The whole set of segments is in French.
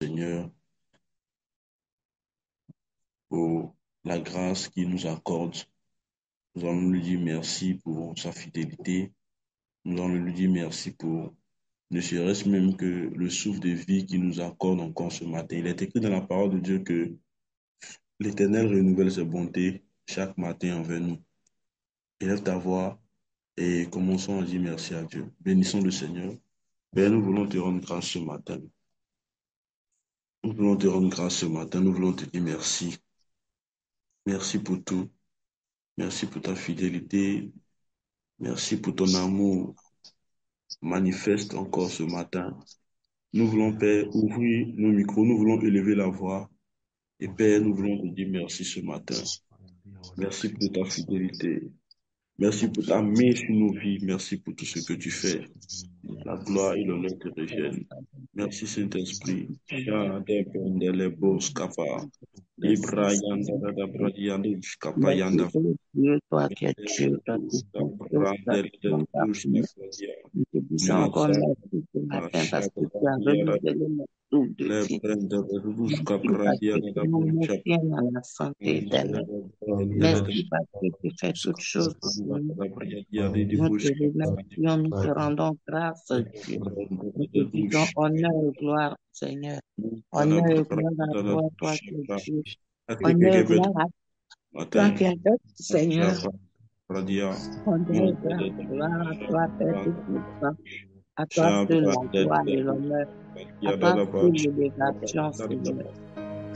Seigneur pour la grâce qu'il nous accorde. Nous allons lui dire merci pour sa fidélité. Nous allons lui dire merci pour ne serait-ce même que le souffle de vie qu'il nous accorde encore ce matin. Il est écrit dans la parole de Dieu que l'Éternel renouvelle ses bontés chaque matin envers nous. Élève ta voix et commençons à dire merci à Dieu. Bénissons le Seigneur. Père, nous voulons te rendre grâce ce matin. Nous voulons te rendre grâce ce matin. Nous voulons te dire merci. Merci pour tout. Merci pour ta fidélité. Merci pour ton amour manifeste encore ce matin. Nous voulons, Père, ouvrir nos micros. Nous voulons élever la voix. Et Père, nous voulons te dire merci ce matin. Merci pour ta fidélité. Merci pour ta main sur nos vies. Merci pour tout ce que tu fais. La gloire et l'honneur te reviennent. Merci Saint-Esprit. Merci pour Dieu, toi qui es Dieu, toi qui es Dieu, nous te disons encore merci ce matin parce que tu as renouvelé notre souffle de vie. Merci parce que tu nous maintiens dans la santé éternelle. Merci parce que tu fais toutes choses pour nous. Nous te remercions, nous te rendons grâce, Dieu. Nous te disons honneur et gloire, Seigneur. Honneur et gloire à toi, toi qui es Dieu. Honneur et gloire à toi qui es Dieu, Seigneur. Honneur et gloire à toi, Père Tout-Puissant. À toi seul la gloire et l'honneur. À toi seul l'élévation, Seigneur.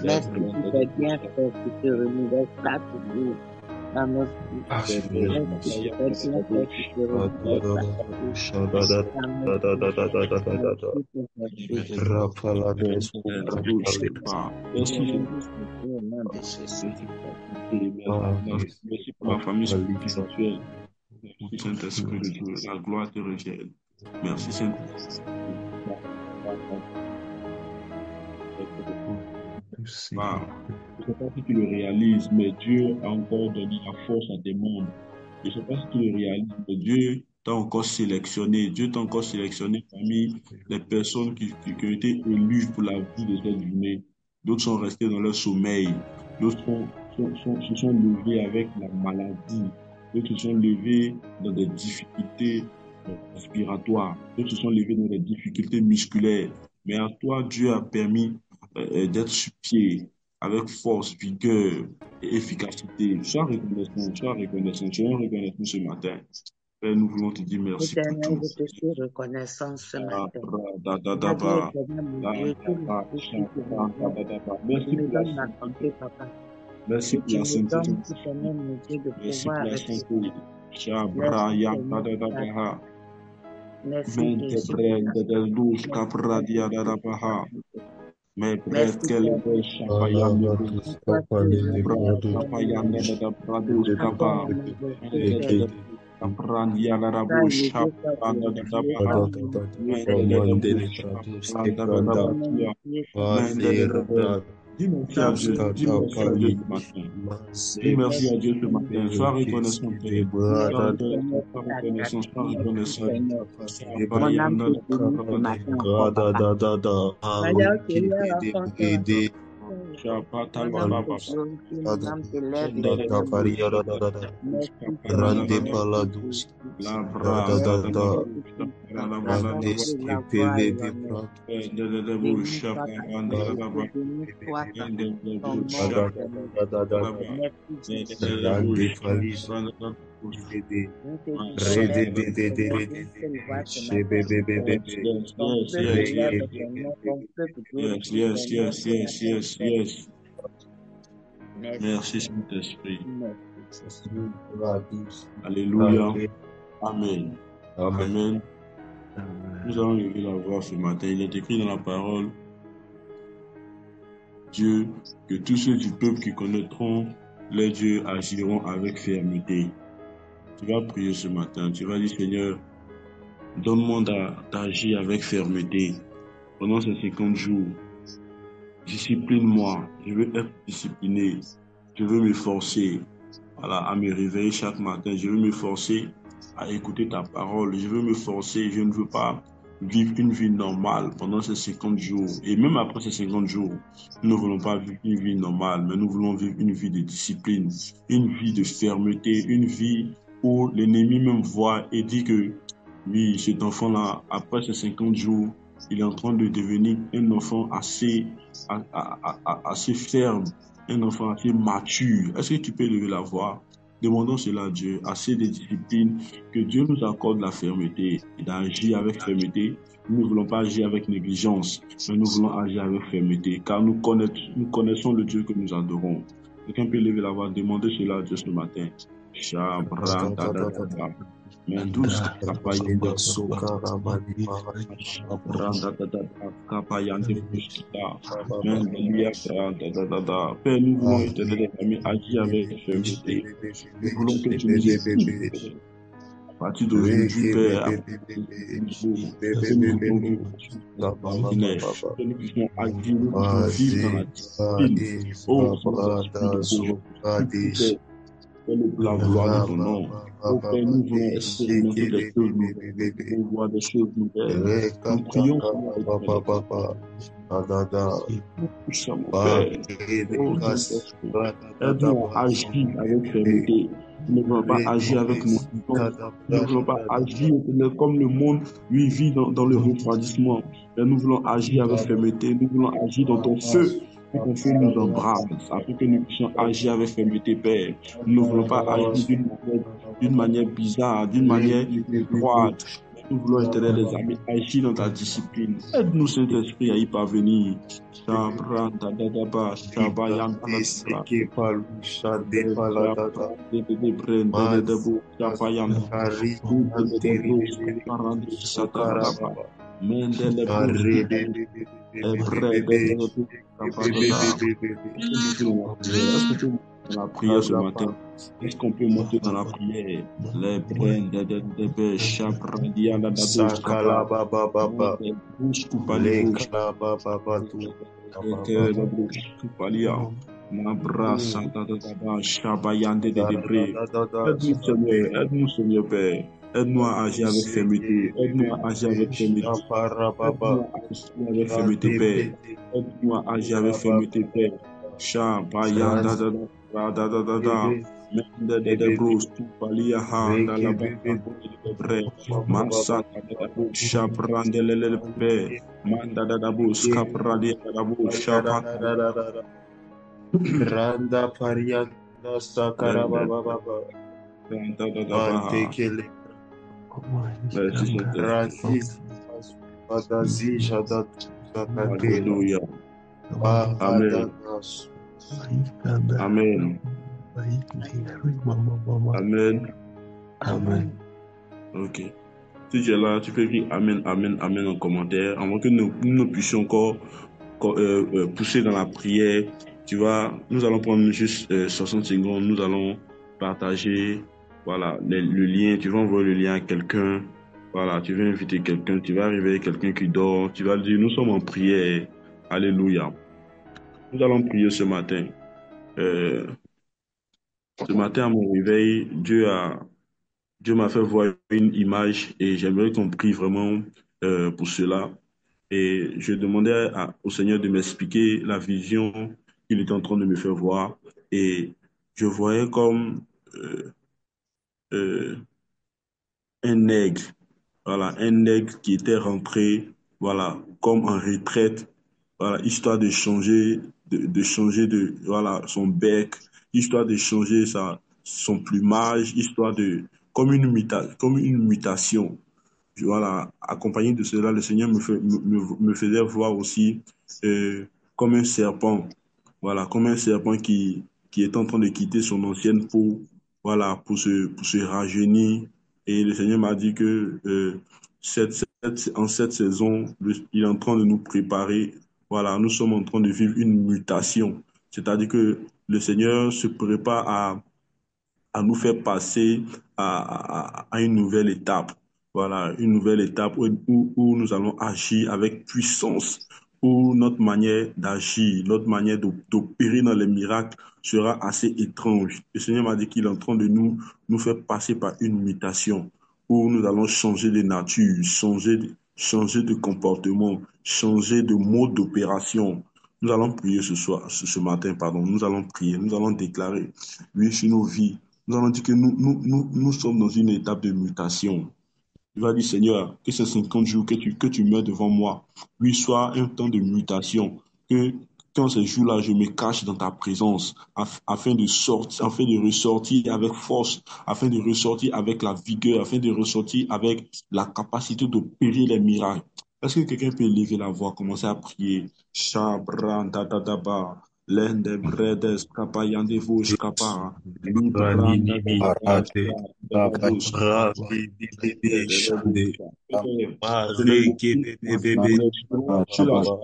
Merci pour tes bienfaits qui te renouvellent chaque jour dans nos vies. Merci pour tes bienfaits qui te renouvellent Merci pour ma famille spirituelle. Merci Saint-Esprit de Dieu. La gloire te revienne. Merci Saint-Esprit. Wow. Je ne sais pas si tu le réalises, mais Dieu a encore donné la force à tes membres. Je ne sais pas si tu le réalises, mais Dieu t'a encore sélectionné. Dieu t'a encore sélectionné parmi les personnes qui ont été élues pour la vie de cette journée. D'autres sont restés dans leur sommeil. D'autres se sont levés avec la maladie. D'autres se sont levés dans des difficultés respiratoires. D'autres se sont levés dans des difficultés musculaires. Mais à toi, Dieu a permis d'être sur pied avec force, vigueur et efficacité. Sois reconnaissant, soyons reconnaissants ce matin. Père, nous voulons te dire merci pour tout. Je te suis reconnaissant ce matin. Merci pour la santé, papa. Merci pour la santé. Merci pour la santé. Mais presque les deux Dis merci à Dieu. Dis merci à Dieu ce matin. Dis merci à Dieu ce matin. Sois reconnaissant. Sois reconnaissant. Sois reconnaissant. Yes. Merci Saint-Esprit. Alléluia. Amen. Amen. Nous allons lever la voix ce matin. Il est écrit dans la parole, Dieu, que tous ceux du peuple qui connaîtront les dieux agiront avec fermeté. Tu vas prier ce matin. Tu vas dire, Seigneur, donne-moi d'agir avec fermeté pendant ces 50 jours. Discipline-moi. Je veux être discipliné. Je veux m'efforcer à me réveiller chaque matin. Je veux m'efforcer à écouter ta parole. Je veux me forcer. Je ne veux pas vivre une vie normale pendant ces 50 jours. Et même après ces 50 jours, nous ne voulons pas vivre une vie normale, mais nous voulons vivre une vie de discipline, une vie de fermeté, une vie où l'ennemi même voit et dit que oui, cet enfant-là, après ces 50 jours, il est en train de devenir un enfant assez ferme, un enfant assez mature. Est-ce que tu peux lever la voix? Demandons cela à Dieu, assez de discipline, que Dieu nous accorde la fermeté, d'agir avec fermeté. Nous ne voulons pas agir avec négligence, mais nous voulons agir avec fermeté, car nous connaissons le Dieu que nous adorons. Quelqu'un peut lever la voix, demander cela à Dieu ce matin. Shabra, da, da, da, da. Mendus kapayande Shabra, da, da, da, kapayande buskita. Mendelia, da, da, da, da. Père, nous voulons éternel ami agir avec fermeté. Nous voulons que tu nous équipe à partir d'aujourd'hui, Père, à partir de ce jour, que nous voulons vivre ordinaire, que nous puissions agir, nous puissions vivre dans la discipline. Oh, Saint-Esprit de Dieu, Père, fais la gloire de ton nom. Oh Père, nous voulons expérimenter des choses nouvelles, nous voulons voir des choses nouvelles. Nous prions pour l'éternel. Puissant mon Père, oh Saint-Esprit, aide-nous à agir avec fermeté. Nous ne voulons pas agir avec nos nous ne voulons pas agir comme le monde lui vit dans le refroidissement. Mais nous voulons agir avec fermeté. Nous voulons agir dans ton feu. Que ton feu nous embrasse, afin que nous puissions agir avec fermeté, Père. Nous ne voulons pas agir d'une manière bizarre, d'une manière froide. Nous voulons, éternel les amis, agir dans ta discipline. Aide-nous, Saint-Esprit, à y parvenir. Dans la prière ce matin, est-ce qu'on peut monter dans la prière? Les brins de Chabrandia, la douce aide-nous Seigneur Père, aide-nous à agir avec fermeté, aide-nous à agir avec fermeté, aide-nous à agir avec fermeté Père, aide-nous à agir avec fermeté Père. Shabayanda da Mende de Bruce, Tupalia Handa la Bre, Masa da Shabrandele Pe, Manda da Bus, Capradia da Bus, Shapat. Randa Parianda Sakaraba Baba. Hallelujah. Amen. Amen. Amen. Amen. Ok. Si tu es là, tu peux dire Amen, Amen, Amen en commentaire, avant que nous puissions encore pousser dans la prière. Tu vois, nous allons prendre juste 60 secondes, nous allons partager, voilà, le lien. Tu vas envoyer le lien à quelqu'un. Voilà, tu vas inviter quelqu'un, tu vas arriver quelqu'un qui dort, tu vas lui dire, nous sommes en prière. Alléluia. Nous allons prier ce matin. Ce matin, à mon réveil, Dieu m'a fait voir une image et j'aimerais qu'on prie vraiment pour cela. Et je demandais au Seigneur de m'expliquer la vision qu'il était en train de me faire voir. Et je voyais comme euh, un aigle, voilà, un aigle qui était rentré, voilà, comme en retraite, voilà, histoire de changer, de changer voilà, son bec, histoire de changer son plumage, histoire de, comme une mutation. Voilà, accompagné de cela, le Seigneur me faisait voir aussi comme un serpent, voilà, comme un serpent qui est en train de quitter son ancienne peau, voilà, pour se rajeunir. Et le Seigneur m'a dit que en cette saison, il est en train de nous préparer. Voilà, nous sommes en train de vivre une mutation. C'est-à-dire que le Seigneur se prépare à nous faire passer à une nouvelle étape. Voilà, une nouvelle étape où nous allons agir avec puissance, où notre manière d'agir, notre manière d'opérer dans les miracles sera assez étrange. Le Seigneur m'a dit qu'il est en train de nous faire passer par une mutation, où nous allons changer de nature, changer de comportement, changer de mode d'opération. Nous allons prier ce soir, ce matin, pardon. Nous allons prier, nous allons déclarer, oui, sur nos vies. Nous allons dire que nous sommes dans une étape de mutation. Tu vas dire, Seigneur, que ces 50 jours que tu mets devant moi, oui, soit un temps de mutation, que dans ces jours-là, je me cache dans ta présence, afin de sortir, afin de ressortir avec force, afin de ressortir avec la vigueur, afin de ressortir avec la capacité d'opérer les miracles. Est-ce que quelqu'un peut lever la voix, commencer à prier? Shabran, dadadaba, lende bredes, kapa, yandevos, kapa, libran, dadadaba, Parate, dadadabos, Rabi, Bibi, Shande, Mareke, Bebe, sur la base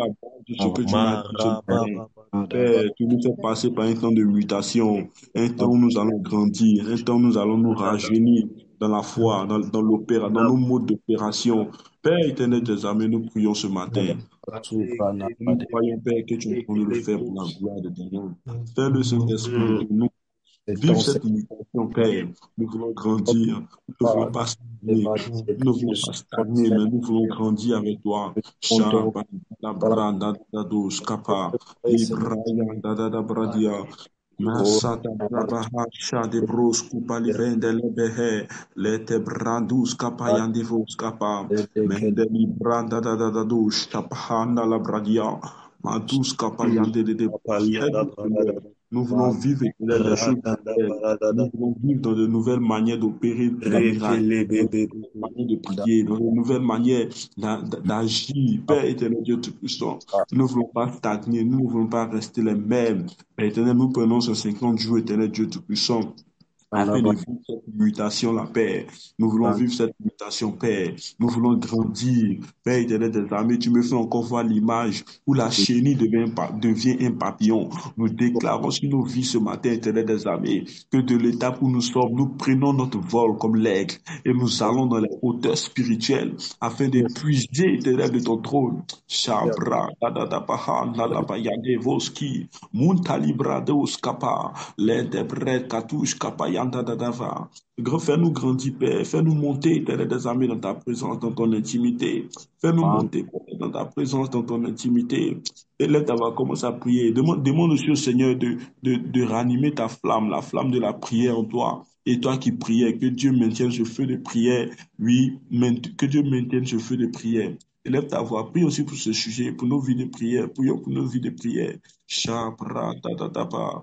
de ce que tu m'as dit ce matin. Maraba, Père, tu nous fais passer par un temps de mutation, un temps où nous allons grandir, un temps où nous allons nous rajeunir dans la foi, dans l'opéra, dans nos modes d'opération. Père éternel des armées, nous prions ce matin. Nous croyons, Père, que tu es en train de le faire pour la gloire de ton nom. Fais le Saint-Esprit de nous. Vive cette mutation, Père. Nous voulons grandir. Nous ne voulons pas stagner. Nous ne voulons pas stagner, mais nous voulons grandir avec toi. Shaba, da branda, da dos, kapa, libraya, da bradia. Masata brabaha, shade bros, kupa livende lebehe, lete brandus, kapa yandivos, kapa, mende libranda, da dos, tapahanda la bradia, madus, kapa yande de. Aide-nous, Seigneur. Nous voulons vivre éternel, des choses nouvelles. Nous voulons vivre dans de nouvelles manières d'opérer les miracles, dans de nouvelles manières de prier, dans de nouvelles manières d'agir. Père éternel, Dieu Tout-Puissant, nous ne voulons pas stagner, nous ne voulons pas rester les mêmes. Père éternel, nous prenons ces 50 jours, éternel Dieu Tout-Puissant, afin de vivre cette mutation, la Père. Nous voulons vivre cette mutation, Père. Nous voulons grandir. Père éternel des armées, tu me fais encore voir l'image où la chenille devient un papillon. Nous déclarons sur nos vies ce matin, éternel des armées, que de l'étape où nous sommes, nous prenons notre vol comme l'aigle et nous allons dans les hauteurs spirituelles afin de puiser, éternel, de ton trône. Shabra, dadadabaha, nalabayade, voski, muntalibra de uskapa, l'indebret, katouche, kapayanda, dadava. Fais-nous grandir, Père. Fais-nous monter, éternel des armées, dans ta présence, dans ton intimité. Fais-nous monter, Père, dans ta présence, dans ton intimité. Et là, tu vas commencer à prier. Demande aussi au Seigneur de ranimer ta flamme, la flamme de la prière en toi. Et toi qui priais, que Dieu maintienne ce feu de prière. Oui, que Dieu maintienne ce feu de prière. Élève ta voix. Prie aussi pour ce sujet, pour nos vies de prière. Prions pour nos vies de prière. Chabra,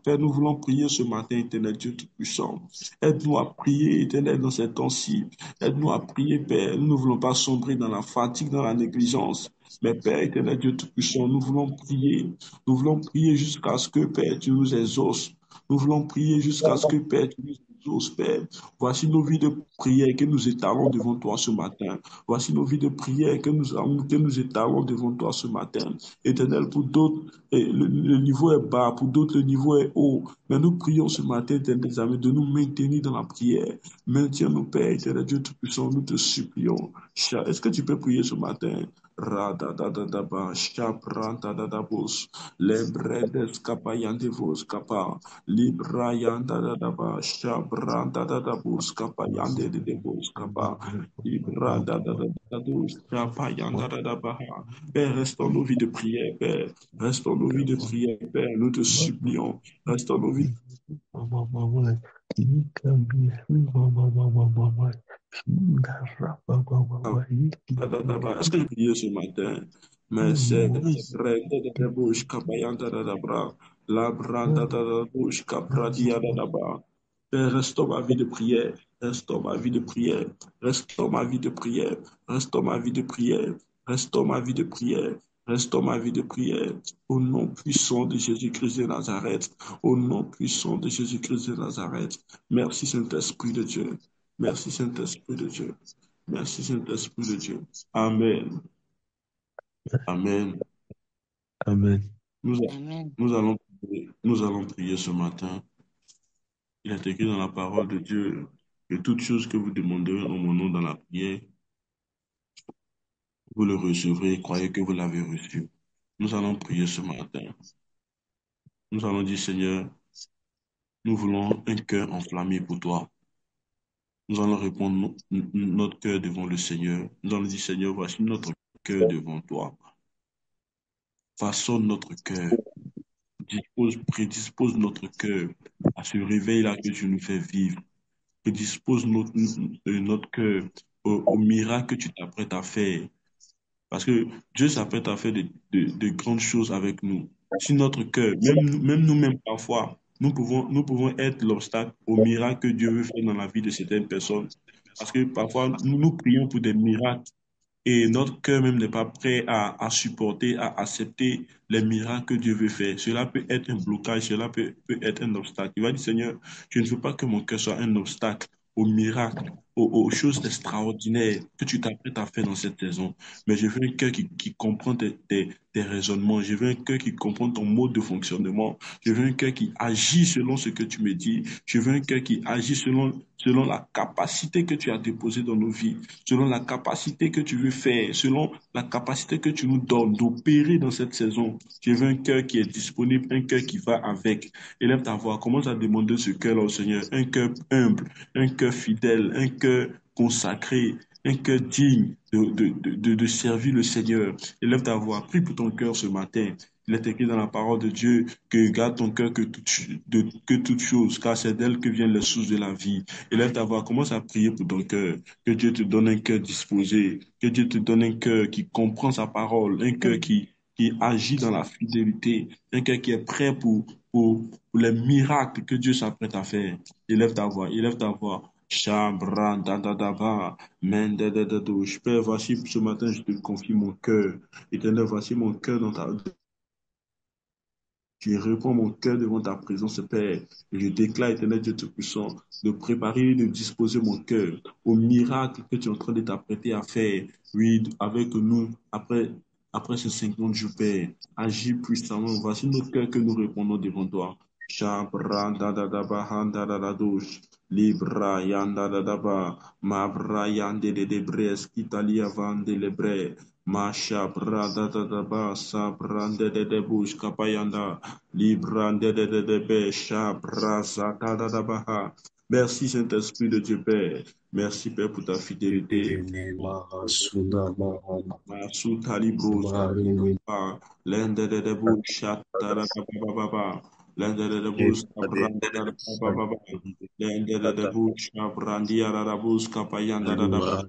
Père, nous voulons prier ce matin, éternel Dieu Tout-Puissant. Aide-nous à prier, éternel, dans ces temps-ci. Aide-nous à prier, Père. Nous ne voulons pas sombrer dans la fatigue, dans la négligence. Mais Père éternel, Dieu Tout-Puissant, nous voulons prier. Nous voulons prier jusqu'à ce que, Père, tu nous exauces. Nous voulons prier jusqu'à ce que, Père, tu nous exauces, Père. Voici nos vies de prière que nous étalons devant toi ce matin. Voici nos vies de prière que nous étalons devant toi ce matin. Éternel, pour d'autres, le niveau est bas, pour d'autres, le niveau est haut. Mais nous prions ce matin, éternel, amis, de nous maintenir dans la prière. Maintiens-nous, Père, éternel Dieu Tout-Puissant, nous te supplions. Est-ce que tu peux prier ce matin? Radadadadaba, shaprantadadabos, lebredes kapayandevos kapa, librayandadadaba, shaprantadadabos kapayandedebos kapa, libradadadadabos kapayandadadaba. Père, restons nos vies de prière, Père. Restons nos vies de prière, Père. Nous te supplions. Restons nos vies. Est-ce que je prie ce matin? Mais c'est vrai, de bouche, kabayanta da bra, la branda da bouche, kapradia da ba. Père, restaure ma vie de prière, restaure ma vie de prière, restaure ma vie de prière, restaure ma vie de prière, restaure ma vie de prière, restaure ma vie de prière. Au nom puissant de Jésus-Christ de Nazareth, au nom puissant de Jésus-Christ de Nazareth. Merci Saint-Esprit de Dieu. Merci Saint-Esprit de Dieu. Merci Saint-Esprit de Dieu. Amen. Amen. Amen. Amen. Nous allons prier ce matin. Il est écrit dans la parole de Dieu que toute chose que vous demanderez en mon nom dans la prière, vous le recevrez. Croyez que vous l'avez reçu. Nous allons prier ce matin. Nous allons dire, Seigneur, nous voulons un cœur enflammé pour toi. Nous allons répondre notre cœur devant le Seigneur. Nous allons dire, Seigneur, voici notre cœur devant toi. Façonne notre cœur. Prédispose notre cœur à ce réveil-là que tu nous fais vivre. Prédispose notre cœur au miracle que tu t'apprêtes à faire. Parce que Dieu s'apprête à faire de grandes choses avec nous. Si notre cœur, même nous-mêmes parfois, nous pouvons être l'obstacle au miracle que Dieu veut faire dans la vie de certaines personnes. Parce que parfois, nous prions pour des miracles et notre cœur même n'est pas prêt à supporter, à accepter les miracles que Dieu veut faire. Cela peut être un blocage, cela peut être un obstacle. Il va dire, Seigneur, je ne veux pas que mon cœur soit un obstacle aux miracles, aux choses extraordinaires que tu t'apprêtes à faire dans cette saison. Mais je veux un cœur qui comprend tes raisonnements. Je veux un cœur qui comprend ton mode de fonctionnement. Je veux un cœur qui agit selon ce que tu me dis. Je veux un cœur qui agit selon la capacité que tu as déposée dans nos vies, selon la capacité que tu veux faire, selon la capacité que tu nous donnes d'opérer dans cette saison. Je veux un cœur qui est disponible, un cœur qui va avec. Élève ta voix, commence à demander ce cœur-là au Seigneur. Un cœur humble, un cœur fidèle, un cœur consacré, un cœur digne de servir le Seigneur. Élève ta voix, prie pour ton cœur ce matin. Il est écrit dans la parole de Dieu que garde ton cœur que toute chose, car c'est d'elle que viennent les sources de la vie. Élève ta voix, commence à prier pour ton cœur. Que Dieu te donne un cœur disposé, que Dieu te donne un cœur qui comprend sa parole, un cœur qui agit dans la fidélité, un cœur qui est prêt pour les miracles que Dieu s'apprête à faire. Élève ta voix, élève ta voix. Chabra, da, da, da, ba, men, da, da, da, do. Père, voici ce matin, je te confie mon cœur. Éternel, voici mon cœur dans ta, je réponds mon cœur devant ta présence, Père. Et je déclare, éternel Dieu Tout-Puissant, de préparer et de disposer mon cœur au miracle que tu es en train de t'apprêter à faire. Oui, avec nous, après ces 50 jours, Père. Agis puissamment. Voici notre cœur que nous répondons devant toi. Shabra da da da ba han da da da dosh. Libra yanda da da ba. Mabra yande de bres. Kitalia van de lebre. Masha brada da da ba sa brande de bush kapayanda librande de be sha braza da da ba ha. Merci Saint-Esprit de Dieu Père. Merci Père pour ta fidélité. Masuta libro pa lende de bush shata da ba ba ba. Lende de bush brande da ba ba ba. Lende de bush brandi da bush kapayanda da ba.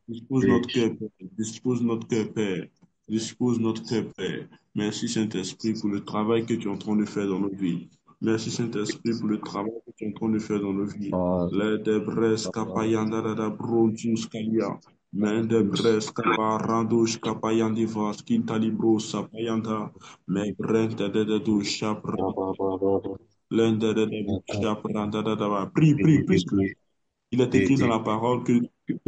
Dispose notre cœur, Père. Dispose notre cœur, Père. Dispose notre cœur, Père. Merci, Saint-Esprit, pour le travail que tu es en train de faire dans nos vies. Merci, Saint-Esprit, pour le travail que tu es en train de faire dans nos vies. Les debres kapayanda da bronzus kalia. Men debres kaparandos kapayandivas kintalibro sapayanda. Me brente de du chapra. L'ende de chapra da. Prie, prie, prie. Il est écrit dans la parole que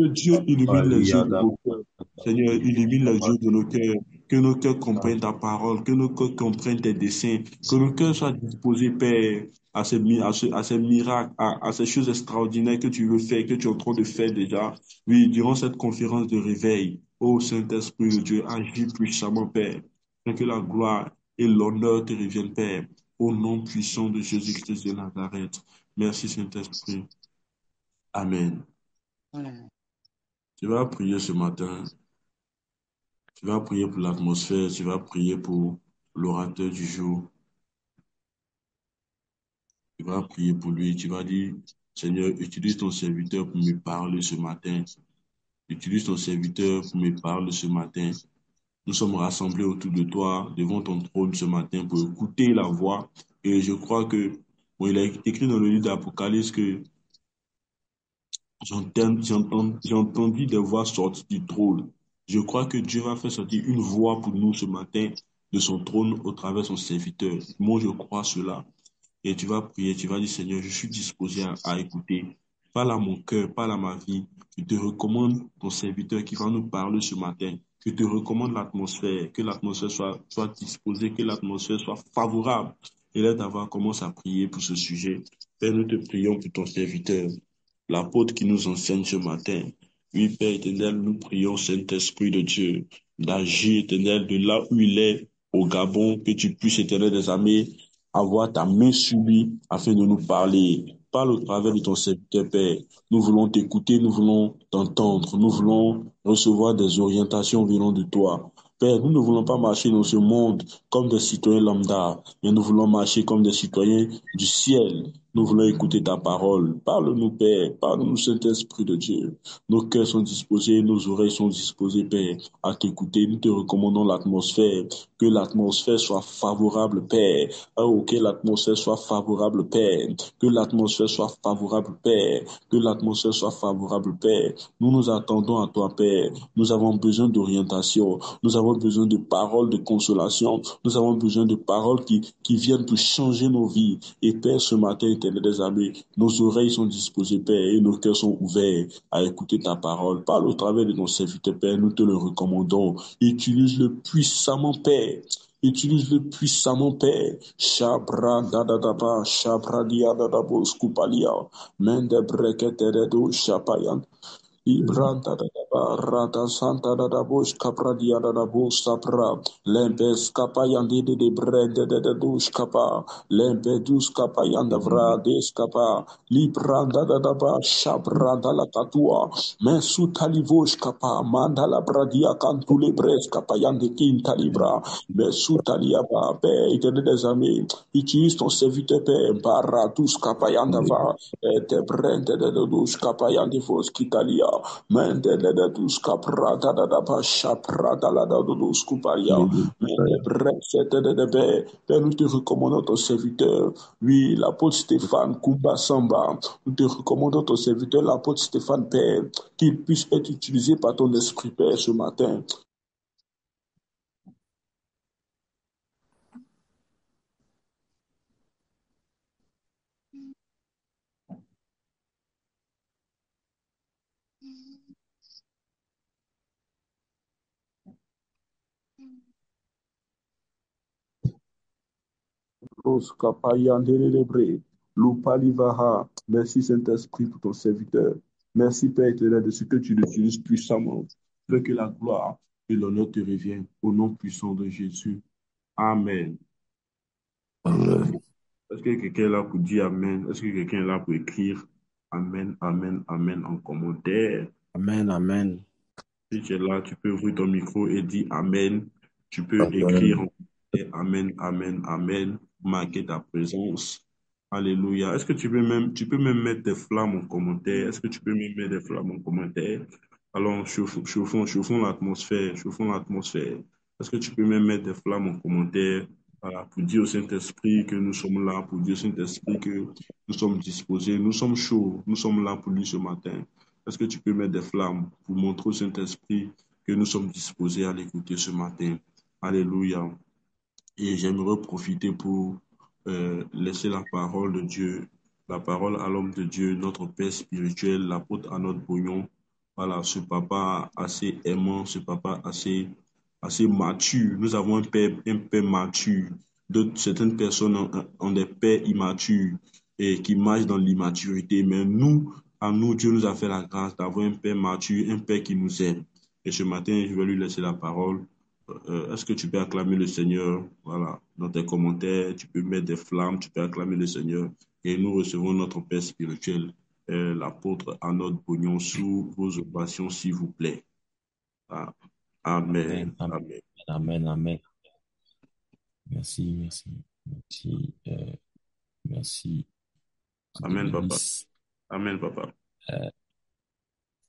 Dieu illumine les yeux de nos cœurs. Seigneur, illumine les yeux de nos cœurs, que nos cœurs comprennent ta parole, que nos cœurs comprennent tes desseins, que nos cœurs soient disposés, Père, à ces miracles, à ces choses extraordinaires que tu veux faire, que tu es en train de faire déjà. Oui, durant cette conférence de réveil, ô Saint-Esprit de Dieu, agis puissamment, Père, afin que la gloire et l'honneur te reviennent, Père, au nom puissant de Jésus-Christ de Nazareth. Merci, Saint-Esprit. Amen. Tu vas prier ce matin. Tu vas prier pour l'atmosphère. Tu vas prier pour l'orateur du jour. Tu vas prier pour lui. Tu vas dire, Seigneur, utilise ton serviteur pour me parler ce matin. Utilise ton serviteur pour me parler ce matin. Nous sommes rassemblés autour de toi, devant ton trône ce matin pour écouter la voix. Et je crois que, bon, il est écrit dans le livre d'Apocalypse que j'ai entendu des voix sortir du trône. Je crois que Dieu va faire sortir une voix pour nous ce matin de son trône au travers de son serviteur. Moi, je crois cela. Et tu vas prier, tu vas dire, Seigneur, je suis disposé à écouter. Parle à mon cœur, parle à ma vie. Je te recommande ton serviteur qui va nous parler ce matin. Je te recommande l'atmosphère, que l'atmosphère soit disposée, que l'atmosphère soit favorable. Et là, d'avoir commencé à prier pour ce sujet. Père, nous te prions pour ton serviteur, l'apôtre qui nous enseigne ce matin. Oui, Père éternel, nous prions, Saint-Esprit de Dieu, d'agir, éternel, de là où il est, au Gabon, que tu puisses, éternel des armées, avoir ta main sur lui afin de nous parler. Parle au travers de ton serviteur, Père. Nous voulons t'écouter, nous voulons t'entendre, nous voulons recevoir des orientations venant de toi. Père, nous ne voulons pas marcher dans ce monde comme des citoyens lambda, mais nous voulons marcher comme des citoyens du ciel. Nous voulons écouter ta parole. Parle-nous, Père. Parle-nous, Saint-Esprit de Dieu. Nos cœurs sont disposés, nos oreilles sont disposées, Père, à t'écouter. Nous te recommandons l'atmosphère. Que l'atmosphère soit favorable, Père. Oh, que l'atmosphère soit favorable, Père. Que l'atmosphère soit favorable, Père. Que l'atmosphère soit favorable, Père. Nous nous attendons à toi, Père. Nous avons besoin d'orientation. Nous avons besoin de paroles de consolation. Nous avons besoin de paroles qui viennent pour changer nos vies. Et Père, ce matin, éternel des armées, nos oreilles sont disposées, Père, et nos cœurs sont ouverts à écouter ta parole. Parle au travers de ton serviteur, Père. Nous te le recommandons. Utilise-le puissamment, Père. Utilise-le puissamment, Père. Shabra dadadaba, shabra diadadabo skupalia, mende breketeredo shapayan. Ibranta da ba rata santa da bush capra dia da bush sapra lempes capa yandi de brede de dush capa lempe dus capa yanda vra des capa libranda da ba shabra da la catua mensu talivosh capa manda la bradia cantule bres capa yandi quinta libra mensu taliaba pe ite des amis utilise ton serviteur pe barra dus capa yanda va te brende de dush capa yandi vos kitalia Mende de dus caprata da pasha prata la da dus cuparia. Mende brexete de be. Père, nous te recommandons ton serviteur. Oui, l'apôtre Stéphane Kumba Samba. Nous te recommandons ton serviteur, l'apôtre Stéphane Père, qu'il puisse être utilisé par ton esprit, Père, ce matin. Merci Saint-Esprit pour ton serviteur. Merci Père éternel de ce que tu l'utilises puissamment. Fais que la gloire et l'honneur te reviennent au nom puissant de Jésus. Amen. Amen. Est-ce que quelqu'un est là pour dire Amen? Est-ce que quelqu'un est là pour écrire Amen, Amen, Amen en commentaire? Amen, Amen. Si tu es là, tu peux ouvrir ton micro et dire Amen. Tu peux écrire Amen. en commentaire Amen, Amen, Amen. Marquer ta présence. Alléluia. Est-ce que tu peux même mettre des flammes en commentaire? Est-ce que tu peux même mettre des flammes en commentaire? Alors, chauffons l'atmosphère, chauffons l'atmosphère. Est-ce que tu peux même mettre des flammes en commentaire? Voilà, pour dire au Saint-Esprit que nous sommes là, pour dire au Saint-Esprit que nous sommes disposés, nous sommes chauds, nous sommes là pour lui ce matin. Est-ce que tu peux mettre des flammes pour montrer au Saint-Esprit que nous sommes disposés à l'écouter ce matin? Alléluia. Et j'aimerais profiter pour laisser la parole de Dieu, la parole à l'homme de Dieu, notre Père spirituel, l'apôtre Arnold Bouillon. Voilà, ce papa assez aimant, ce papa assez mature. Nous avons un père mature. Certaines personnes ont des pères immatures et qui marchent dans l'immaturité. Mais nous, à nous, Dieu nous a fait la grâce d'avoir un père mature, un père qui nous aime. Et ce matin, je vais lui laisser la parole. Est-ce que tu peux acclamer le Seigneur? Voilà, dans tes commentaires, tu peux mettre des flammes, tu peux acclamer le Seigneur. Et nous recevons notre Père spirituel, l'apôtre Arnold Pognon, sous vos ovations, s'il vous plaît. Ah, Amen. Amen, amen, Amen. amen, amen. Merci, merci, merci, merci. Amen, papa. Amen, papa.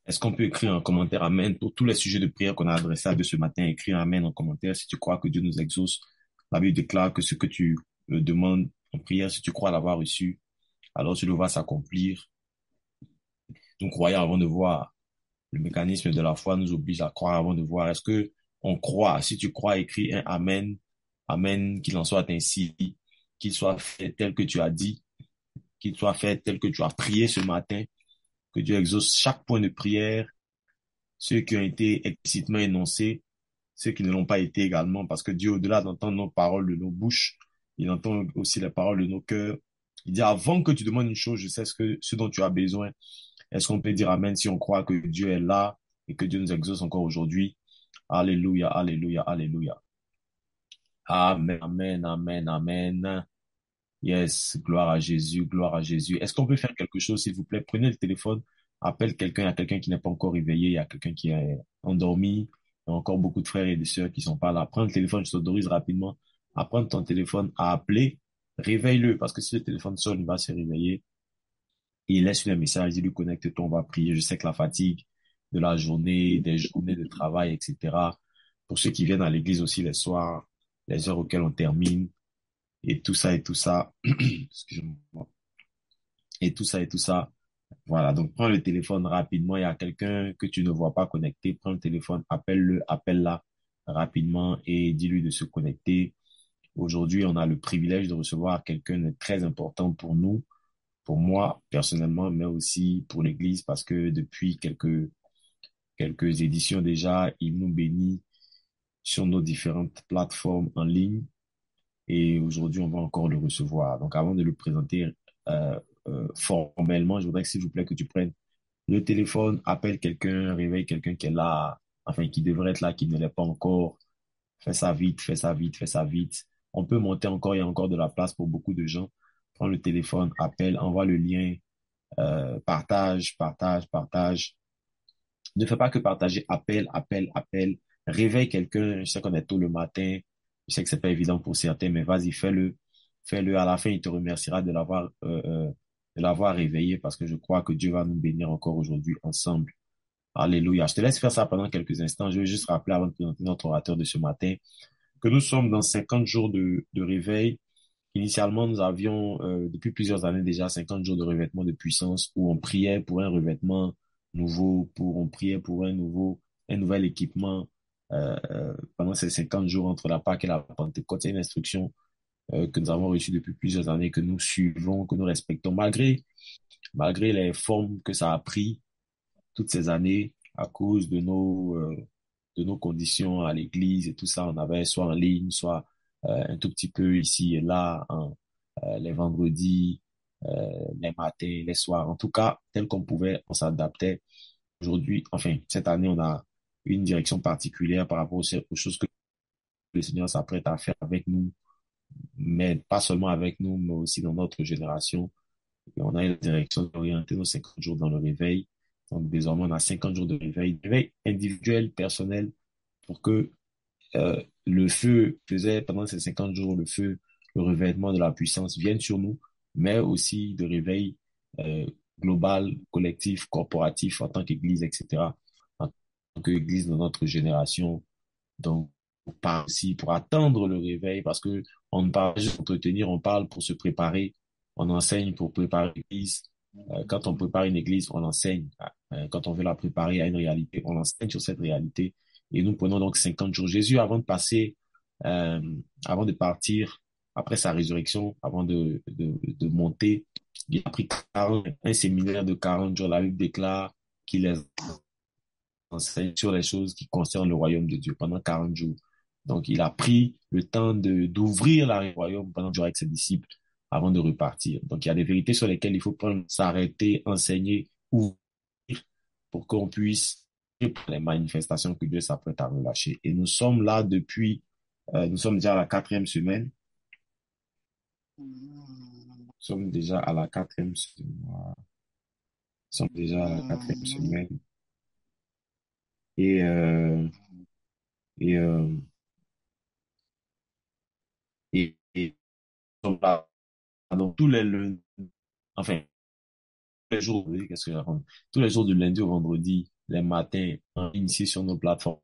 Est-ce qu'on peut écrire en commentaire Amen pour tous les sujets de prière qu'on a adressés à Dieu ce matin? Écrire Amen en commentaire si tu crois que Dieu nous exauce. La Bible déclare que ce que tu demandes en prière, si tu crois l'avoir reçu, alors tu le vas s'accomplir. Nous croyons avant de voir. Le mécanisme de la foi nous oblige à croire avant de voir. Est-ce que on croit? Si tu crois, écris un Amen. Amen, qu'il en soit ainsi, qu'il soit fait tel que tu as dit, qu'il soit fait tel que tu as prié ce matin, que Dieu exauce chaque point de prière, ceux qui ont été explicitement énoncés, ceux qui ne l'ont pas été également, parce que Dieu, au-delà d'entendre nos paroles de nos bouches, il entend aussi les paroles de nos cœurs. Il dit, avant que tu demandes une chose, je sais ce dont tu as besoin. Est-ce qu'on peut dire Amen si on croit que Dieu est là et que Dieu nous exauce encore aujourd'hui? Alléluia, alléluia, alléluia. Amen, amen, amen, amen. Yes, gloire à Jésus, gloire à Jésus. Est-ce qu'on peut faire quelque chose, s'il vous plaît? Prenez le téléphone, appelle quelqu'un, il y a quelqu'un qui n'est pas encore réveillé, il y a quelqu'un qui est endormi, il y a encore beaucoup de frères et de sœurs qui sont pas là. Prends le téléphone, je t'autorise rapidement à prendre ton téléphone, à appeler, réveille-le, parce que si le téléphone sonne, il va se réveiller. Il laisse-lui un message, il lui connecte-toi, on va prier. Je sais que la fatigue de la journée, des journées de travail, etc. Pour ceux qui viennent à l'église aussi les soirs, les heures auxquelles on termine, et tout ça, excusez-moi, et tout ça. Voilà, donc prends le téléphone rapidement. Il y a quelqu'un que tu ne vois pas connecté, prends le téléphone, appelle-le, appelle-la rapidement et dis-lui de se connecter. Aujourd'hui, on a le privilège de recevoir quelqu'un de très important pour nous, pour moi personnellement, mais aussi pour l'Église, parce que depuis quelques éditions déjà, il nous bénit sur nos différentes plateformes en ligne et aujourd'hui, on va encore le recevoir. Donc, avant de le présenter formellement, je voudrais que s'il vous plaît que tu prennes le téléphone, appelle quelqu'un, réveille quelqu'un qui est là, enfin qui devrait être là, qui ne l'est pas encore. Fais ça vite, fais ça vite, fais ça vite. On peut monter encore, il y a encore de la place pour beaucoup de gens. Prends le téléphone, appelle, envoie le lien, partage, partage, partage. Ne fais pas que partager, appelle, appelle, appelle. Réveille quelqu'un. Je sais qu'on est tôt le matin. Je sais que c'est pas évident pour certains, mais vas-y, fais-le. Fais-le. À la fin, il te remerciera de l'avoir réveillé parce que je crois que Dieu va nous bénir encore aujourd'hui ensemble. Alléluia. Je te laisse faire ça pendant quelques instants. Je vais juste rappeler avant de présenter notre orateur de ce matin que nous sommes dans 50 jours de réveil. Initialement, nous avions, depuis plusieurs années déjà, 50 jours de revêtement de puissance où on priait pour un revêtement nouveau, on priait pour un nouvel équipement, pendant ces 50 jours entre la Pâque et la Pentecôte. C'est une instruction, que nous avons reçue depuis plusieurs années, que nous suivons, que nous respectons, malgré les formes que ça a pris toutes ces années à cause de nos conditions à l'église et tout ça. On avait soit en ligne, soit un tout petit peu ici et là, les vendredis, les matins, les soirs. En tout cas, tel qu'on pouvait, on s'adaptait. Aujourd'hui, enfin, cette année, on a une direction particulière par rapport aux choses que le Seigneur s'apprête à faire avec nous, mais pas seulement avec nous, mais aussi dans notre génération. Et on a une direction d'orienter nos 50 jours dans le réveil. Donc, désormais, on a 50 jours de réveil individuel, personnel, pour que le feu faisait pendant ces 50 jours, le revêtement de la puissance vienne sur nous, mais aussi de réveil global, collectif, corporatif en tant qu'Église, etc. En tant qu'Église de notre génération. Donc, pas aussi pour attendre le réveil, parce que on ne parle pas juste pour entretenir, on parle pour se préparer, on enseigne pour préparer l'Église. Quand on prépare une Église, on enseigne. Quand on veut la préparer à une réalité, on enseigne sur cette réalité. Et nous prenons donc 50 jours. Jésus, euh, avant de partir, après sa résurrection, avant de monter, il a pris un séminaire de 40 jours. La Bible déclare qu'il les enseigne sur les choses qui concernent le royaume de Dieu pendant 40 jours. Donc, il a pris le temps d'ouvrir le royaume pendant jours avec ses disciples avant de repartir. Donc, il y a des vérités sur lesquelles il faut prendre, s'arrêter, enseigner, ouvrir pour qu'on puisse les manifestations que Dieu s'apprête à relâcher. Et nous sommes là nous sommes déjà à la quatrième semaine. Nous sommes déjà à la quatrième semaine. Nous sommes déjà à la quatrième semaine. Et, euh, et, euh, et nous sommes là. Donc, tous les lundis, enfin, tous les jours, oui, qu'est-ce que je raconte? Tous les jours du lundi au vendredi, les matins, on initie sur nos plateformes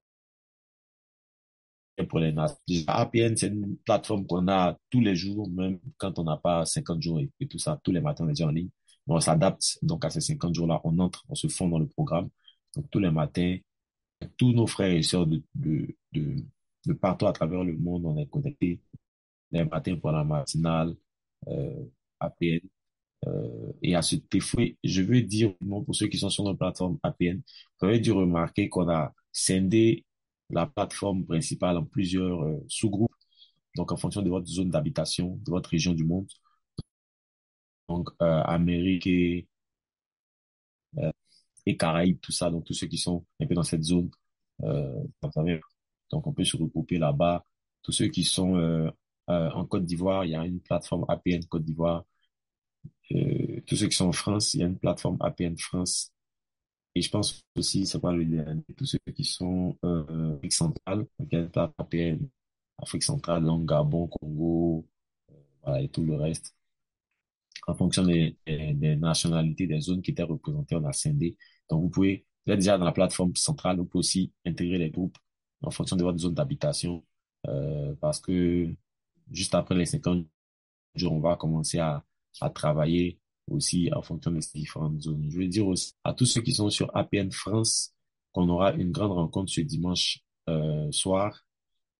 pour les nations. APN, c'est une plateforme qu'on a tous les jours, même quand on n'a pas 50 jours et tout ça, tous les matins, on est déjà en ligne. Mais on s'adapte donc à ces 50 jours-là, on entre, on se fond dans le programme. Donc, tous les matins, tous nos frères et sœurs de partout à travers le monde, on est connectés les matins pour la matinale, APN. Et à ce effet, je veux dire, bon, pour ceux qui sont sur notre plateforme APN, vous avez dû remarquer qu'on a scindé la plateforme principale en plusieurs sous-groupes, donc en fonction de votre zone d'habitation, de votre région du monde. Donc, Amérique et Caraïbes, tout ça, donc tous ceux qui sont un peu dans cette zone, vous savez, donc on peut se regrouper là-bas. Tous ceux qui sont En Côte d'Ivoire, il y a une plateforme APN Côte d'Ivoire. Tous ceux qui sont en France, il y a une plateforme APN France. Et je pense aussi, c'est pas le dernier, tous ceux qui sont Afrique centrale, donc il y a une plateforme APN Afrique centrale, donc Gabon, Congo, voilà, et tout le reste. En fonction des nationalités, des zones qui étaient représentées, on a scindé. Donc vous êtes déjà dans la plateforme centrale, vous pouvez aussi intégrer les groupes en fonction de votre zone d'habitation, parce que juste après les 50 jours, on va commencer à travailler aussi en fonction de ces différentes zones. Je veux dire aussi à tous ceux qui sont sur APN France qu'on aura une grande rencontre ce dimanche soir.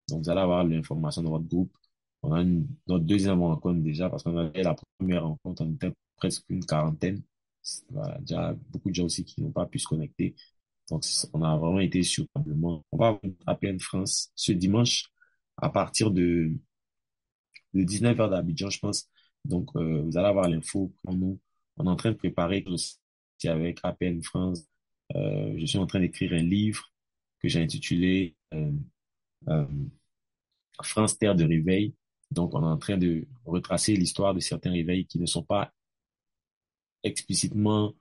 Donc, vous allez avoir l'information dans votre groupe. On a notre deuxième rencontre déjà parce qu'on avait la première rencontre, on était presque une quarantaine. Voilà, déjà beaucoup de gens aussi qui n'ont pas pu se connecter. Donc, on a vraiment été surprenamment. On va avoir une APN France ce dimanche à partir de 19 heures d'Abidjan, je pense. Donc, vous allez avoir l'info pour nous. On est en train de préparer aussi avec APN France. Je suis en train d'écrire un livre que j'ai intitulé euh, France Terre de réveil. Donc, on est en train de retracer l'histoire de certains réveils qui ne sont pas explicitement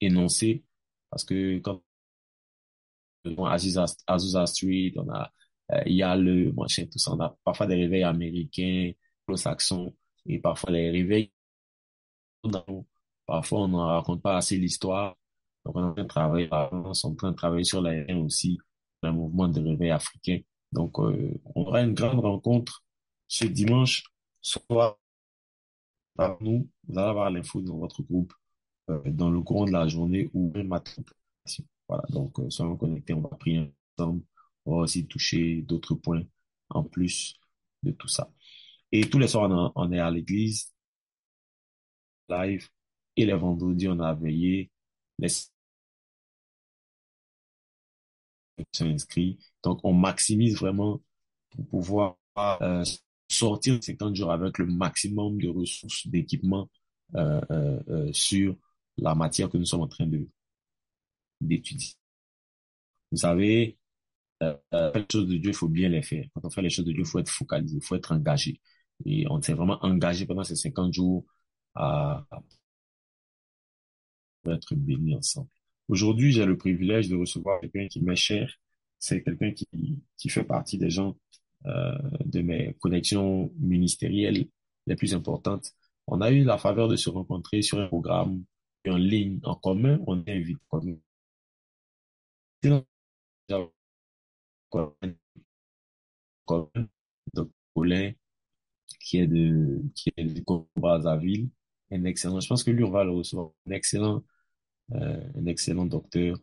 énoncés parce que quand on a Azusa Street, il y a le machin, tout ça, on a parfois des réveils américains, anglo-saxons et parfois les réveils parfois on n'en raconte pas assez l'histoire. Donc, on est en train de travailler, on est en train de travailler sur l'aérien aussi, un mouvement de réveil africain. Donc, on aura une grande rencontre ce dimanche soir par nous. Vous allez avoir l'info dans votre groupe dans le courant de la journée ou même matin. Voilà, donc soyons connectés, on va prier ensemble. On va aussi toucher d'autres points en plus de tout ça. Et tous les soirs, on est à l'église live et les vendredis, on a veillé. Les sont inscrits. Donc, on maximise vraiment pour pouvoir sortir 50 jours avec le maximum de ressources, d'équipements sur la matière que nous sommes en train d'étudier. Vous savez, les choses de Dieu, il faut bien les faire. Quand on fait les choses de Dieu, il faut être focalisé, il faut être engagé. Et on s'est vraiment engagé pendant ces 50 jours à être bénis ensemble. Aujourd'hui, j'ai le privilège de recevoir quelqu'un qui m'est cher. C'est quelqu'un qui fait partie des gens de mes connexions ministérielles les plus importantes. On a eu la faveur de se rencontrer sur un programme en ligne, en commun. On est invité commun, donc Paulin, qui est du Congo-Brazzaville, un excellent, je pense que lui, on va le recevoir, un excellent docteur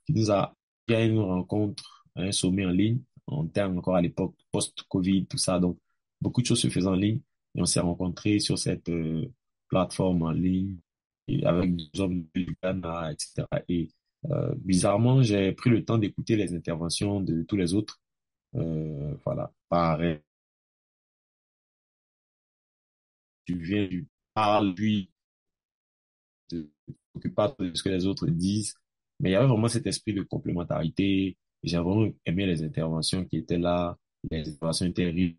qui nous a fait une rencontre, un sommet en ligne, en termes encore à l'époque post-Covid, tout ça. Donc, beaucoup de choses se faisaient en ligne et on s'est rencontrés sur cette plateforme en ligne et avec des hommes du Ghana, etc. Et bizarrement, j'ai pris le temps d'écouter les interventions de tous les autres. Voilà, pareil, tu parles, puis te t'occupes pas de ce que les autres disent. Mais il y avait vraiment cet esprit de complémentarité. J'ai vraiment aimé les interventions qui étaient là. Les interventions étaient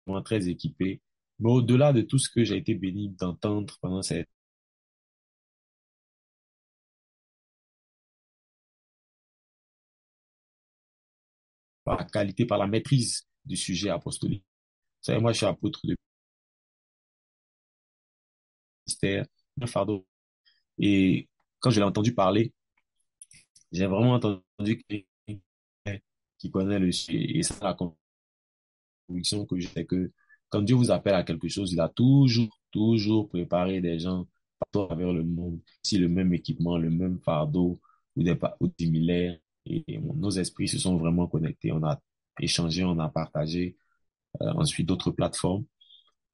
vraiment très équipées. Mais au-delà de tout ce que j'ai été béni d'entendre pendant cette par la qualité, par la maîtrise du sujet apostolique. Vous savez, moi, je suis apôtre de ministère, un fardeau. Et quand je l'ai entendu parler, j'ai vraiment entendu quelqu'un qui connaît le sujet. Et ça, la conviction que j'ai, que quand Dieu vous appelle à quelque chose, il a toujours préparé des gens partout à travers le monde, si le même équipement, le même fardeau ou similaire. Et nos esprits se sont vraiment connectés. On a échangé, on a partagé, ensuite d'autres plateformes.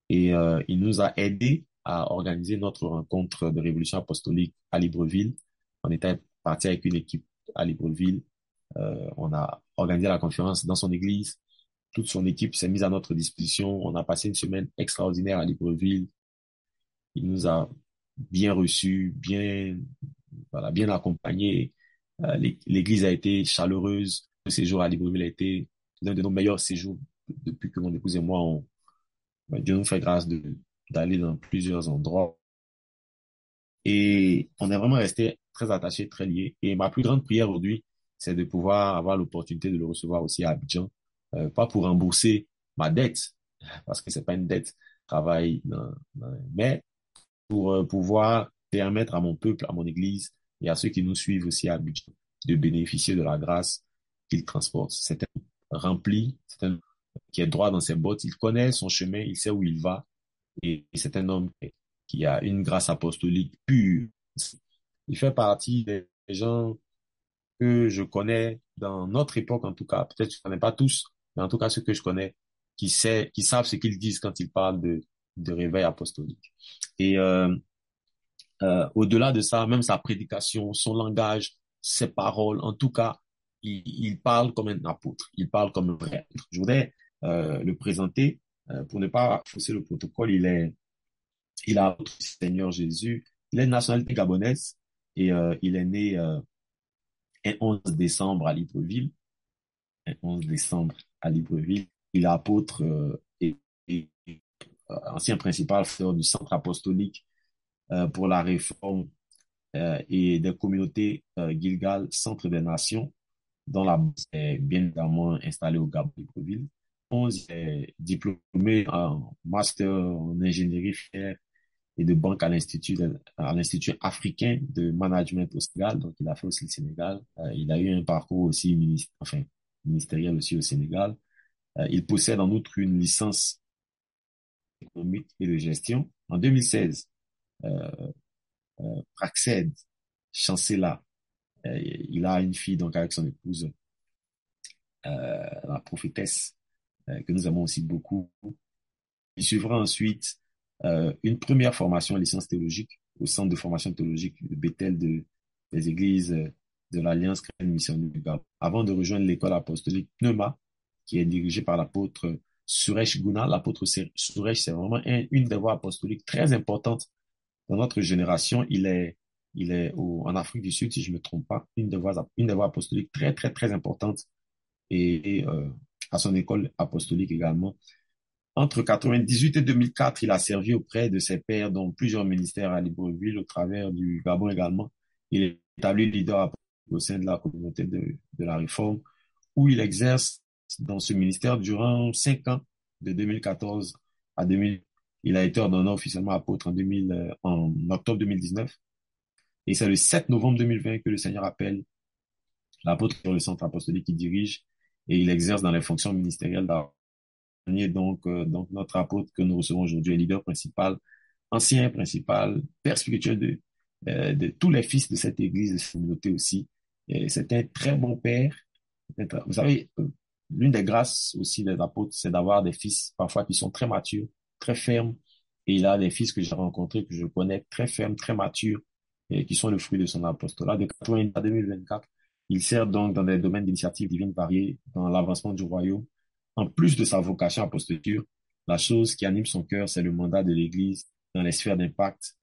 Et il nous a aidés à organiser notre rencontre de Révolution apostolique à Libreville. On était parti avec une équipe à Libreville. On a organisé la conférence dans son église. Toute son équipe s'est mise à notre disposition. On a passé une semaine extraordinaire à Libreville. Il nous a bien reçus, voilà, bien accompagnés. L'église a été chaleureuse. Le séjour à Libreville a été l'un de nos meilleurs séjours depuis que mon épouse et moi Dieu nous fait grâce d'aller dans plusieurs endroits. Et on est vraiment resté très attachés, très liés. Et ma plus grande prière aujourd'hui, c'est de pouvoir avoir l'opportunité de le recevoir aussi à Abidjan, pas pour rembourser ma dette, parce que c'est pas une dette, travail, mais pour pouvoir permettre à mon peuple, à mon Église et à ceux qui nous suivent aussi à Abidjan de bénéficier de la grâce qu'il transporte. C'est un rempli, c'est un qui est droit dans ses bottes, il connaît son chemin, il sait où il va, et c'est un homme qui a une grâce apostolique pure. Il fait partie des gens que je connais dans notre époque, en tout cas. Peut-être que je ne connais pas tous, mais en tout cas ceux que je connais, qui savent ce qu'ils disent quand ils parlent de réveil apostolique. Et au-delà de ça, même sa prédication, son langage, ses paroles, en tout cas, il parle comme un apôtre, il parle comme un vrai apôtre. Je voudrais le présenter pour ne pas fausser le protocole. Il a apôtre du Seigneur Jésus. Il est de nationalité gabonaise et il est né un 11 décembre à Libreville. Un 11 décembre à Libreville. Il est apôtre et ancien principal frère du Centre apostolique pour la réforme et des communautés Gilgal, Centre des Nations, dont la base est bien évidemment installée au Gabon Libreville. 11 est diplômé en master en ingénierie fière et de banque à l'Institut africain de management au Sénégal. Donc, il a fait aussi le Sénégal. Il a eu un parcours aussi ministériel aussi au Sénégal. Il possède en outre une licence économique et de gestion. En 2016, Praxed Chancela, il a une fille donc avec son épouse, la prophétesse, que nous aimons aussi beaucoup. Il suivra ensuite une première formation en licence théologique au centre de formation théologique de Bethel des églises de l'Alliance chrétienne missionnaire du Gabon, avant de rejoindre l'école apostolique Pneuma, qui est dirigée par l'apôtre Suresh Guna. L'apôtre Suresh, c'est vraiment une des voix apostoliques très importantes dans notre génération. En Afrique du Sud, si je me trompe pas, une des voix apostoliques très, très, très importantes et à son école apostolique également. Entre 98 et 2004, il a servi auprès de ses pairs dans plusieurs ministères à Libreville, au travers du Gabon également. Il est établi leader au sein de la communauté de la Réforme, où il exerce dans ce ministère durant 5 ans, de 2014 à 2000. Il a été ordonné officiellement apôtre en octobre 2019. Et c'est le 7 novembre 2020 que le Seigneur appelle l'apôtre sur le centre apostolique qu'il dirige et il exerce dans les fonctions ministérielles d'armée. Donc notre apôtre que nous recevons aujourd'hui est leader principal, ancien principal, père spirituel de tous les fils de cette église, de cette communauté aussi. C'est un très bon père. Vous savez, l'une des grâces aussi des apôtres, c'est d'avoir des fils parfois qui sont très matures, très fermes. Et il a des fils que j'ai rencontrés, que je connais, très fermes, très matures, et qui sont le fruit de son apostolat. De 80 à 2024, il sert donc dans des domaines d'initiative divine variés, dans l'avancement du royaume. En plus de sa vocation apostolique, la chose qui anime son cœur, c'est le mandat de l'Église dans les sphères d'impact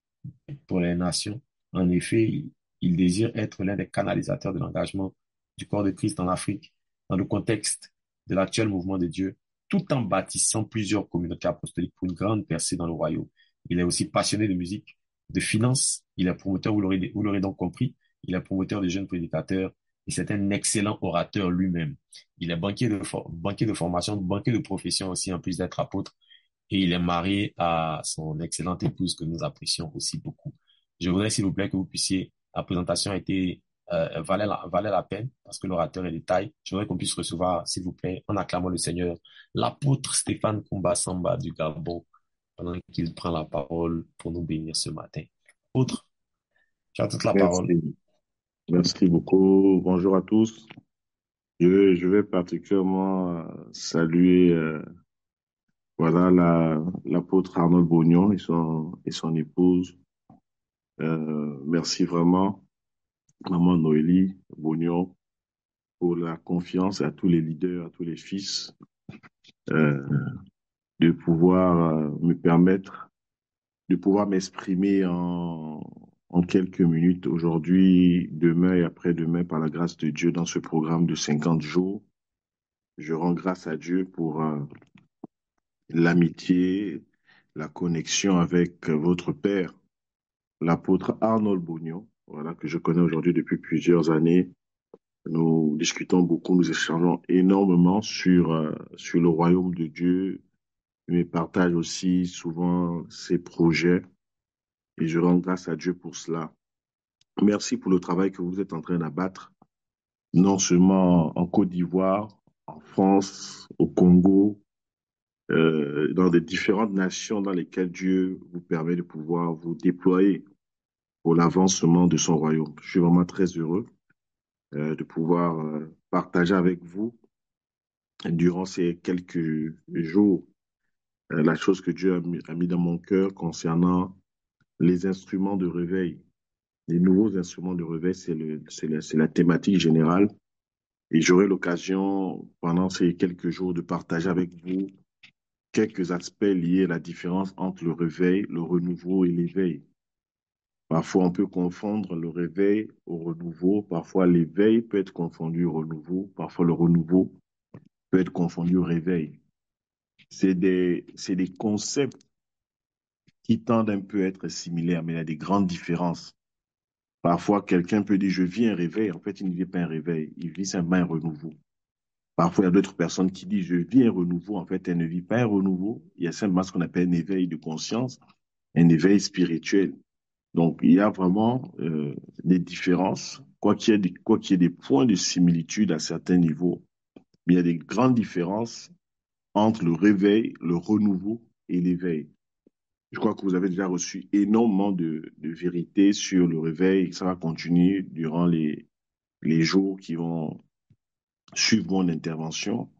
pour les nations. En effet, il désire être l'un des canalisateurs de l'engagement du corps de Christ en Afrique, dans le contexte de l'actuel mouvement de Dieu, tout en bâtissant plusieurs communautés apostoliques pour une grande percée dans le royaume. Il est aussi passionné de musique, de finance. Il est promoteur, vous l'aurez donc compris, il est promoteur de jeunes prédicateurs et c'est un excellent orateur lui-même. Il est banquier de formation, banquier de profession aussi, en plus d'être apôtre. Et il est marié à son excellente épouse que nous apprécions aussi beaucoup. Je voudrais, s'il vous plaît, que vous puissiez, la présentation a été, valait la peine parce que l'orateur est de taille. Je voudrais qu'on puisse recevoir, s'il vous plaît, en acclamant le Seigneur, l'apôtre Stéphane Kumba Samba du Gabon, pendant qu'il prend la parole pour nous bénir ce matin. Apôtre, tu as toute la parole. Merci. Merci beaucoup. Bonjour à tous. Je vais particulièrement saluer l'apôtre Arnold Bognon et son épouse. Merci vraiment, maman Noélie Bognon, pour la confiance à tous les leaders, à tous les fils, euh, de pouvoir me permettre de pouvoir m'exprimer en quelques minutes aujourd'hui, demain et après-demain, par la grâce de Dieu, dans ce programme de 50 jours. Je rends grâce à Dieu l'amitié, la connexion avec votre père, l'apôtre Arnold Bognon, voilà, que je connais aujourd'hui depuis plusieurs années. Nous discutons beaucoup, nous échangeons énormément sur le royaume de Dieu, mais partage aussi souvent ses projets et je rends grâce à Dieu pour cela. Merci pour le travail que vous êtes en train d'abattre, non seulement en Côte d'Ivoire, en France, au Congo, dans des différentes nations dans lesquelles Dieu vous permet de pouvoir vous déployer pour l'avancement de son royaume. Je suis vraiment très heureux de pouvoir partager avec vous durant ces quelques jours la chose que Dieu a mis dans mon cœur concernant les instruments de réveil. Les nouveaux instruments de réveil, c'est la thématique générale. Et j'aurai l'occasion, pendant ces quelques jours, de partager avec vous quelques aspects liés à la différence entre le réveil, le renouveau et l'éveil. Parfois, on peut confondre le réveil au renouveau. Parfois, l'éveil peut être confondu au renouveau. Parfois, le renouveau peut être confondu au réveil. C'est des concepts qui tendent un peu à être similaires, mais il y a des grandes différences. Parfois, quelqu'un peut dire, je vis un réveil. En fait, il ne vit pas un réveil, il vit simplement un renouveau. Parfois, il y a d'autres personnes qui disent, je vis un renouveau. En fait, elle ne vit pas un renouveau. Il y a simplement ce qu'on appelle un éveil de conscience, un éveil spirituel. Donc, il y a vraiment des différences, quoi qu'il y ait des points de similitude à certains niveaux. Mais il y a des grandes différences entre le réveil, le renouveau et l'éveil. Je crois que vous avez déjà reçu énormément de vérités sur le réveil. Ça va continuer durant les jours qui vont suivre mon intervention.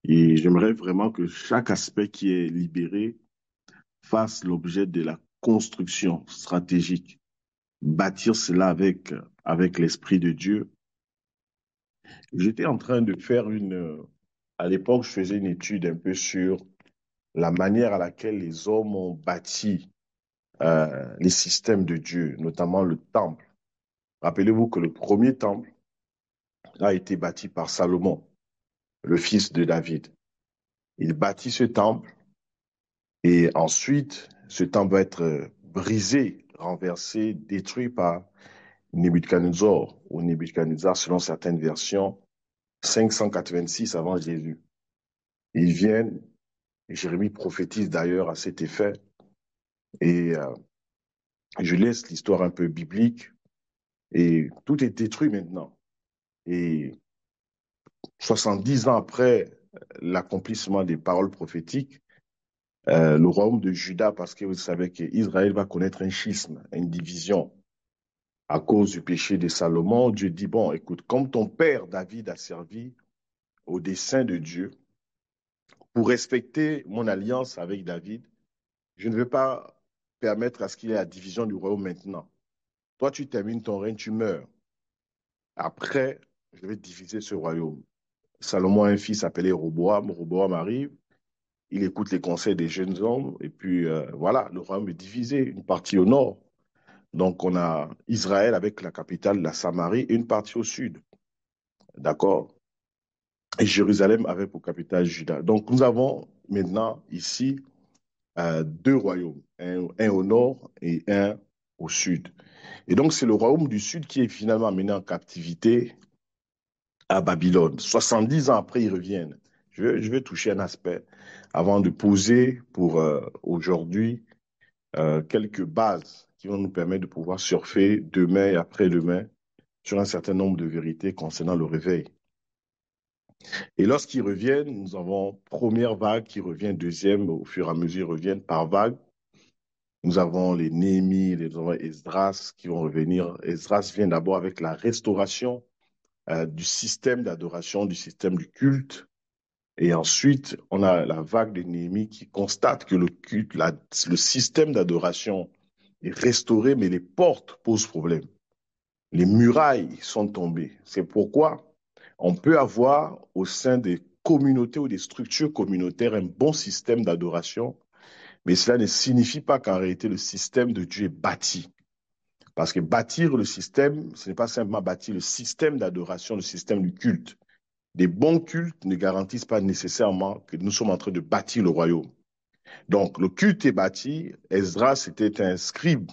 Et j'aimerais vraiment que chaque aspect qui est libéré fasse l'objet de la construction stratégique. Bâtir cela avec l'Esprit de Dieu. J'étais en train de faire à l'époque, je faisais une étude un peu sur la manière à laquelle les hommes ont bâti les systèmes de Dieu, notamment le temple. Rappelez-vous que le premier temple a été bâti par Salomon, le fils de David. Il bâtit ce temple et ensuite, ce temple va être brisé, renversé, détruit par Nebuchadnezzar ou Nebuchadnezzar selon certaines versions, 586 avant Jésus. Ils viennent, et Jérémie prophétise d'ailleurs à cet effet, et je laisse l'histoire un peu biblique, et tout est détruit maintenant. Et 70 ans après l'accomplissement des paroles prophétiques, le royaume de Juda, parce que vous savez qu'Israël va connaître un schisme, une division. À cause du péché de Salomon, Dieu dit, bon, écoute, comme ton père David a servi au dessein de Dieu, pour respecter mon alliance avec David, je ne veux pas permettre à ce qu'il y ait la division du royaume maintenant. Toi, tu termines ton règne, tu meurs. Après, je vais diviser ce royaume. Salomon a un fils appelé Roboam. Roboam arrive, il écoute les conseils des jeunes hommes, et puis voilà, le royaume est divisé, une partie au nord. Donc, on a Israël avec la capitale, la Samarie, et une partie au sud. D'accord? Et Jérusalem avec pour capitale Juda. Donc, nous avons maintenant ici deux royaumes, un au nord et un au sud. Et donc, c'est le royaume du sud qui est finalement amené en captivité à Babylone. 70 ans après, ils reviennent. Je vais toucher un aspect avant de poser pour aujourd'hui quelques bases qui vont nous permettre de pouvoir surfer demain et après-demain sur un certain nombre de vérités concernant le réveil. Et lorsqu'ils reviennent, nous avons première vague qui revient, deuxième, au fur et à mesure, ils reviennent par vague. Nous avons les Néhémie, nous avons Esdras qui vont revenir. Esdras vient d'abord avec la restauration du système d'adoration, du système du culte. Et ensuite, on a la vague de Néhémie qui constate que le culte, le système d'adoration est restauré, mais les portes posent problème. Les murailles sont tombées. C'est pourquoi on peut avoir au sein des communautés ou des structures communautaires un bon système d'adoration, mais cela ne signifie pas qu'en réalité le système de Dieu est bâti. Parce que bâtir le système, ce n'est pas simplement bâtir le système d'adoration, le système du culte, des bons cultes ne garantissent pas nécessairement que nous sommes en train de bâtir le royaume. Donc, le culte est bâti. Esdras était un scribe.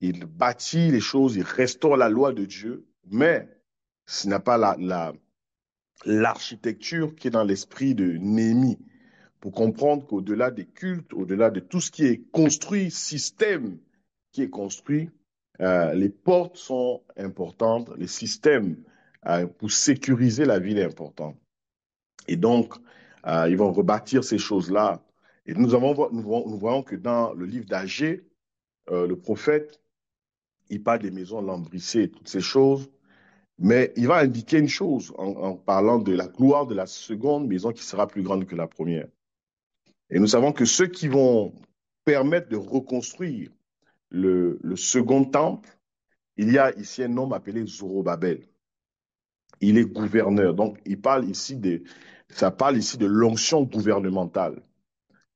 Il bâtit les choses, il restaure la loi de Dieu, mais ce n'est pas l'architecture qui est dans l'esprit de Néhémie. Pour comprendre qu'au-delà des cultes, au-delà de tout ce qui est construit, système qui est construit, les portes sont importantes, les systèmes pour sécuriser la ville est important. Et donc, ils vont rebâtir ces choses-là. Et nous voyons que dans le livre d'Agée, le prophète, il parle des maisons lambrissées et toutes ces choses, mais il va indiquer une chose en parlant de la gloire de la seconde maison qui sera plus grande que la première. Et nous savons que ceux qui vont permettre de reconstruire le second temple, il y a ici un homme appelé Zorobabel. Il est gouverneur. Donc, ça parle ici de l'onction gouvernementale.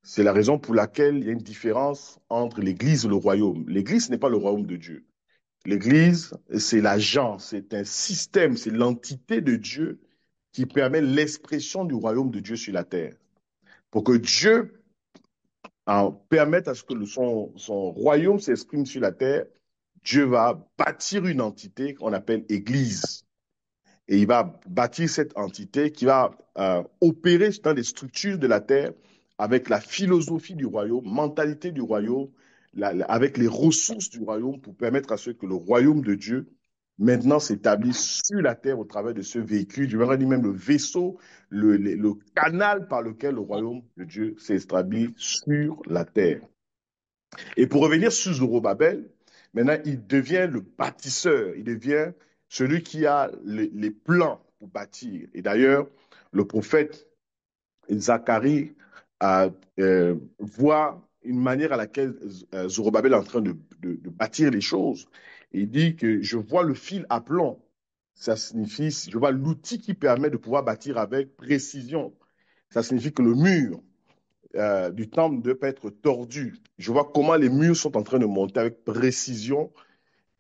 C'est la raison pour laquelle il y a une différence entre l'Église et le royaume. L'Église n'est pas le royaume de Dieu. L'Église, c'est l'agent, c'est un système, c'est l'entité de Dieu qui permet l'expression du royaume de Dieu sur la terre. Pour que Dieu permette à ce que son royaume s'exprime sur la terre, Dieu va bâtir une entité qu'on appelle Église. Et il va bâtir cette entité qui va opérer dans les structures de la terre avec la philosophie du royaume, mentalité du royaume, avec les ressources du royaume pour permettre à ce que le royaume de Dieu maintenant s'établisse sur la terre au travers de ce véhicule, je vais dire même le vaisseau, le canal par lequel le royaume de Dieu s'est établi sur la terre. Et pour revenir sur Zorobabel, maintenant il devient le bâtisseur, il devient celui qui a les plans pour bâtir. Et d'ailleurs, le prophète Zacharie voit une manière à laquelle Zorobabel est en train de bâtir les choses. Et il dit que je vois le fil à plomb. Ça signifie, je vois l'outil qui permet de pouvoir bâtir avec précision. Ça signifie que le mur du temple ne doit pas être tordu. Je vois comment les murs sont en train de monter avec précision.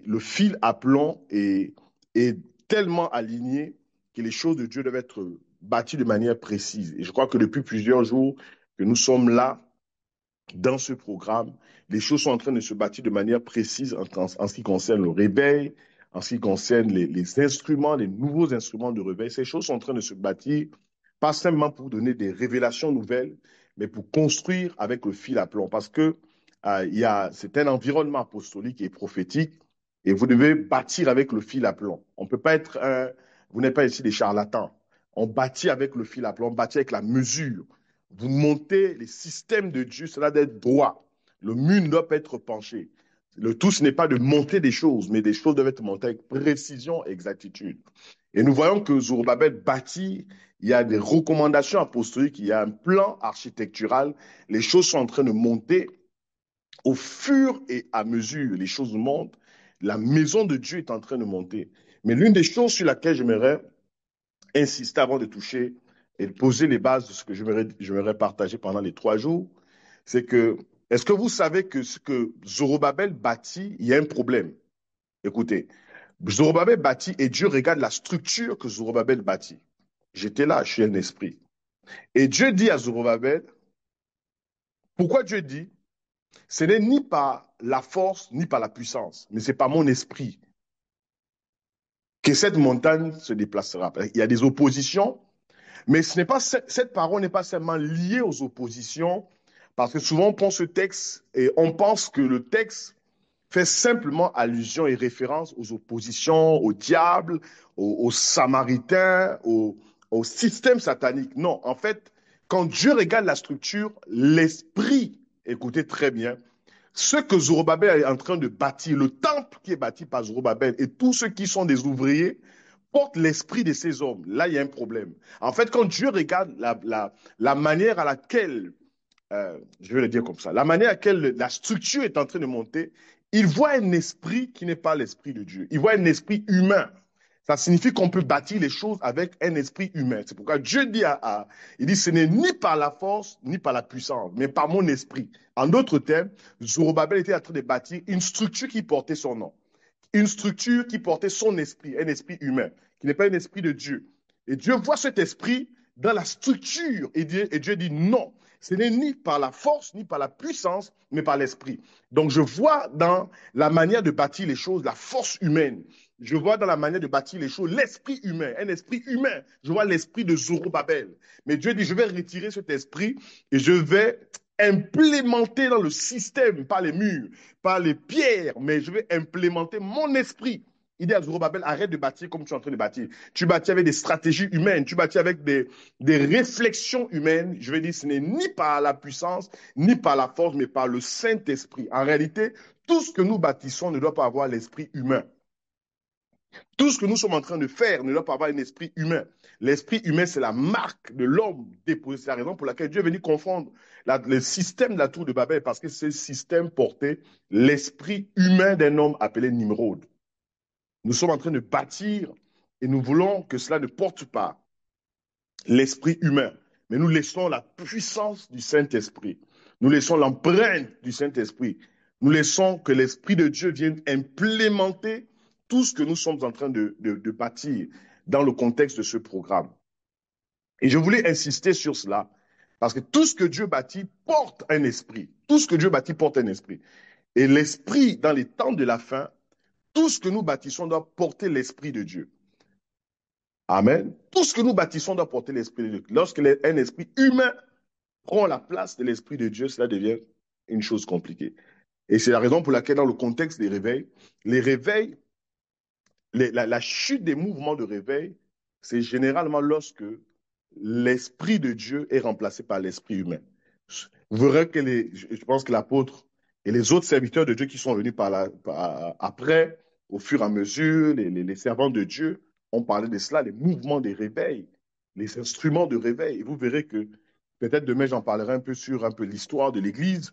Le fil à plomb est tellement aligné que les choses de Dieu doivent être bâties de manière précise. Et je crois que depuis plusieurs jours que nous sommes là, dans ce programme, les choses sont en train de se bâtir de manière précise en ce qui concerne le réveil, en ce qui concerne les instruments, les nouveaux instruments de réveil. Ces choses sont en train de se bâtir, pas simplement pour donner des révélations nouvelles, mais pour construire avec le fil à plomb. Parce que c'est un environnement apostolique et prophétique, et vous devez bâtir avec le fil à plomb. On peut pas vous n'êtes pas ici des charlatans. On bâtit avec le fil à plomb, on bâtit avec la mesure. Vous montez les systèmes de Dieu, cela doit être droit. Le mur ne doit pas être penché. Le tout, ce n'est pas de monter des choses, mais des choses doivent être montées avec précision et exactitude. Et nous voyons que Zorobabel bâtit, il y a des recommandations apostoliques, il y a un plan architectural, les choses sont en train de monter au fur et à mesure, les choses montent, la maison de Dieu est en train de monter. Mais l'une des choses sur laquelle j'aimerais insister avant de toucher et de poser les bases de ce que j'aimerais partager pendant les 3 jours, c'est que, est-ce que vous savez que ce que Zorobabel bâtit, il y a un problème? Écoutez, Zorobabel bâtit et Dieu regarde la structure que Zorobabel bâtit. J'étais là, je suis un esprit. Et Dieu dit à Zorobabel, pourquoi Dieu dit, ce n'est ni par la force, ni par la puissance, mais c'est par mon esprit que cette montagne se déplacera. Il y a des oppositions, mais cette parole n'est pas seulement liée aux oppositions, parce que souvent on prend ce texte et on pense que le texte fait simplement allusion et référence aux oppositions, au diable, aux Samaritains, au système satanique. Non, en fait, quand Dieu regarde la structure, l'esprit, écoutez très bien, ce que Zorobabel est en train de bâtir, le temple qui est bâti par Zorobabel et tous ceux qui sont des ouvriers, portent l'esprit de ces hommes. Là, il y a un problème. En fait, quand Dieu regarde la manière à laquelle, je vais le dire comme ça, la manière à laquelle la structure est en train de monter, il voit un esprit qui n'est pas l'esprit de Dieu. Il voit un esprit humain. Ça signifie qu'on peut bâtir les choses avec un esprit humain. C'est pourquoi Dieu dit il dit, ce n'est ni par la force, ni par la puissance, mais par mon esprit. En d'autres termes, Zorobabel était en train de bâtir une structure qui portait son nom. Une structure qui portait son esprit, un esprit humain, qui n'est pas un esprit de Dieu. Et Dieu voit cet esprit dans la structure. Et Dieu dit non, ce n'est ni par la force, ni par la puissance, mais par l'esprit. Donc je vois dans la manière de bâtir les choses la force humaine. Je vois dans la manière de bâtir les choses l'esprit humain, un esprit humain. Je vois l'esprit de Zorobabel. Mais Dieu dit, je vais retirer cet esprit et je vais implémenter dans le système, pas les murs, pas les pierres, mais je vais implémenter mon esprit. Il dit à Zorobabel, arrête de bâtir comme tu es en train de bâtir. Tu bâtis avec des stratégies humaines, tu bâtis avec des réflexions humaines. Je vais dire, ce n'est ni par la puissance, ni par la force, mais par le Saint-Esprit. En réalité, tout ce que nous bâtissons ne doit pas avoir l'esprit humain. Tout ce que nous sommes en train de faire ne doit pas avoir un esprit humain. L'esprit humain, c'est la marque de l'homme déposé. C'est la raison pour laquelle Dieu est venu confondre le système de la tour de Babel, parce que ce système portait l'esprit humain d'un homme appelé Nimrod. Nous sommes en train de bâtir et nous voulons que cela ne porte pas l'esprit humain, mais nous laissons la puissance du Saint-Esprit. Nous laissons l'empreinte du Saint-Esprit. Nous laissons que l'Esprit de Dieu vienne implémenter tout ce que nous sommes en train de bâtir dans le contexte de ce programme. Et je voulais insister sur cela, parce que tout ce que Dieu bâtit porte un esprit. Tout ce que Dieu bâtit porte un esprit. Et l'esprit, dans les temps de la fin, tout ce que nous bâtissons doit porter l'esprit de Dieu. Amen. Tout ce que nous bâtissons doit porter l'esprit de Dieu. Lorsqu'un esprit humain prend la place de l'esprit de Dieu, cela devient une chose compliquée. Et c'est la raison pour laquelle, dans le contexte des réveils, les réveils, la chute des mouvements de réveil, c'est généralement lorsque l'esprit de Dieu est remplacé par l'esprit humain. Vous verrez que je pense que l'apôtre et les autres serviteurs de Dieu qui sont venus après, au fur et à mesure, les servants de Dieu ont parlé de cela, les mouvements des réveils, les instruments de réveil. Et vous verrez que, peut-être demain, j'en parlerai un peu sur l'histoire de l'Église.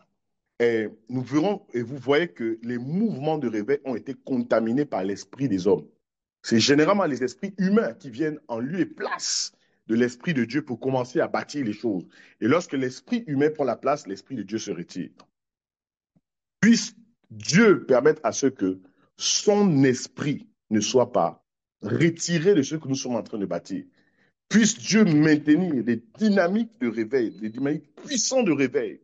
Et nous verrons, et vous voyez que les mouvements de réveil ont été contaminés par l'esprit des hommes. C'est généralement les esprits humains qui viennent en lieu et place de l'Esprit de Dieu pour commencer à bâtir les choses. Et lorsque l'Esprit humain prend la place, l'Esprit de Dieu se retire. Puisse Dieu permettre à ce que son esprit ne soit pas retiré de ce que nous sommes en train de bâtir. Puisse Dieu maintenir des dynamiques de réveil, des dynamiques puissantes de réveil,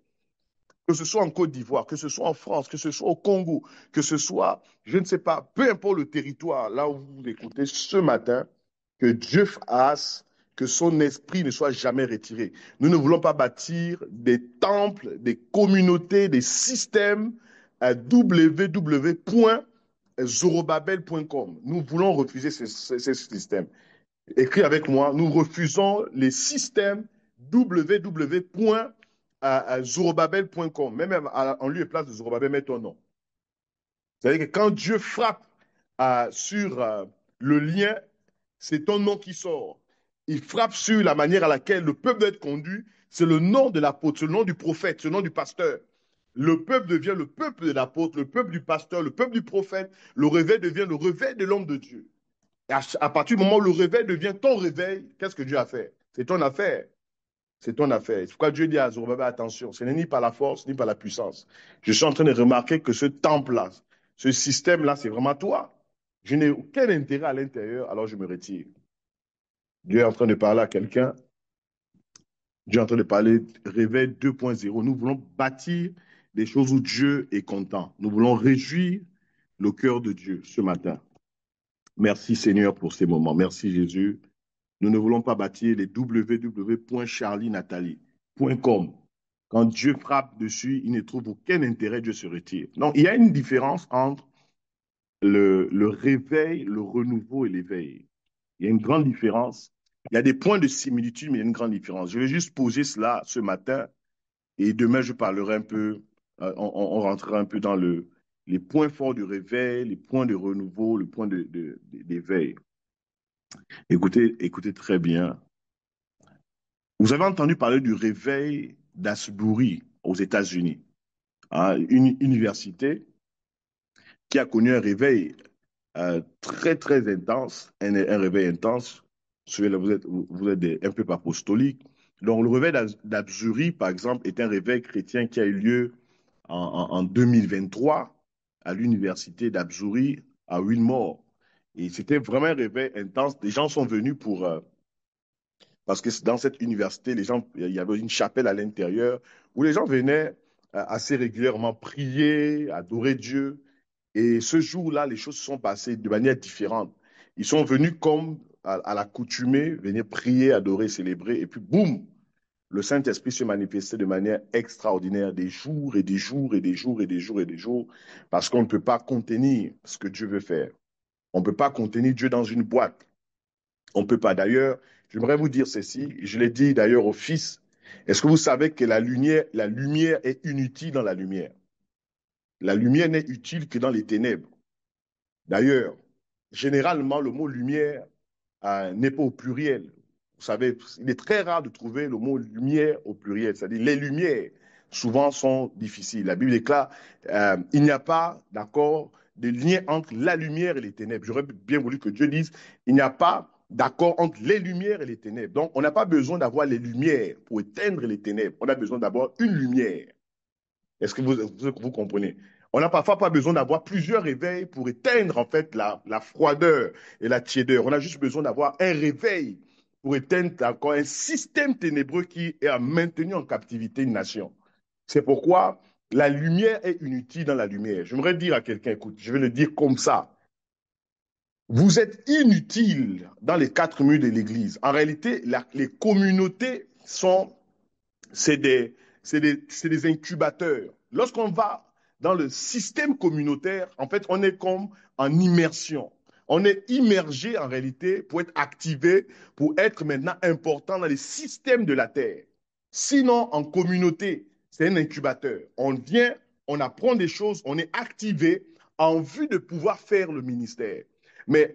que ce soit en Côte d'Ivoire, que ce soit en France, que ce soit au Congo, que ce soit, je ne sais pas, peu importe le territoire, là où vous écoutez ce matin, que Dieu fasse que son esprit ne soit jamais retiré. Nous ne voulons pas bâtir des temples, des communautés, des systèmes à www.zorobabel.com. Nous voulons refuser ces systèmes. Écris avec moi, nous refusons les systèmes www.zorobabel.com. Même en lieu et place de Zorobabel, mets ton nom. C'est-à-dire que quand Dieu frappe sur le lien, c'est ton nom qui sort. Il frappe sur la manière à laquelle le peuple doit être conduit. C'est le nom de l'apôtre, c'est le nom du prophète, c'est le nom du pasteur. Le peuple devient le peuple de l'apôtre, le peuple du pasteur, le peuple du prophète. Le réveil devient le réveil de l'homme de Dieu. Et à partir du moment où le réveil devient ton réveil, qu'est-ce que Dieu a fait? C'est ton affaire. C'est ton affaire. C'est pourquoi Dieu dit à Zorobabel, attention, ce n'est ni par la force, ni par la puissance. Je suis en train de remarquer que ce temple-là, ce système-là, c'est vraiment toi. Je n'ai aucun intérêt à l'intérieur, alors je me retire. Dieu est en train de parler à quelqu'un. Dieu est en train de parler réveil 2.0. Nous voulons bâtir des choses où Dieu est content. Nous voulons réjouir le cœur de Dieu ce matin. Merci Seigneur pour ces moments. Merci Jésus. Nous ne voulons pas bâtir les www.charlienathalie.com. Quand Dieu frappe dessus, il ne trouve aucun intérêt, Dieu se retire. Donc, il y a une différence entre le réveil, le renouveau et l'éveil. Il y a une grande différence. Il y a des points de similitude, mais il y a une grande différence. Je vais juste poser cela ce matin et demain, je parlerai un peu, on rentrera un peu dans les points forts du réveil, les points de renouveau, le point d'éveil. Écoutez très bien. Vous avez entendu parler du réveil d'Asbury aux États-Unis, hein, une université qui a connu un réveil très, très intense, un réveil intense. Vous êtes un peu apostolique. Donc, le réveil d'Asbury, par exemple, est un réveil chrétien qui a eu lieu en 2023 à l'université d'Asbury à Wilmore. Et c'était vraiment un réveil intense. Les gens sont venus pour parce que dans cette université, il y avait une chapelle à l'intérieur où les gens venaient assez régulièrement prier, adorer Dieu. Et ce jour-là, les choses se sont passées de manière différente. Ils sont venus comme à l'accoutumée, venir prier, adorer, célébrer, et puis boum, le Saint-Esprit se manifestait de manière extraordinaire, des jours et des jours et des jours et des jours et des jours, parce qu'on ne peut pas contenir ce que Dieu veut faire. On ne peut pas contenir Dieu dans une boîte. On ne peut pas. D'ailleurs, j'aimerais vous dire ceci, je l'ai dit d'ailleurs au Fils, est-ce que vous savez que la lumière est inutile dans la lumière? La lumière n'est utile que dans les ténèbres. D'ailleurs, généralement, le mot lumière n'est pas au pluriel. Vous savez, il est très rare de trouver le mot lumière au pluriel, c'est-à-dire les lumières souvent sont difficiles. La Bible déclare il n'y a pas, d'accord, de lien entre la lumière et les ténèbres. J'aurais bien voulu que Dieu dise il n'y a pas d'accord entre les lumières et les ténèbres. Donc, on n'a pas besoin d'avoir les lumières pour éteindre les ténèbres. On a besoin d'avoir une lumière. Est-ce que vous comprenez? On n'a parfois pas besoin d'avoir plusieurs réveils pour éteindre en fait la froideur et la tiédeur. On a juste besoin d'avoir un réveil pour éteindre encore un système ténébreux qui a maintenu en captivité une nation. C'est pourquoi la lumière est inutile dans la lumière. J'aimerais dire à quelqu'un, écoute, je vais le dire comme ça. Vous êtes inutile dans les quatre murs de l'Église. En réalité, les communautés c'est des incubateurs. Lorsqu'on va dans le système communautaire, en fait, on est comme en immersion. On est immergé en réalité pour être activé, pour être maintenant important dans les systèmes de la Terre. Sinon, en communauté, c'est un incubateur. On vient, on apprend des choses, on est activé en vue de pouvoir faire le ministère. Mais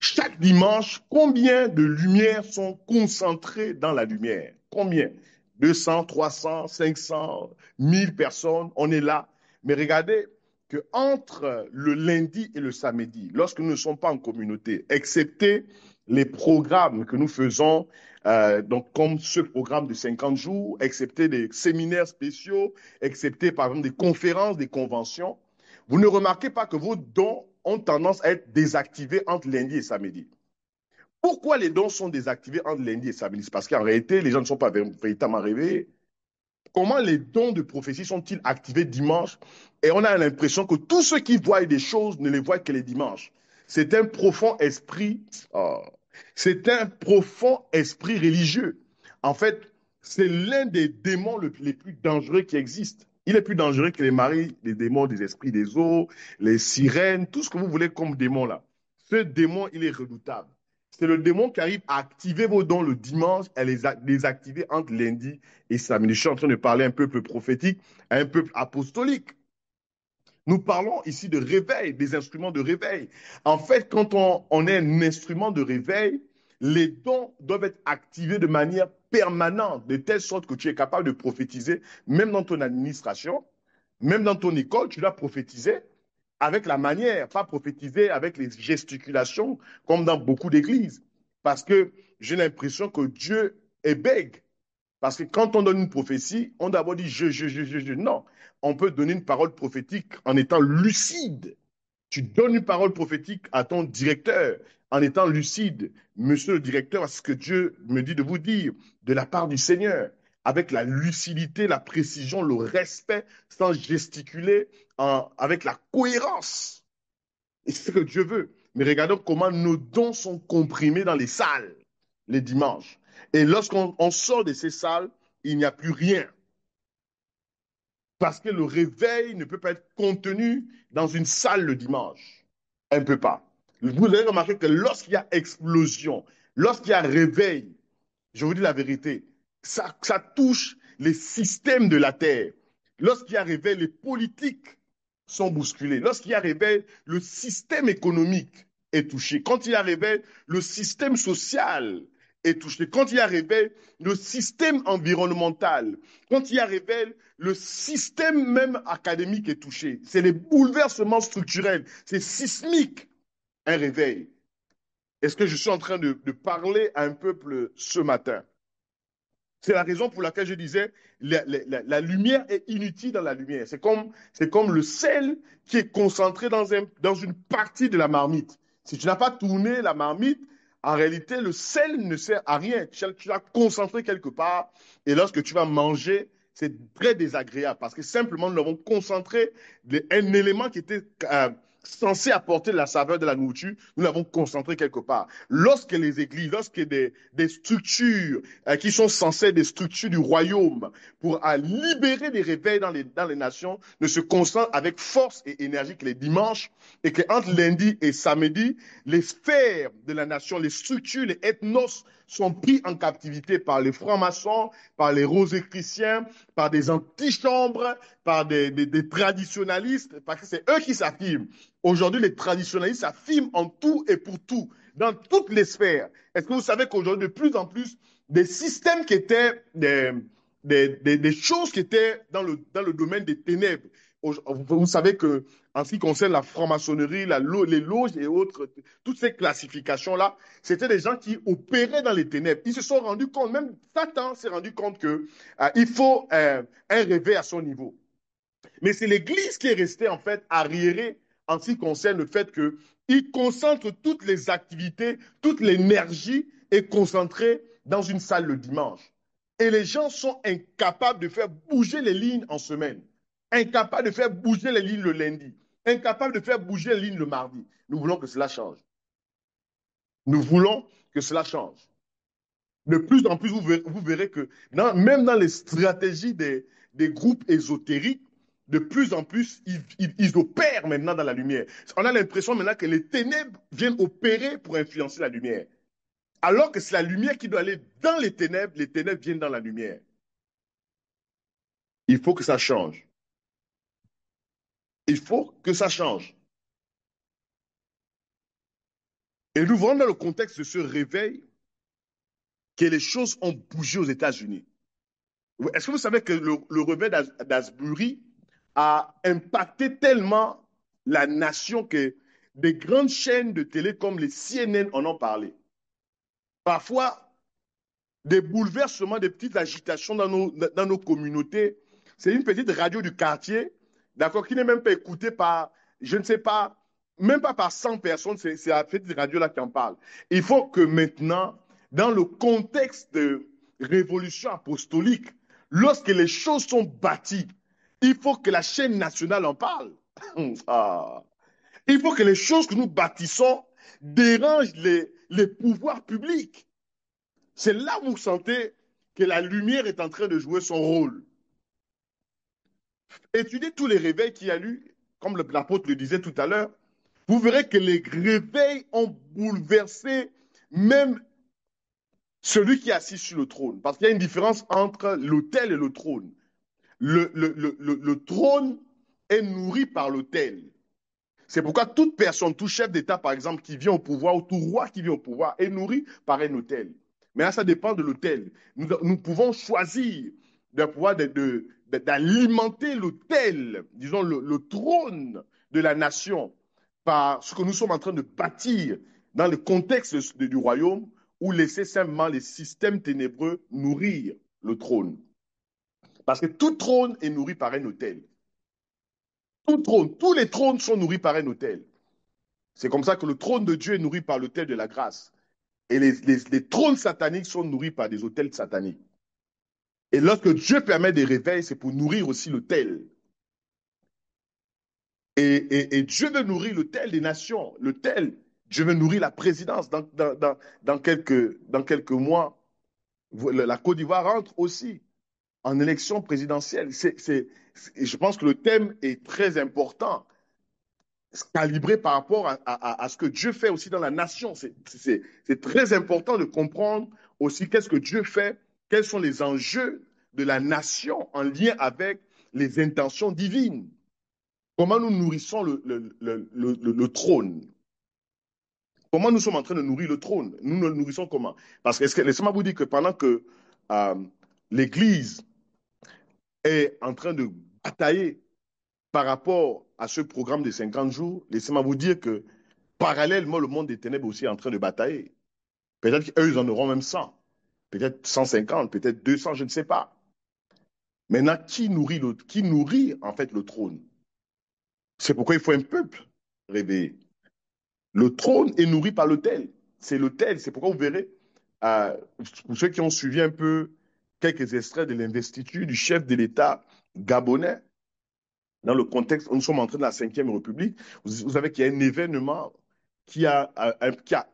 chaque dimanche, combien de lumières sont concentrées dans la lumière? Combien? 200, 300, 500, 1000 personnes, on est là. Mais regardez que entre le lundi et le samedi, lorsque nous ne sommes pas en communauté, excepté les programmes que nous faisons, donc comme ce programme de 50 jours, excepté des séminaires spéciaux, excepté par exemple des conférences, des conventions, vous ne remarquez pas que vos dons ont tendance à être désactivés entre lundi et samedi. Pourquoi les dons sont désactivés entre lundi et samedi? C'est parce qu'en réalité, les gens ne sont pas véritablement réveillés. Comment les dons de prophétie sont-ils activés dimanche? Et on a l'impression que tous ceux qui voient des choses ne les voient que les dimanches. C'est un profond esprit, c'est un profond esprit religieux. En fait, c'est l'un des démons les plus dangereux qui existent. Il est plus dangereux que les maris, les démons des esprits des eaux, les sirènes, tout ce que vous voulez comme démon là. Ce démon, il est redoutable. C'est le démon qui arrive à activer vos dons le dimanche et les activer entre lundi et samedi. Je suis en train de parler à un peuple prophétique, à un peuple apostolique. Nous parlons ici de réveil, des instruments de réveil. En fait, quand on est un instrument de réveil, les dons doivent être activés de manière permanente, de telle sorte que tu es capable de prophétiser, même dans ton administration, même dans ton école, tu dois prophétiser avec la manière, pas prophétiser avec les gesticulations, comme dans beaucoup d'églises. Parce que j'ai l'impression que Dieu est bègue. Parce que quand on donne une prophétie, on doit d'abord dire je. Non, on peut donner une parole prophétique en étant lucide. Tu donnes une parole prophétique à ton directeur en étant lucide. Monsieur le directeur, à ce que Dieu me dit de vous dire de la part du Seigneur, avec la lucidité, la précision, le respect, sans gesticuler, avec la cohérence. Et c'est ce que Dieu veut. Mais regardons comment nos dons sont comprimés dans les salles les dimanches. Et lorsqu'on sort de ces salles, il n'y a plus rien. Parce que le réveil ne peut pas être contenu dans une salle le dimanche. Elle ne peut pas. Vous avez remarqué que lorsqu'il y a explosion, lorsqu'il y a réveil, je vous dis la vérité, ça touche les systèmes de la terre. Lorsqu'il y a réveil, les politiques sont bousculées. Lorsqu'il y a réveil, le système économique est touché. Quand il y a réveil, le système social est touché. Quand il y a réveil, le système environnemental. Quand il y a réveil, le système même académique est touché. C'est les bouleversements structurels. C'est sismique, un réveil. Est-ce que je suis en train de parler à un peuple ce matin? C'est la raison pour laquelle je disais la lumière est inutile dans la lumière. C'est comme le sel qui est concentré dans une partie de la marmite. Si tu n'as pas tourné la marmite, En réalité, le sel ne sert à rien. Tu l'as concentré quelque part et lorsque tu vas manger, c'est très désagréable parce que simplement nous avons concentré un élément qui était censé apporter la saveur de la nourriture, nous l'avons concentré quelque part. Lorsque les églises, lorsque des structures qui sont censées être des structures du royaume pour libérer des réveils dans les nations, ne se concentrent avec force et énergie que les dimanches et que entre lundi et samedi, les sphères de la nation, les structures, les ethnos sont pris en captivité par les francs-maçons, par les rosicruciens, par des antichambres, par des traditionalistes, parce que c'est eux qui s'affirment. Aujourd'hui, les traditionalistes s'affirment en tout et pour tout, dans toutes les sphères. Est-ce que vous savez qu'aujourd'hui, de plus en plus, des systèmes qui étaient des choses qui étaient dans le domaine des ténèbres. Vous savez que en ce qui concerne la franc-maçonnerie, les loges et autres, toutes ces classifications-là, c'était des gens qui opéraient dans les ténèbres. Ils se sont rendus compte, même Satan s'est rendu compte qu'il faut un réveil à son niveau. Mais c'est l'Église qui est restée en fait arriérée en ce qui concerne le fait qu'il concentre toutes les activités, toute l'énergie est concentrée dans une salle le dimanche. Et les gens sont incapables de faire bouger les lignes en semaine, incapables de faire bouger les lignes le lundi, incapables de faire bouger les lignes le mardi. Nous voulons que cela change. Nous voulons que cela change. De plus en plus, vous verrez que même dans les stratégies des groupes ésotériques, de plus en plus, ils opèrent maintenant dans la lumière. On a l'impression maintenant que les ténèbres viennent opérer pour influencer la lumière. Alors que c'est la lumière qui doit aller dans les ténèbres viennent dans la lumière. Il faut que ça change. Il faut que ça change. Et nous voyons dans le contexte de ce réveil que les choses ont bougé aux États-Unis. Est-ce que vous savez que le réveil d'Asbury a impacté tellement la nation que des grandes chaînes de télé comme les CNN en ont parlé? Parfois, des bouleversements, des petites agitations dans nos communautés. C'est une petite radio du quartier, d'accord, qui n'est même pas écoutée par, je ne sais pas, même pas par 100 personnes, c'est la petite radio-là qui en parle. Il faut que maintenant, dans le contexte de révolution apostolique, lorsque les choses sont bâties, il faut que la chaîne nationale en parle. Ah. Il faut que les choses que nous bâtissons dérangent les pouvoirs publics. C'est là où vous sentez que la lumière est en train de jouer son rôle. Étudiez tous les réveils qu'il y a eu, comme l'apôtre le disait tout à l'heure, vous verrez que les réveils ont bouleversé même celui qui est assis sur le trône. Parce qu'il y a une différence entre l'autel et le trône. Le trône est nourri par l'autel. C'est pourquoi toute personne, tout chef d'État, par exemple, qui vient au pouvoir, ou tout roi qui vient au pouvoir, est nourri par un autel. Mais là, ça dépend de l'autel. Nous pouvons choisir de pouvoir d'alimenter l'autel, disons le trône de la nation, par ce que nous sommes en train de bâtir dans le contexte du royaume, ou laisser simplement les systèmes ténébreux nourrir le trône. Parce que tout trône est nourri par un autel. Tout trône, tous les trônes sont nourris par un autel. C'est comme ça que le trône de Dieu est nourri par l'autel de la grâce. Et les trônes sataniques sont nourris par des autels sataniques. Et lorsque Dieu permet des réveils, c'est pour nourrir aussi l'autel. Et Dieu veut nourrir l'autel des nations, l'autel. Dieu veut nourrir la présidence. Dans quelques mois, la Côte d'Ivoire rentre aussi en élection présidentielle. Je pense que le thème est très important, calibré par rapport à ce que Dieu fait aussi dans la nation. C'est très important de comprendre aussi qu'est-ce que Dieu fait, quels sont les enjeux de la nation en lien avec les intentions divines. Comment nous nourrissons le trône? Comment nous sommes en train de nourrir le trône? Nous le nourrissons comment? Parce que laissez-moi vous dire que pendant que l'Église est en train de batailler par rapport à ce programme de 50 jours, laissez-moi vous dire que parallèlement, le monde des ténèbres aussi est en train de batailler. Peut-être qu'eux, ils en auront même 100, peut-être 150, peut-être 200, je ne sais pas. Maintenant, qui nourrit en fait le trône? C'est pourquoi il faut un peuple réveillé. Le trône est nourri par l'autel. c'est l'autel. C'est pourquoi vous verrez, euh, pour ceux qui ont suivi un peu quelques extraits de l'investiture du chef de l'État gabonais, dans le contexte où nous sommes entrés dans la Cinquième République, vous savez qu'il y a un événement qui a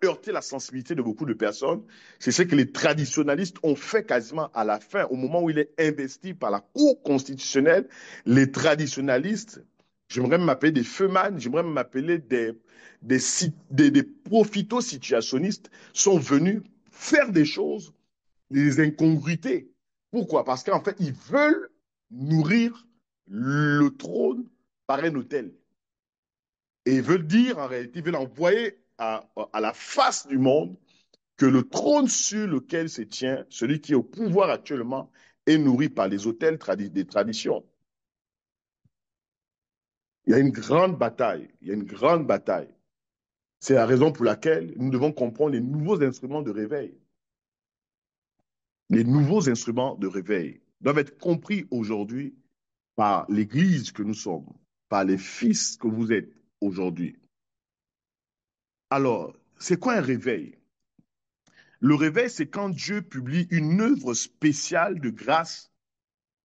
heurté la sensibilité de beaucoup de personnes. C'est ce que les traditionalistes ont fait quasiment à la fin, au moment où il est investi par la Cour constitutionnelle. Les traditionalistes, j'aimerais m'appeler des feuman, j'aimerais m'appeler des profito-situationnistes, sont venus faire des choses, des incongruités. Pourquoi? Parce qu'en fait, ils veulent nourrir le trône par un autel. Et ils veulent dire, en réalité, ils veulent envoyer à la face du monde que le trône sur lequel se tient celui qui est au pouvoir actuellement est nourri par les autels des traditions. Il y a une grande bataille. Il y a une grande bataille. C'est la raison pour laquelle nous devons comprendre les nouveaux instruments de réveil. Les nouveaux instruments de réveil doivent être compris aujourd'hui par l'Église que nous sommes, par les fils que vous êtes aujourd'hui. Alors, c'est quoi un réveil? Le réveil, c'est quand Dieu publie une œuvre spéciale de grâce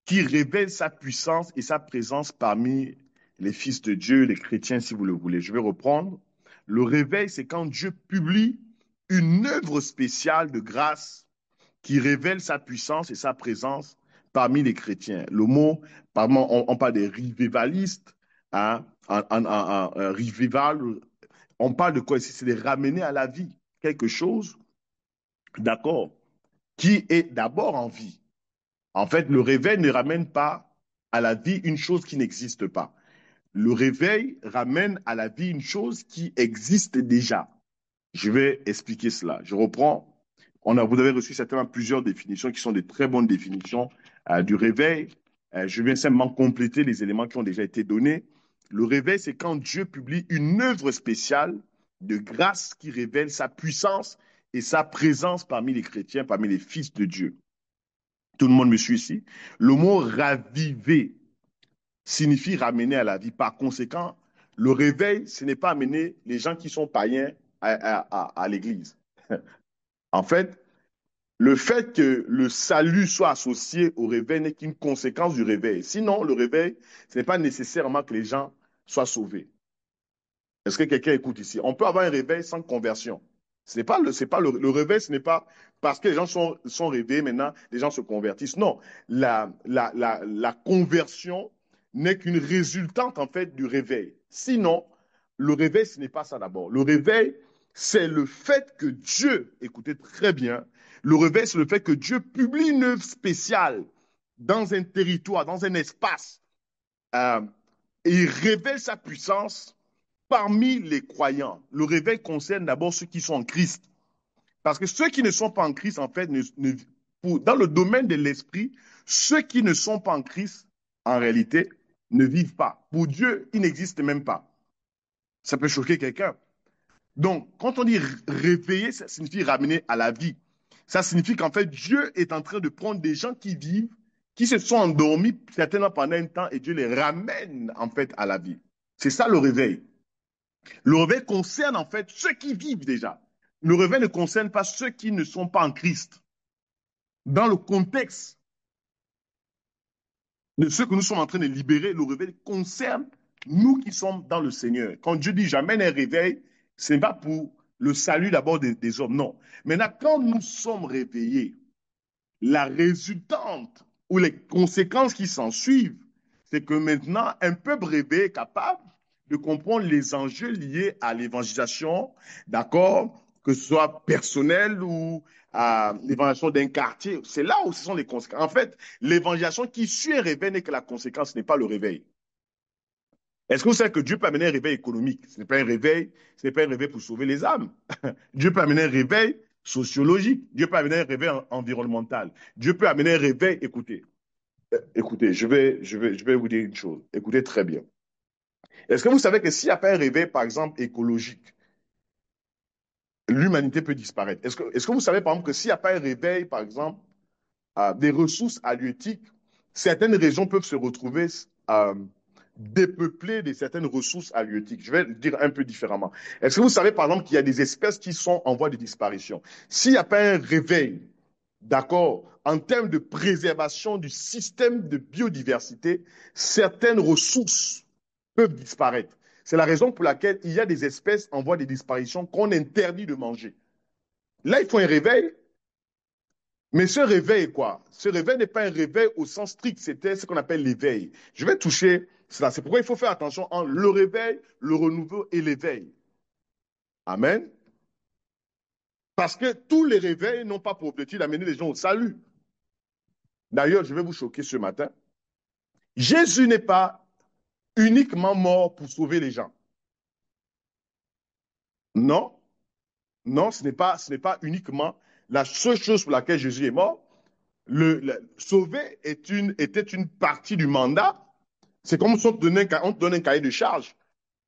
qui révèle sa puissance et sa présence parmi les fils de Dieu, les chrétiens, si vous le voulez. Je vais reprendre. Le réveil, c'est quand Dieu publie une œuvre spéciale de grâce qui révèle sa puissance et sa présence parmi les chrétiens. Le mot, on parle des revivalistes, hein, un revival, on parle de quoi ici? C'est de ramener à la vie quelque chose, d'accord, qui est d'abord en vie. En fait, le réveil ne ramène pas à la vie une chose qui n'existe pas. Le réveil ramène à la vie une chose qui existe déjà. Je vais expliquer cela. Je reprends. Vous avez reçu certainement plusieurs définitions qui sont des très bonnes définitions du réveil. Je viens simplement compléter les éléments qui ont déjà été donnés. Le réveil, c'est quand Dieu publie une œuvre spéciale de grâce qui révèle sa puissance et sa présence parmi les chrétiens, parmi les fils de Dieu. Tout le monde me suit ici. Le mot raviver signifie ramener à la vie. Par conséquent, le réveil, ce n'est pas amener les gens qui sont païens à l'église. En fait, le fait que le salut soit associé au réveil n'est qu'une conséquence du réveil. Sinon, le réveil, ce n'est pas nécessairement que les gens soient sauvés. Est-ce que quelqu'un écoute ici? On peut avoir un réveil sans conversion. Le réveil, ce n'est pas parce que les gens sont réveillés maintenant, les gens se convertissent. Non, la conversion n'est qu'une résultante en fait du réveil. Sinon, le réveil, ce n'est pas ça d'abord. Le réveil, c'est le fait que Dieu, écoutez très bien, le réveil, c'est le fait que Dieu publie une œuvre spéciale dans un territoire, dans un espace, et il révèle sa puissance parmi les croyants. Le réveil concerne d'abord ceux qui sont en Christ. Parce que ceux qui ne sont pas en Christ, en fait, dans le domaine de l'esprit, ceux qui ne sont pas en Christ, en réalité, ne vivent pas. Pour Dieu, ils n'existent même pas. Ça peut choquer quelqu'un. Donc, quand on dit réveiller, ça signifie ramener à la vie. Ça signifie qu'en fait, Dieu est en train de prendre des gens qui vivent, qui se sont endormis certainement pendant un temps, et Dieu les ramène en fait à la vie. C'est ça le réveil. Le réveil concerne en fait ceux qui vivent déjà. Le réveil ne concerne pas ceux qui ne sont pas en Christ. Dans le contexte de ceux que nous sommes en train de libérer, le réveil concerne nous qui sommes dans le Seigneur. Quand Dieu dit j'amène un réveil, ce n'est pas pour le salut d'abord des hommes, non. Maintenant, quand nous sommes réveillés, la résultante ou les conséquences qui s'en suivent, c'est que maintenant, un peuple réveillé est capable de comprendre les enjeux liés à l'évangélisation, d'accord, que ce soit personnel ou à l'évangélisation d'un quartier. C'est là où ce sont les conséquences. En fait, l'évangélisation qui suit un réveil n'est que la conséquence, ce n'est pas le réveil. Est-ce que vous savez que Dieu peut amener un réveil économique? Ce n'est pas un réveil, ce n'est pas un réveil pour sauver les âmes. Dieu peut amener un réveil sociologique. Dieu peut amener un réveil environnemental. Dieu peut amener un réveil. Écoutez, je vais vous dire une chose. Écoutez très bien. Est-ce que vous savez que s'il n'y a pas un réveil, par exemple, écologique, l'humanité peut disparaître? Est-ce que vous savez, par exemple, que s'il n'y a pas un réveil, par exemple, des ressources halieutiques, certaines régions peuvent se retrouver dépeupler de certaines ressources halieutiques. Je vais le dire un peu différemment. Est-ce que vous savez, par exemple, qu'il y a des espèces qui sont en voie de disparition? S'il n'y a pas un réveil, d'accord, en termes de préservation du système de biodiversité, certaines ressources peuvent disparaître. C'est la raison pour laquelle il y a des espèces en voie de disparition qu'on interdit de manger. Là, il faut un réveil. Mais ce réveil, quoi, ce réveil n'est pas un réveil au sens strict, c'était ce qu'on appelle l'éveil. Je vais toucher cela. C'est pourquoi il faut faire attention entre le réveil, le renouveau et l'éveil. Amen. Parce que tous les réveils n'ont pas pour objectif d'amener les gens au salut. D'ailleurs, je vais vous choquer ce matin. Jésus n'est pas uniquement mort pour sauver les gens. Non, non, ce n'est pas uniquement la seule chose pour laquelle Jésus est mort. Sauver était une partie du mandat. C'est comme si on te donne un cahier de charge.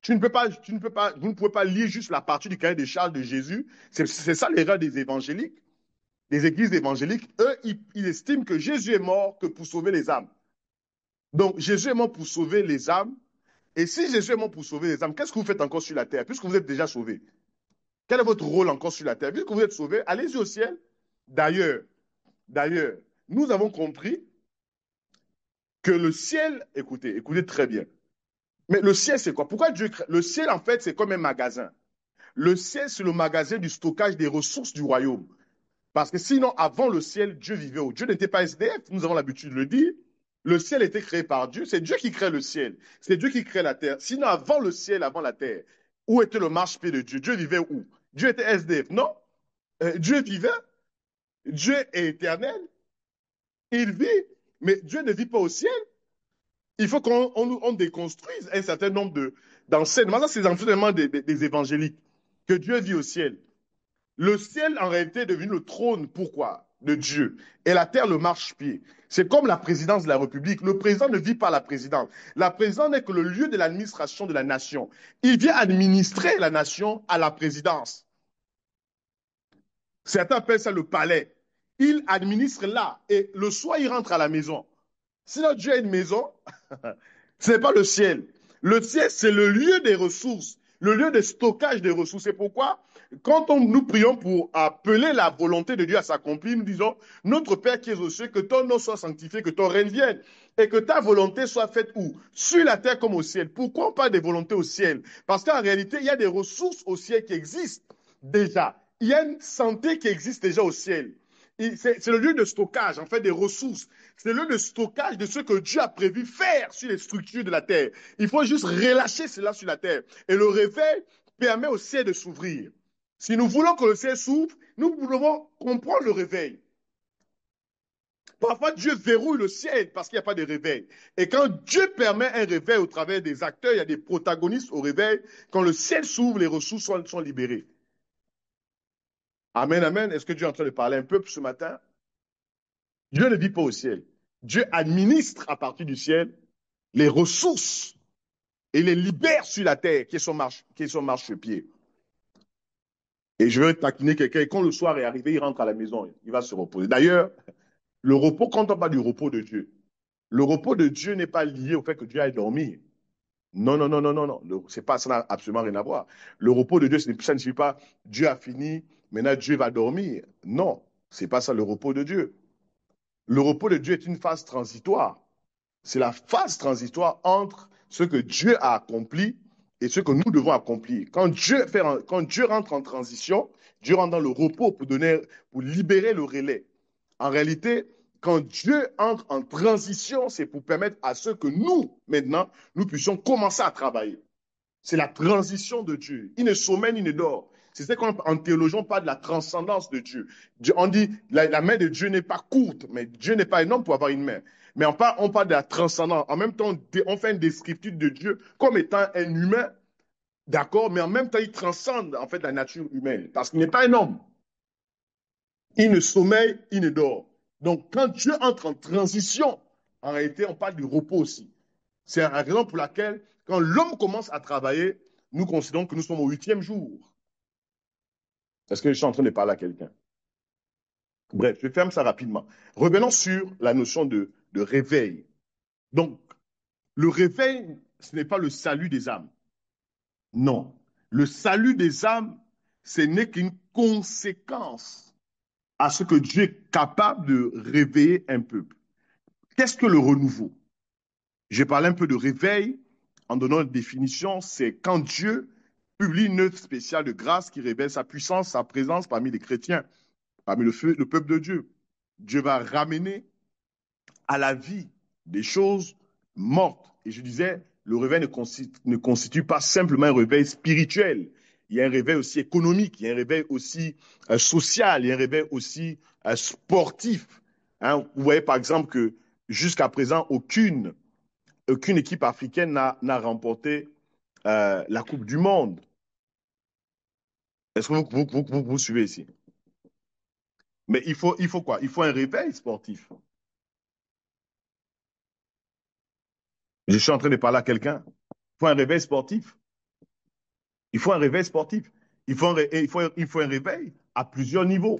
Vous ne pouvez pas lire juste la partie du cahier de charge de Jésus. C'est ça l'erreur des évangéliques, des églises évangéliques. Eux, ils estiment que Jésus est mort que pour sauver les âmes. Donc, Jésus est mort pour sauver les âmes. Et si Jésus est mort pour sauver les âmes, qu'est-ce que vous faites encore sur la terre, puisque vous êtes déjà sauvés? Quel est votre rôle encore sur la terre? Puisque vous êtes sauvés, allez-y au ciel. D'ailleurs, nous avons compris que le ciel, écoutez très bien. Mais le ciel, c'est quoi? Pourquoi Dieu crée? Le ciel, en fait, c'est comme un magasin. Le ciel, c'est le magasin du stockage des ressources du royaume. Parce que sinon, avant le ciel, Dieu vivait où? Dieu n'était pas SDF, nous avons l'habitude de le dire. Le ciel était créé par Dieu. C'est Dieu qui crée le ciel. C'est Dieu qui crée la terre. Sinon, avant le ciel, avant la terre, où était le marchepied de Dieu? Dieu vivait où? Dieu était SDF, non? Dieu vivait. Dieu est éternel. Il vit. Mais Dieu ne vit pas au ciel. Il faut qu'on déconstruise un certain nombre d'enseignements. Ça, c'est les enseignements des évangéliques. Que Dieu vit au ciel. Le ciel, en réalité, est devenu le trône. Pourquoi? De Dieu. Et la terre, le marchepied. C'est comme la présidence de la République. Le président ne vit pas à la présidence. La présidence n'est que le lieu de l'administration de la nation. Il vient administrer la nation à la présidence. Certains appellent ça le palais. Il administre là. Et le soir, il rentre à la maison. Sinon, Dieu a une maison. Ce n'est pas le ciel. Le ciel, c'est le lieu des ressources, le lieu de stockage des ressources. C'est pourquoi, quand nous prions pour appeler la volonté de Dieu à s'accomplir, nous disons, notre Père qui es aux cieux, que ton nom soit sanctifié, que ton règne vienne, et que ta volonté soit faite où? Sur la terre comme au ciel. Pourquoi on parle des volontés au ciel? Parce qu'en réalité, il y a des ressources au ciel qui existent déjà. Il y a une santé qui existe déjà au ciel. C'est le lieu de stockage, en fait, des ressources. C'est le lieu de stockage de ce que Dieu a prévu faire sur les structures de la terre. Il faut juste relâcher cela sur la terre. Et le réveil permet au ciel de s'ouvrir. Si nous voulons que le ciel s'ouvre, nous devons comprendre le réveil. Parfois, Dieu verrouille le ciel parce qu'il n'y a pas de réveil. Et quand Dieu permet un réveil au travers des acteurs, il y a des protagonistes au réveil. Quand le ciel s'ouvre, les ressources sont libérées. Amen, amen. Est-ce que Dieu est en train de parler un peu ce matin? Dieu ne vit pas au ciel. Dieu administre à partir du ciel les ressources et les libère sur la terre qui est son marchepied. Et je vais taquiner quelqu'un. Et quand le soir est arrivé, il rentre à la maison. Il va se reposer. D'ailleurs, le repos, quand on parle du repos de Dieu, le repos de Dieu n'est pas lié au fait que Dieu aille dormir. Non, non, non, non, non, non. C'est pas, ça n'a absolument rien à voir. Le repos de Dieu, ça ne signifie pas Dieu a fini, maintenant Dieu va dormir. Non, c'est pas ça le repos de Dieu. Le repos de Dieu est une phase transitoire. C'est la phase transitoire entre ce que Dieu a accompli et ce que nous devons accomplir. Quand Dieu rentre en transition, Dieu rentre dans le repos pour libérer le relais. En réalité, quand Dieu entre en transition, c'est pour permettre à ce que nous, maintenant, nous puissions commencer à travailler. C'est la transition de Dieu. Il ne sommeille ni ne dort. C'est ça qu'en théologie, on parle de la transcendance de Dieu. On dit la main de Dieu n'est pas courte, mais Dieu n'est pas un homme pour avoir une main. Mais on parle de la transcendance. En même temps, on fait une description de Dieu comme étant un humain, d'accord, mais en même temps, il transcende en fait la nature humaine parce qu'il n'est pas un homme. Il ne sommeille, il ne dort. Donc, quand Dieu entre en transition, en réalité, on parle du repos aussi. C'est la raison pour laquelle, quand l'homme commence à travailler, nous considérons que nous sommes au 8e jour. Est-ce que je suis en train de parler à quelqu'un? Bref, je ferme ça rapidement. Revenons sur la notion de réveil. Donc, le réveil ce n'est pas le salut des âmes. Non. Le salut des âmes, ce n'est qu'une conséquence à ce que Dieu est capable de réveiller un peuple. Qu'est-ce que le renouveau? J'ai parlé un peu de réveil en donnant une définition. C'est quand Dieu publie une œuvre spéciale de grâce qui révèle sa puissance, sa présence parmi les chrétiens, parmi le peuple de Dieu. Dieu va ramener à la vie des choses mortes. Et je disais, le réveil ne constitue pas simplement un réveil spirituel. Il y a un réveil aussi économique, il y a un réveil aussi social, il y a un réveil aussi sportif. Hein, vous voyez par exemple que jusqu'à présent, aucune équipe africaine n'a remporté la Coupe du Monde. Est-ce que vous suivez ici? Mais il faut quoi? Il faut un réveil sportif. Je suis en train de parler à quelqu'un. Il faut un réveil sportif. Il faut un réveil sportif. Il faut un réveil à plusieurs niveaux.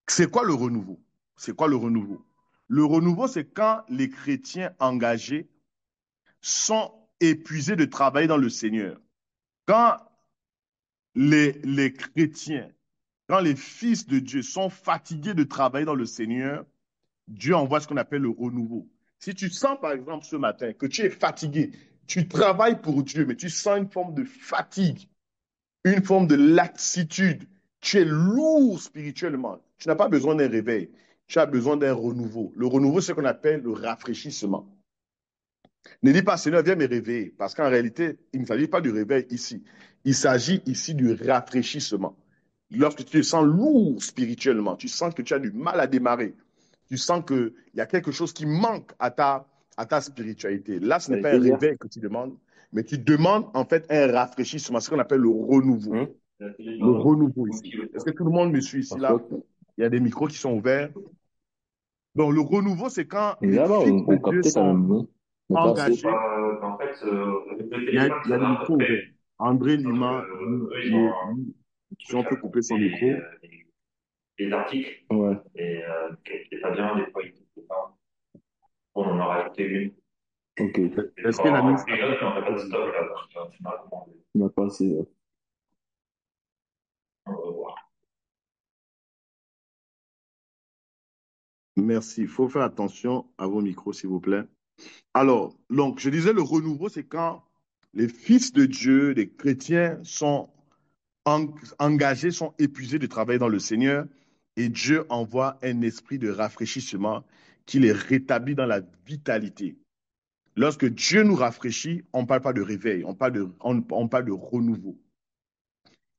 C'est quoi le renouveau? C'est quoi le renouveau? Le renouveau, c'est quand les chrétiens engagés sont épuisés de travailler dans le Seigneur. Quand les chrétiens, quand les fils de Dieu sont fatigués de travailler dans le Seigneur, Dieu envoie ce qu'on appelle le renouveau. Si tu sens, par exemple, ce matin que tu es fatigué, tu travailles pour Dieu, mais tu sens une forme de fatigue, une forme de lassitude, tu es lourd spirituellement, tu n'as pas besoin d'un réveil, tu as besoin d'un renouveau. Le renouveau, c'est ce qu'on appelle le rafraîchissement. Ne dis pas, Seigneur, viens me réveiller, parce qu'en réalité, il ne s'agit pas du réveil ici. Il s'agit ici du rafraîchissement. Lorsque tu te sens lourd spirituellement, tu sens que tu as du mal à démarrer, tu sens qu'il y a quelque chose qui manque à ta spiritualité. Là, ce n'est pas un réveil que tu demandes, mais tu demandes en fait un rafraîchissement, ce qu'on appelle le renouveau. Le renouveau ici. Est-ce que tout le monde me suit ici, là? Il y a des micros qui sont ouverts. Donc, le renouveau, c'est quand les fils de Dieu sont engagés. Il y a des micros ouverts. André Lima, si on peut couper son micro. Les articles. Ouais. Et qui n'étaient pas bien, des fois, ils n'étaient pas. On en a rajouté une. Ok. Est-ce que la mise on n'a pas de stock là, donc tu m'as recommandé. On n'a pas assez. On va voir. Merci. Il faut faire attention à vos micros, s'il vous plaît. Alors, donc, je disais, le renouveau, c'est quand les fils de Dieu, les chrétiens sont engagés, sont épuisés de travailler dans le Seigneur et Dieu envoie un esprit de rafraîchissement qui les rétablit dans la vitalité. Lorsque Dieu nous rafraîchit, on ne parle pas de réveil, on parle de renouveau.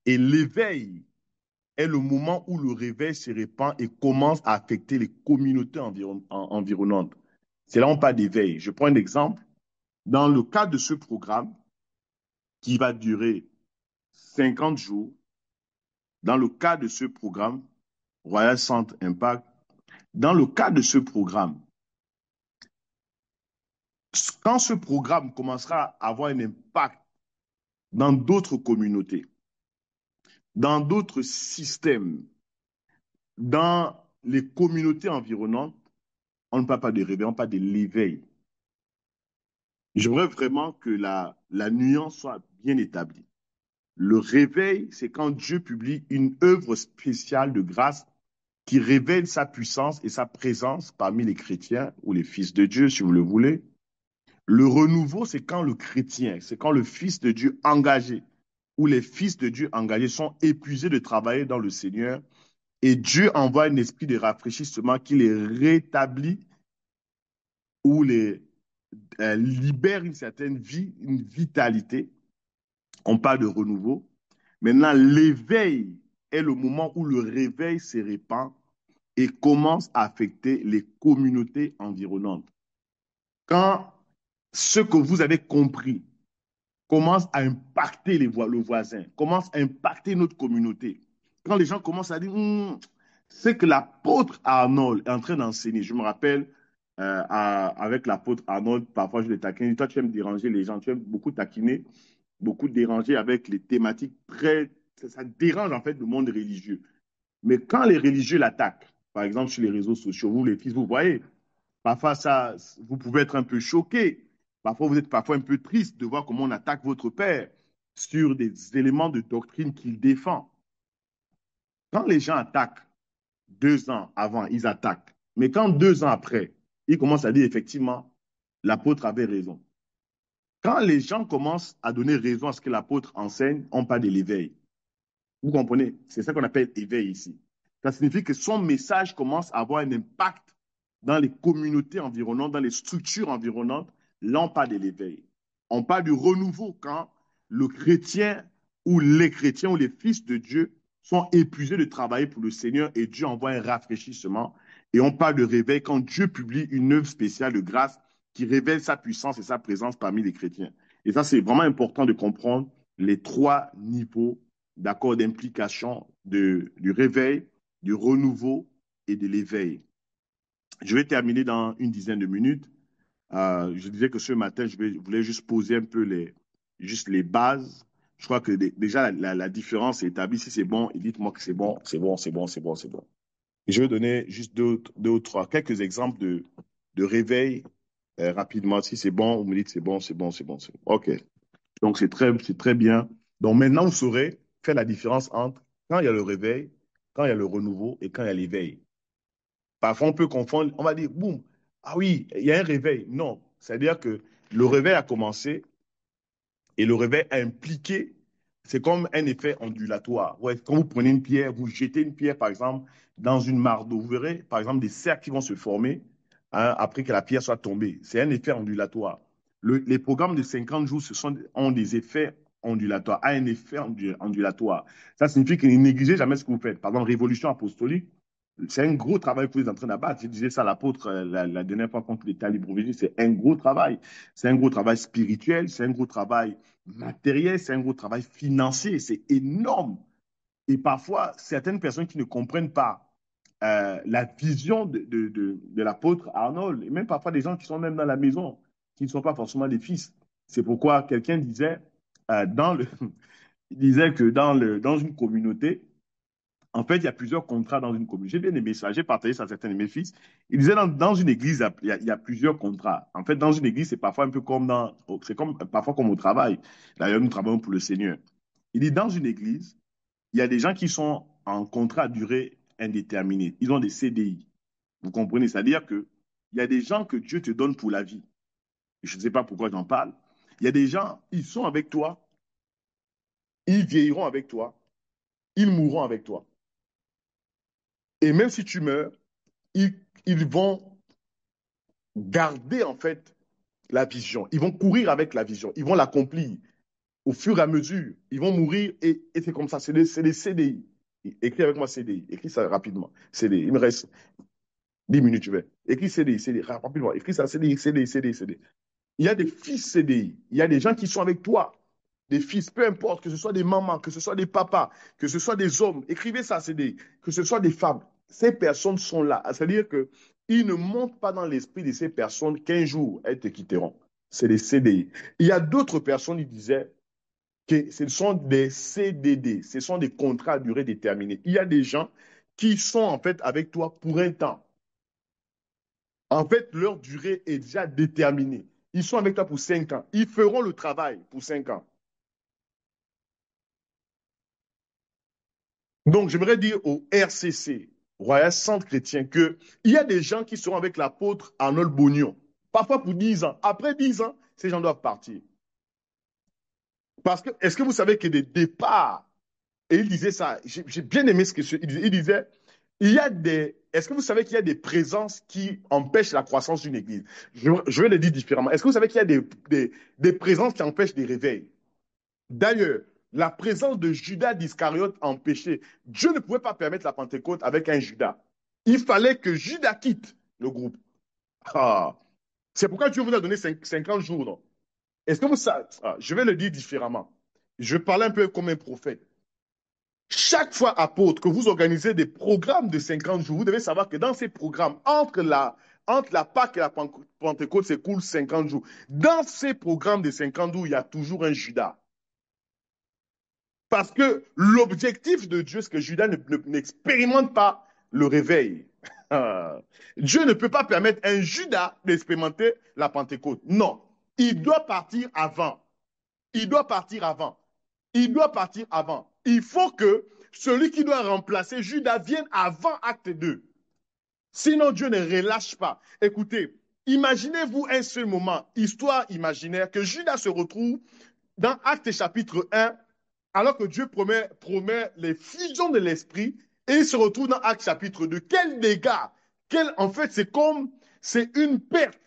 Et l'éveil est le moment où le réveil se répand et commence à affecter les communautés environnantes. C'est là où on parle d'éveil. Je prends un exemple. Dans le cadre de ce programme, qui va durer 50 jours, dans le cadre de ce programme, Royal Centre Impact, dans le cadre de ce programme, quand ce programme commencera à avoir un impact dans d'autres communautés, dans d'autres systèmes, dans les communautés environnantes, on ne parle pas de réveil, on parle de l'éveil. J'aimerais vraiment que la nuance soit bien établie. Le réveil, c'est quand Dieu publie une œuvre spéciale de grâce qui révèle sa puissance et sa présence parmi les chrétiens ou les fils de Dieu, si vous le voulez. Le renouveau, c'est quand le chrétien, c'est quand le fils de Dieu engagé ou les fils de Dieu engagés sont épuisés de travailler dans le Seigneur et Dieu envoie un esprit de rafraîchissement qui les rétablit ou les libère une certaine vie, une vitalité. On parle de renouveau. Maintenant, l'éveil est le moment où le réveil se répand et commence à affecter les communautés environnantes. Quand ce que vous avez compris commence à impacter le voisin, commence à impacter notre communauté, quand les gens commencent à dire, c'est que l'apôtre Arnold est en train d'enseigner. Je me rappelle, avec l'apôtre Arnold, parfois je le taquine, toi tu aimes déranger les gens, tu aimes beaucoup taquiner, beaucoup déranger avec les thématiques très... Ça dérange en fait le monde religieux. Mais quand les religieux l'attaquent, par exemple sur les réseaux sociaux, vous les fils, vous voyez, parfois ça, vous pouvez être un peu choqués. Parfois, vous êtes parfois un peu triste de voir comment on attaque votre père sur des éléments de doctrine qu'il défend. Quand les gens attaquent 2 ans avant, ils attaquent. Mais quand 2 ans après, ils commencent à dire effectivement, l'apôtre avait raison. Quand les gens commencent à donner raison à ce que l'apôtre enseigne, on parle de l'éveil. Vous comprenez? C'est ça qu'on appelle éveil ici. Ça signifie que son message commence à avoir un impact dans les communautés environnantes, dans les structures environnantes. Là, on parle de l'éveil. On parle du renouveau quand le chrétien ou les chrétiens ou les fils de Dieu sont épuisés de travailler pour le Seigneur et Dieu envoie un rafraîchissement. Et on parle de réveil quand Dieu publie une œuvre spéciale de grâce qui révèle sa puissance et sa présence parmi les chrétiens. Et ça, c'est vraiment important de comprendre les 3 niveaux d'accord d'implication du réveil, du renouveau et de l'éveil. Je vais terminer dans une dizaine de minutes. Je disais que ce matin, voulais juste poser un peu juste les bases. Je crois que déjà la différence est établie. Si c'est bon, dites-moi que c'est bon, c'est bon, c'est bon, c'est bon, c'est bon. Et je vais donner juste deux ou trois, quelques exemples de réveil rapidement. Si c'est bon, vous me dites c'est bon, c'est bon, c'est bon, c'est bon. OK. Donc, c'est très bien. Donc, maintenant, vous saurez faire la différence entre quand il y a le réveil, quand il y a le renouveau et quand il y a l'éveil. Parfois, on peut confondre, on va dire, boum, ah oui, il y a un réveil. Non, c'est-à-dire que le réveil a commencé et le réveil a impliqué, c'est comme un effet ondulatoire. Ouais, quand vous prenez une pierre, vous jetez une pierre, par exemple, dans une mare d'eau, vous verrez, par exemple, des cercles qui vont se former hein, après que la pierre soit tombée. C'est un effet ondulatoire. Les programmes de 50 jours ont des effets ondulatoires, a un effet ondulatoire. Ça signifie que ne négligez jamais ce que vous faites. Par exemple, révolution apostolique, c'est un gros travail que vous êtes en train d'abattre. Je disais ça à l'apôtre la dernière fois contre l'État libre-virgin. C'est un gros travail. C'est un gros travail spirituel, c'est un gros travail matériel, c'est un gros travail financier. C'est énorme. Et parfois, certaines personnes qui ne comprennent pas la vision de l'apôtre Arnold, et même parfois des gens qui sont même dans la maison, qui ne sont pas forcément des fils. C'est pourquoi quelqu'un disait, il disait que dans une communauté, en fait, il y a plusieurs contrats dans une communauté. J'ai bien aimé ça, j'ai partagé ça à certains de mes fils. Il disait dans une église, il y a plusieurs contrats. En fait, dans une église, c'est parfois un peu comme c'est comme parfois comme au travail. D'ailleurs, nous travaillons pour le Seigneur. Il dit dans une église, il y a des gens qui sont en contrat à durée indéterminée. Ils ont des CDI. Vous comprenez? C'est-à-dire que il y a des gens que Dieu te donne pour la vie. Je ne sais pas pourquoi j'en parle. Il y a des gens, ils sont avec toi, ils vieilliront avec toi, ils mourront avec toi. Et même si tu meurs, ils, ils vont garder en fait la vision. Ils vont courir avec la vision. Ils vont l'accomplir au fur et à mesure. Ils vont mourir et c'est comme ça. C'est des CDI. Écris avec moi CDI. Écris ça rapidement. CDI. Il me reste 10 minutes, je vais. Écris CDI, CDI, rapidement. Écris ça, CDI, CDI, CDI, CDI. Il y a des fils CDI. Il y a des gens qui sont avec toi. Des fils, peu importe, que ce soit des mamans, que ce soit des papas, que ce soit des hommes. Écrivez ça, CDI. Que ce soit des femmes. Ces personnes sont là. C'est-à-dire qu'ils ne montent pas dans l'esprit de ces personnes qu'un jour, elles te quitteront. C'est des CDI. Il y a d'autres personnes, ils disaient, que ce sont des CDD, ce sont des contrats à durée déterminée. Il y a des gens qui sont en fait avec toi pour un temps. En fait, leur durée est déjà déterminée. Ils sont avec toi pour 5 ans. Ils feront le travail pour 5 ans. Donc, j'aimerais dire au RCC, Royal Centre Chrétien, qu'il y a des gens qui seront avec l'apôtre Arnold Bonion, parfois pour 10 ans. Après 10 ans, ces gens doivent partir. Parce que, est-ce que vous savez que des départs, et il disait ça, j'ai bien aimé ce qu'il disait, il disait, est-ce que vous savez qu'il y a des présences qui empêchent la croissance d'une église? Je vais le dire différemment. Est-ce que vous savez qu'il y a des présences qui empêchent des réveils? D'ailleurs, la présence de Judas d'Iscariote empêchait. Dieu ne pouvait pas permettre la Pentecôte avec un Judas. Il fallait que Judas quitte le groupe. Ah. C'est pourquoi Dieu vous a donné 50 jours. Non? Est-ce que vous savez? Je vais le dire différemment. Je vais parler un peu comme un prophète. Chaque fois, apôtre, que vous organisez des programmes de 50 jours, vous devez savoir que dans ces programmes, entre la Pâque et la Pentecôte s'écoule 50 jours. Dans ces programmes de 50 jours, il y a toujours un Judas. Parce que l'objectif de Dieu, c'est que Judas n'expérimente pas le réveil. Dieu ne peut pas permettre un Judas d'expérimenter la Pentecôte. Non. il doit partir avant. Il doit partir avant. Il doit partir avant. Il faut que celui qui doit remplacer Judas vienne avant acte 2. Sinon, Dieu ne relâche pas. Écoutez, imaginez-vous un seul moment, histoire imaginaire, que Judas se retrouve dans Actes chapitre 1, alors que Dieu promet les fusions de l'esprit, et il se retrouve dans Actes chapitre 2. Quel dégât! En fait, c'est une perte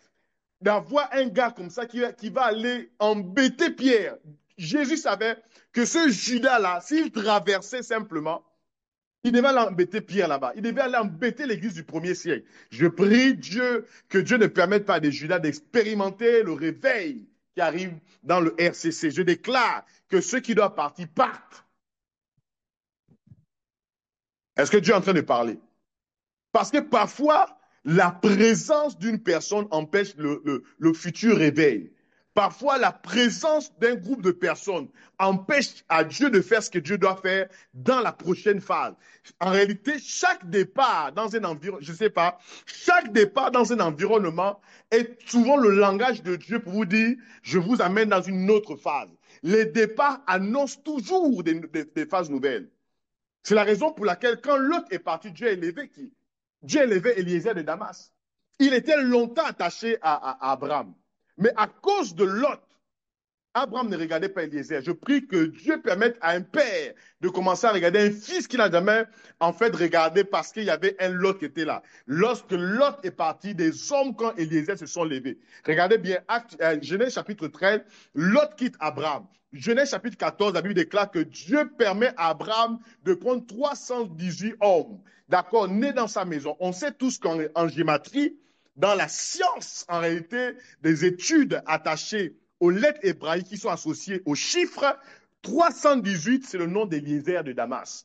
d'avoir un gars comme ça qui va aller embêter Pierre. Jésus savait que ce Judas-là, s'il traversait simplement, il devait aller embêter Pierre là-bas. Il devait aller embêter l'église du premier siècle. Je prie Dieu que Dieu ne permette pas à des Judas d'expérimenter le réveil qui arrive dans le RCC. Je déclare que ceux qui doivent partir partent. Est-ce que Dieu est en train de parler? Parce que parfois, la présence d'une personne empêche le futur réveil. Parfois, la présence d'un groupe de personnes empêche à Dieu de faire ce que Dieu doit faire dans la prochaine phase. En réalité, chaque départ dans un environnement, je ne sais pas, chaque départ dans un environnement est souvent le langage de Dieu pour vous dire, je vous amène dans une autre phase. Les départs annoncent toujours des phases nouvelles. C'est la raison pour laquelle, quand Lot est parti, Dieu a élevé qui? Dieu a élevé Eliezer de Damas. Il était longtemps attaché à Abraham. Mais à cause de Lot, Abraham ne regardait pas Eliezer. Je prie que Dieu permette à un père de commencer à regarder un fils qu'il n'a jamais en fait regardé parce qu'il y avait un Lot qui était là. Lorsque Lot est parti, des hommes quand Eliezer se sont levés. Regardez bien, Genèse chapitre 13, Lot quitte Abraham. Genèse chapitre 14, la Bible déclare que Dieu permet à Abraham de prendre 318 hommes, d'accord, nés dans sa maison. On sait tous qu'en gématrie, dans la science, en réalité, des études attachées aux lettres hébraïques qui sont associées aux chiffres, 318, c'est le nom d'Eliezer de Damas.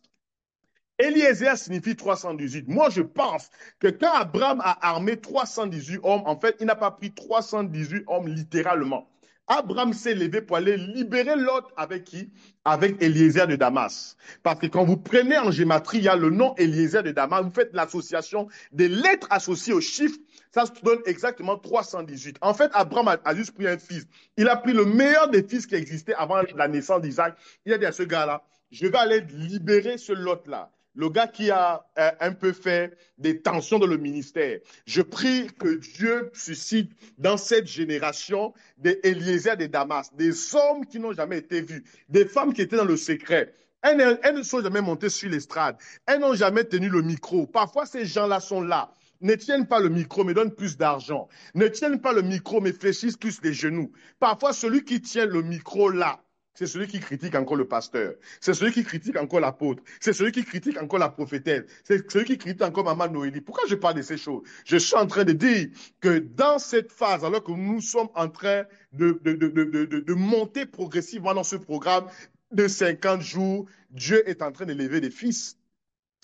Eliezer signifie 318. Moi, je pense que quand Abraham a armé 318 hommes, en fait, il n'a pas pris 318 hommes littéralement. Abraham s'est levé pour aller libérer Lot avec qui? Avec Eliezer de Damas. Parce que quand vous prenez en gématrie, il y a le nom Eliezer de Damas, vous faites l'association des lettres associées aux chiffres, ça se donne exactement 318. En fait, Abraham a juste pris un fils. Il a pris le meilleur des fils qui existaient avant la naissance d'Isaac. Il a dit à ce gars-là, je vais aller libérer ce Lot-là. Le gars qui a un peu fait des tensions dans le ministère. Je prie que Dieu suscite dans cette génération des Eliezer de Damas, des hommes qui n'ont jamais été vus, des femmes qui étaient dans le secret. Elles ne sont jamais montées sur l'estrade. Elles n'ont jamais tenu le micro. Parfois, ces gens-là sont là. Ne tiennent pas le micro, mais donnent plus d'argent. Ne tiennent pas le micro, mais fléchissent plus les genoux. Parfois, celui qui tient le micro là, c'est celui qui critique encore le pasteur. C'est celui qui critique encore l'apôtre. C'est celui qui critique encore la prophétesse. C'est celui qui critique encore Maman Noélie. Pourquoi je parle de ces choses? Je suis en train de dire que dans cette phase, alors que nous sommes en train de monter progressivement dans ce programme de 50 jours, Dieu est en train d'élever des fils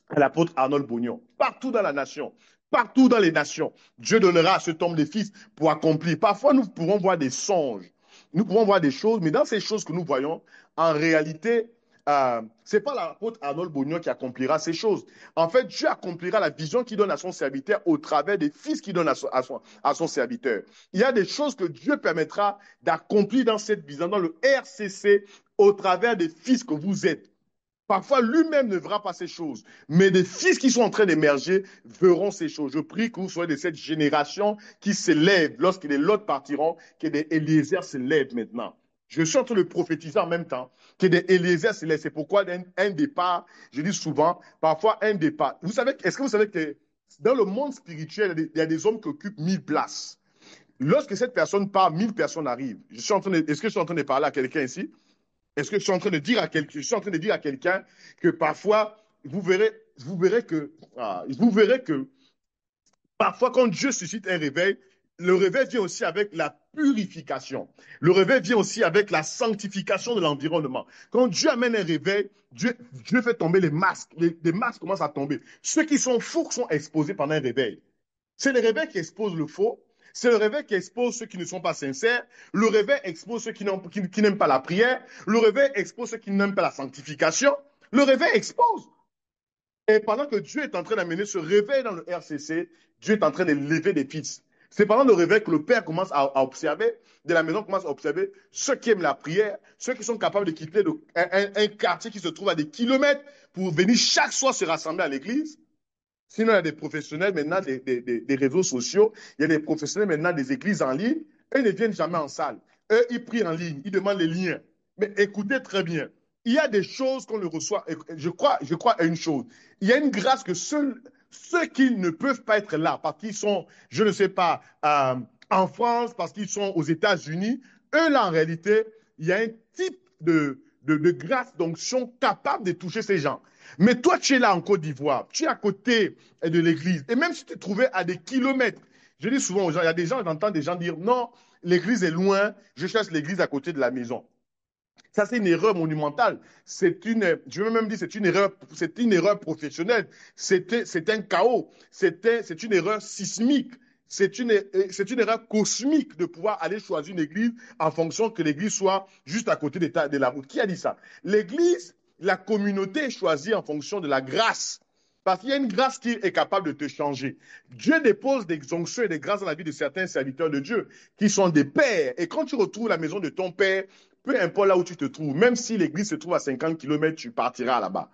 à l'apôtre Arnold Bougnon, partout dans la nation. Partout dans les nations, Dieu donnera à cet homme des fils pour accomplir. Parfois, nous pouvons voir des songes. Nous pouvons voir des choses, mais dans ces choses que nous voyons, en réalité, ce n'est pas l'apôtre Arnold Bougnon qui accomplira ces choses. En fait, Dieu accomplira la vision qu'il donne à son serviteur au travers des fils qu'il donne à son serviteur. Il y a des choses que Dieu permettra d'accomplir dans cette vision, dans le RCC, au travers des fils que vous êtes. Parfois, lui-même ne verra pas ces choses, mais des fils qui sont en train d'émerger verront ces choses. Je prie que vous soyez de cette génération qui s'élève lorsque les Lot partiront, que des Eliezer s'élèvent maintenant. Je suis en train de prophétiser en même temps que des Eliezer s'élèvent. C'est pourquoi un départ, je dis souvent, parfois un départ. Est-ce que vous savez que dans le monde spirituel, il y a des hommes qui occupent 1000 places. Lorsque cette personne part, 1000 personnes arrivent. Est-ce que je suis en train de parler à quelqu'un ici? Est-ce que je suis en train de dire à quelqu'un que parfois, vous verrez que parfois, quand Dieu suscite un réveil, le réveil vient aussi avec la purification. Le réveil vient aussi avec la sanctification de l'environnement. Quand Dieu amène un réveil, Dieu fait tomber les masques. Les masques commencent à tomber. Ceux qui sont faux sont exposés pendant un réveil. C'est le réveil qui expose le faux. C'est le réveil qui expose ceux qui ne sont pas sincères. Le réveil expose ceux qui n'aiment pas la prière. Le réveil expose ceux qui n'aiment pas la sanctification. Le réveil expose. Et pendant que Dieu est en train d'amener ce réveil dans le RCC, Dieu est en train de lever des fils. C'est pendant le réveil que le père commence à observer, de la maison commence à observer ceux qui aiment la prière, ceux qui sont capables de quitter un quartier qui se trouve à des kilomètres pour venir chaque soir se rassembler à l'église. Sinon, il y a des professionnels maintenant des réseaux sociaux, il y a des professionnels maintenant des églises en ligne. Eux ne viennent jamais en salle. Eux, ils prient en ligne, ils demandent les liens. Mais écoutez très bien, il y a des choses qu'on le reçoit. Je crois à une chose. Il y a une grâce que ceux qui ne peuvent pas être là, parce qu'ils sont, je ne sais pas, en France, parce qu'ils sont aux États-Unis, eux, là, en réalité, il y a un type de grâce, d'onction capable de toucher ces gens. Mais toi, tu es là en Côte d'Ivoire, tu es à côté de l'église. Et même si tu te trouvais à des kilomètres, je dis souvent aux gens, il y a des gens, j'entends des gens dire, non, l'église est loin, je cherche l'église à côté de la maison. Ça, c'est une erreur monumentale. Je veux même dire, c'est une erreur professionnelle. C'est un chaos. C'est une erreur sismique. C'est une erreur cosmique de pouvoir aller choisir une église en fonction que l'église soit juste à côté de la route. Qui a dit ça? L'église, la communauté est choisie en fonction de la grâce. Parce qu'il y a une grâce qui est capable de te changer. Dieu dépose des onctions et des grâces dans la vie de certains serviteurs de Dieu qui sont des pères. Et quand tu retrouves la maison de ton père, peu importe là où tu te trouves, même si l'église se trouve à 50 km, tu partiras là-bas.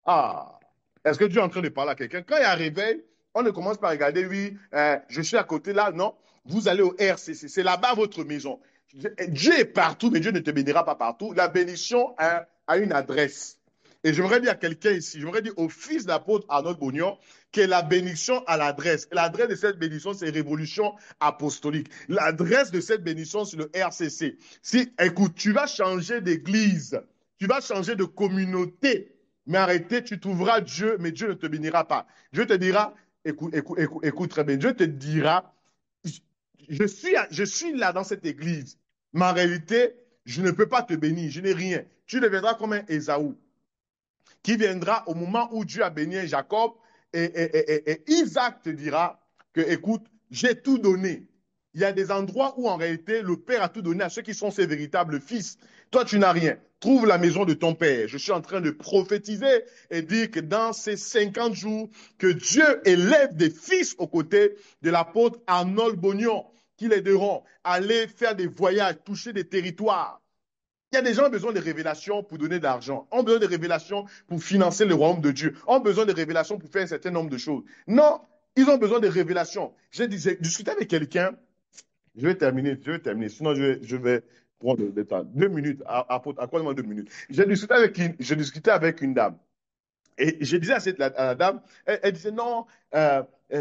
Ah, est-ce que Dieu est en train de parler à quelqu'un? Quand il y a un réveil, on ne commence pas à regarder, oui, je suis à côté là. Non, vous allez au RCC. C'est là-bas votre maison. Dieu est partout, mais Dieu ne te bénira pas partout. La bénédiction a une adresse. Et j'aimerais dire à quelqu'un ici, j'aimerais dire au fils de l'apôtre Arnold Bognon, que la bénédiction a l'adresse. L'adresse de cette bénédiction, c'est Révolution apostolique. L'adresse de cette bénédiction, c'est le RCC. Si, écoute, tu vas changer d'église, tu vas changer de communauté, mais arrêtez, tu trouveras Dieu, mais Dieu ne te bénira pas. Dieu te dira, écoute très bien, Dieu te dira, je suis là dans cette église, mais en réalité, je ne peux pas te bénir, je n'ai rien. Tu deviendras comme un Ésaü qui viendra au moment où Dieu a béni Jacob et Isaac te dira que, écoute, j'ai tout donné. Il y a des endroits où en réalité le Père a tout donné à ceux qui sont ses véritables fils. Toi, tu n'as rien. Trouve la maison de ton Père. Je suis en train de prophétiser et dire que dans ces 50 jours, que Dieu élève des fils aux côtés de l'apôtre Arnold Bognon qui l'aideront à aller faire des voyages, toucher des territoires. Il y a des gens qui ont besoin de révélations pour donner de l'argent, ont besoin de révélations pour financer le royaume de Dieu, ont besoin de révélations pour faire un certain nombre de choses. Non, ils ont besoin de révélations. J'ai discuté avec quelqu'un, je vais terminer, sinon je vais prendre le temps. 2 minutes, à quoi 2 minutes? J'ai discuté avec une dame. Et je disais à la dame, elle disait non,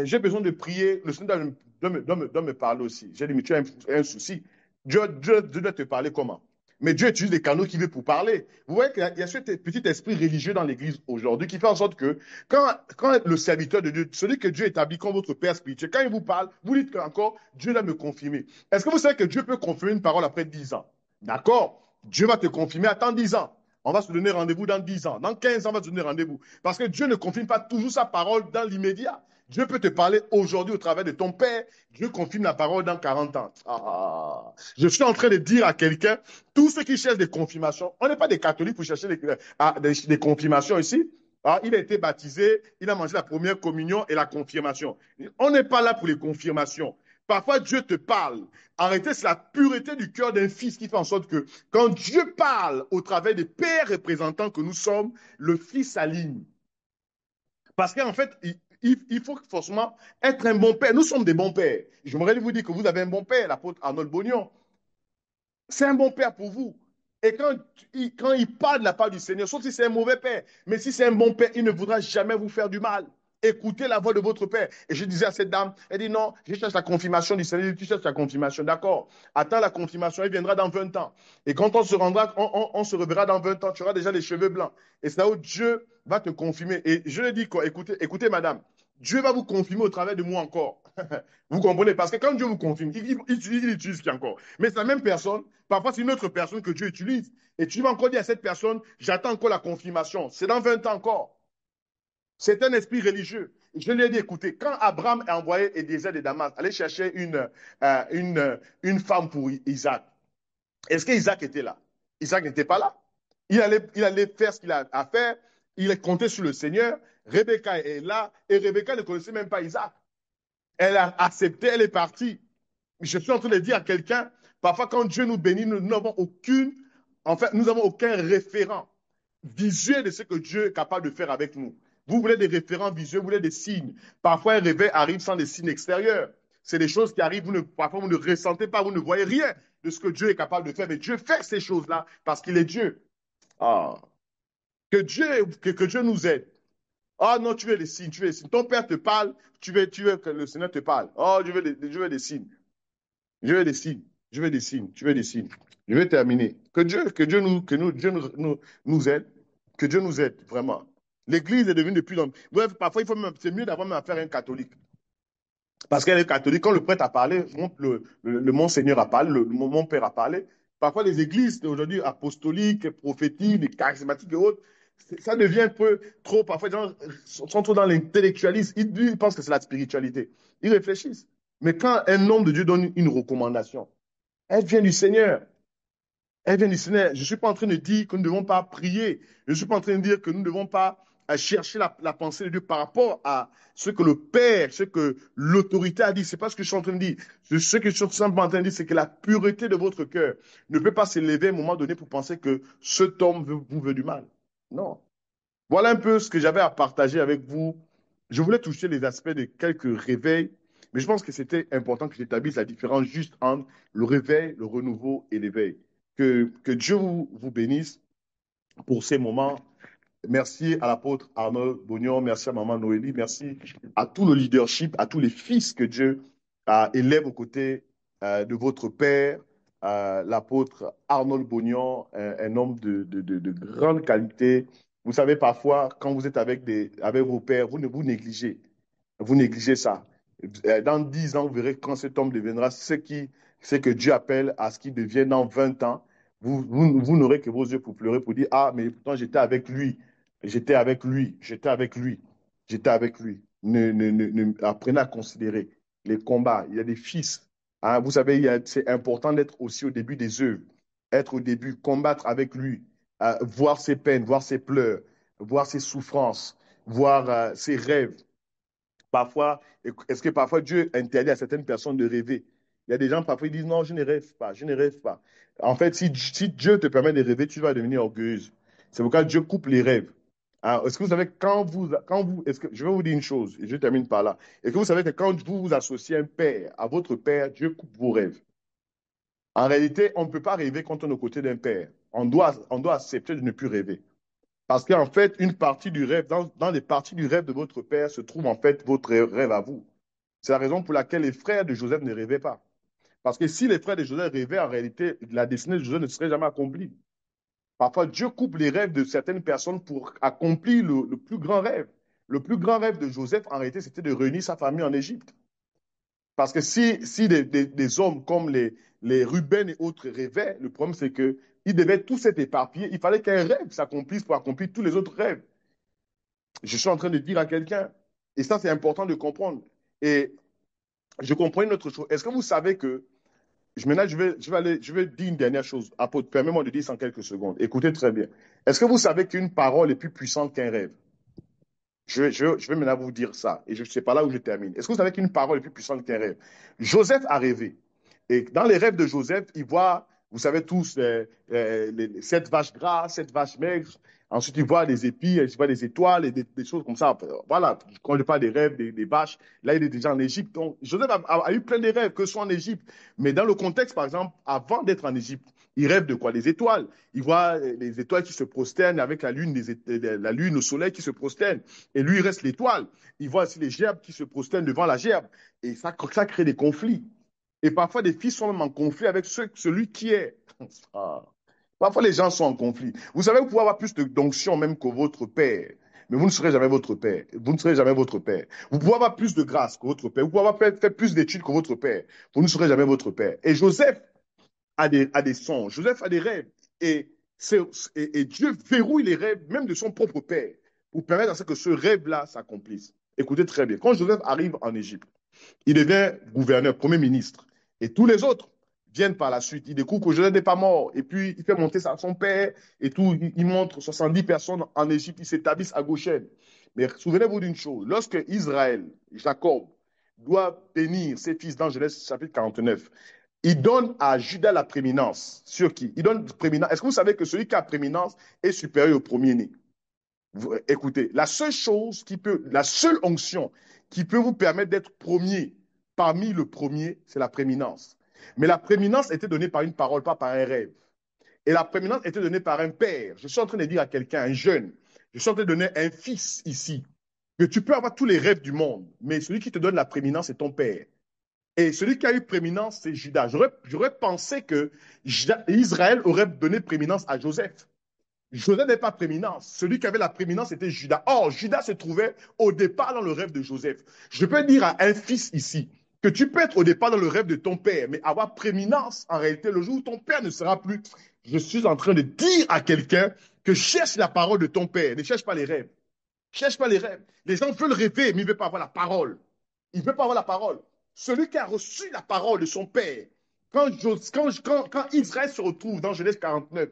j'ai besoin de prier, le Seigneur doit me parler aussi. J'ai dit, mais tu as un souci. Dieu doit te parler comment? Mais Dieu utilise des canaux qui veut pour parler. Vous voyez qu'il y a ce petit esprit religieux dans l'Église aujourd'hui qui fait en sorte que quand le serviteur de Dieu, celui que Dieu établit comme votre Père spirituel, quand il vous parle, vous dites encore, Dieu va me confirmer. Est-ce que vous savez que Dieu peut confirmer une parole après 10 ans? D'accord? Dieu va te confirmer, attends 10 ans. On va se donner rendez-vous dans 10 ans. Dans 15 ans, on va se donner rendez-vous. Parce que Dieu ne confirme pas toujours sa parole dans l'immédiat. Dieu peut te parler aujourd'hui au travers de ton Père. Dieu confirme la parole dans 40 ans. Ah, je suis en train de dire à quelqu'un, tous ceux qui cherchent des confirmations, on n'est pas des catholiques pour chercher des confirmations ici. Ah, il a été baptisé, il a mangé la première communion et la confirmation. On n'est pas là pour les confirmations. Parfois, Dieu te parle. Arrêtez, c'est la pureté du cœur d'un fils qui fait en sorte que quand Dieu parle au travers des pères représentants que nous sommes, le fils s'aligne. Parce qu'en fait, il faut forcément être un bon père. Nous sommes des bons pères. J'aimerais vous dire que vous avez un bon père, l'apôtre Arnold Bognon. C'est un bon père pour vous. Et quand il parle de la part du Seigneur, sauf si c'est un mauvais père, mais si c'est un bon père, il ne voudra jamais vous faire du mal. Écoutez la voix de votre père. Et je disais à cette dame, elle dit non, je cherche la confirmation du Seigneur. Tu cherches la confirmation, d'accord. Attends la confirmation, elle viendra dans 20 ans. Et quand on se rendra, on se reverra dans 20 ans, tu auras déjà les cheveux blancs. Et c'est là où Dieu va te confirmer. Et je lui dis quoi, écoutez, madame, Dieu va vous confirmer au travers de moi encore. Vous comprenez? Parce que quand Dieu vous confirme, il utilise qui encore? Mais c'est la même personne, parfois c'est une autre personne que Dieu utilise. Et tu vas encore dire à cette personne, j'attends encore la confirmation. C'est dans 20 ans encore. C'est un esprit religieux. Je lui ai dit, écoutez, quand Abraham a envoyé Eliezer de Damas aller chercher une femme pour Isaac, est-ce qu'Isaac était là? Isaac n'était pas là. Il allait faire ce qu'il a à faire. Il comptait sur le Seigneur. Rebecca est là. Et Rebecca ne connaissait même pas Isaac. Elle a accepté, elle est partie. Je suis en train de dire à quelqu'un, parfois quand Dieu nous bénit, nous n'avons nous n'avons aucun référent visuel de ce que Dieu est capable de faire avec nous. Vous voulez des référents visuels, vous voulez des signes. Parfois, un réveil arrive sans des signes extérieurs. C'est des choses qui arrivent, parfois vous ne ressentez pas, vous ne voyez rien de ce que Dieu est capable de faire. Mais Dieu fait ces choses-là parce qu'il est Dieu. Ah. Que Dieu nous aide. Ah non, tu veux des signes, tu veux des signes. Ton père te parle, tu veux que le Seigneur te parle. Oh, je veux des signes. Je veux des signes. Je veux des signes. Tu veux des signes. Je vais terminer. Dieu nous aide. Que Dieu nous aide, vraiment. L'Église est devenue de plus en plus. Bref, parfois, c'est mieux d'avoir affaire à un catholique. Parce qu'elle est catholique, quand le prêtre a parlé, le Monseigneur a parlé, mon père a parlé. Parfois, les églises aujourd'hui apostoliques, prophétiques, charismatiques et autres, ça devient un peu trop. Parfois, les gens sont trop dans l'intellectualisme. Ils pensent que c'est la spiritualité. Ils réfléchissent. Mais quand un homme de Dieu donne une recommandation, elle vient du Seigneur. Elle vient du Seigneur. Je ne suis pas en train de dire que nous ne devons pas prier. Je ne suis pas en train de dire que nous ne devons pas chercher la pensée de Dieu par rapport à ce que le Père, ce que l'autorité a dit. Ce n'est pas ce que je suis en train de dire. Ce que je suis simplement en train de dire, c'est que la pureté de votre cœur ne peut pas s'élever à un moment donné pour penser que cet homme vous veut du mal. Non. Voilà un peu ce que j'avais à partager avec vous. Je voulais toucher les aspects de quelques réveils, mais je pense que c'était important que j'établisse la différence juste entre le réveil, le renouveau et l'éveil. Que Dieu vous bénisse pour ces moments. Merci à l'apôtre Arnaud Bognon, merci à maman Noélie, merci à tout le leadership, à tous les fils que Dieu élève aux côtés de votre père, l'apôtre Arnaud Bognon, un homme de grande qualité. Vous savez, parfois, quand vous êtes avec vos pères, vous négligez. Vous négligez ça. Dans 10 ans, vous verrez quand cet homme deviendra ce que Dieu appelle à ce qu'il devienne dans 20 ans. Vous n'aurez que vos yeux pour pleurer, pour dire, ah, mais pourtant j'étais avec lui. J'étais avec lui. J'étais avec lui. J'étais avec lui. Apprenez à considérer les combats. Il y a des fils. Hein, vous savez, c'est important d'être aussi au début des œuvres. Être au début, combattre avec lui, voir ses peines, voir ses pleurs, voir ses souffrances, voir ses rêves. Parfois, est-ce que parfois Dieu interdit à certaines personnes de rêver? Il y a des gens, parfois, ils disent non, je ne rêve pas, je ne rêve pas. En fait, si Dieu te permet de rêver, tu vas devenir orgueilleuse. C'est pourquoi Dieu coupe les rêves. Alors, est-ce que vous savez, je vais vous dire une chose, et je termine par là. Est-ce que vous savez que quand vous vous associez un père, à votre père, Dieu coupe vos rêves? En réalité, on ne peut pas rêver quand on est aux côtés d'un père. On doit accepter de ne plus rêver. Parce qu'en fait, une partie du rêve, dans les parties du rêve de votre père se trouve en fait votre rêve à vous. C'est la raison pour laquelle les frères de Joseph ne rêvaient pas. Parce que si les frères de Joseph rêvaient, en réalité, la destinée de Joseph ne serait jamais accomplie. Parfois, Dieu coupe les rêves de certaines personnes pour accomplir le plus grand rêve. Le plus grand rêve de Joseph, en réalité, c'était de réunir sa famille en Égypte. Parce que si des hommes comme les Ruben et autres rêvaient, le problème, c'est qu'ils devaient tous être éparpillés. Il fallait qu'un rêve s'accomplisse pour accomplir tous les autres rêves. Je suis en train de dire à quelqu'un, et ça, c'est important de comprendre. Et je comprends une autre chose. Est-ce que vous savez que, maintenant, je vais dire une dernière chose. Apôtre, permets-moi de dire ça en quelques secondes. Écoutez très bien. Est-ce que vous savez qu'une parole est plus puissante qu'un rêve? Je vais maintenant vous dire ça. Et c'est pas là où je termine. Est-ce que vous savez qu'une parole est plus puissante qu'un rêve? Joseph a rêvé. Et dans les rêves de Joseph, il voit, vous savez tous, cette vache grasse, cette vache maigre. Ensuite, il voit des épis, il voit des étoiles et des choses comme ça. Voilà, quand je parle des rêves, des vaches, là, il est déjà en Égypte. Donc, Joseph a eu plein de rêves, que ce soit en Égypte. Mais dans le contexte, par exemple, avant d'être en Égypte, il rêve de quoi? Des étoiles. Il voit les étoiles qui se prosternent avec la lune, la lune, le soleil qui se prosternent. Et lui, il reste l'étoile. Il voit aussi les gerbes qui se prosternent devant la gerbe. Et ça crée des conflits. Et parfois, des fils sont même en conflit avec celui qui est. Ah. Parfois, les gens sont en conflit. Vous savez, vous pouvez avoir plus d'onction même que votre père. Mais vous ne serez jamais votre père. Vous ne serez jamais votre père. Vous pouvez avoir plus de grâce que votre père. Vous pouvez avoir fait plus d'études que votre père. Vous ne serez jamais votre père. Et Joseph a des songes. Joseph a des rêves. Et Dieu verrouille les rêves même de son propre père pour permettre à ce que ce rêve-là s'accomplisse. Écoutez très bien. Quand Joseph arrive en Égypte, il devient gouverneur, premier ministre. Et tous les autres viennent par la suite. Il découvre que Joseph n'est pas mort. Et puis, il fait monter son père et tout. Il montre 70 personnes en Égypte. Ils s'établissent à Goshen. Mais souvenez-vous d'une chose. Lorsque Israël, Jacob, doit bénir ses fils dans Genèse chapitre 49, il donne à Judas la prééminence. Sur qui? Il donne prééminence. Est-ce que vous savez que celui qui a prééminence est supérieur au premier-né? Écoutez, la seule onction qui peut vous permettre d'être premier parmi le premier, c'est la prééminence. Mais la prééminence était donnée par une parole, pas par un rêve. Et la prééminence était donnée par un père. Je suis en train de dire à quelqu'un, un jeune, je suis en train de donner un fils ici, que tu peux avoir tous les rêves du monde, mais celui qui te donne la prééminence, c'est ton père. Et celui qui a eu prééminence, c'est Judas. J'aurais pensé que Israël aurait donné prééminence à Joseph. Joseph n'est pas prééminence. Celui qui avait la prééminence, c'était Judas. Or, Judas se trouvait au départ dans le rêve de Joseph. Je peux dire à un fils ici que tu peux être au départ dans le rêve de ton père, mais avoir prééminence, en réalité, le jour où ton père ne sera plus. Je suis en train de dire à quelqu'un que cherche la parole de ton père, ne cherche pas les rêves. Cherche pas les rêves. Les gens veulent rêver, mais ils ne veulent pas avoir la parole. Ils ne veulent pas avoir la parole. Celui qui a reçu la parole de son père, quand Israël se retrouve dans Genèse 49,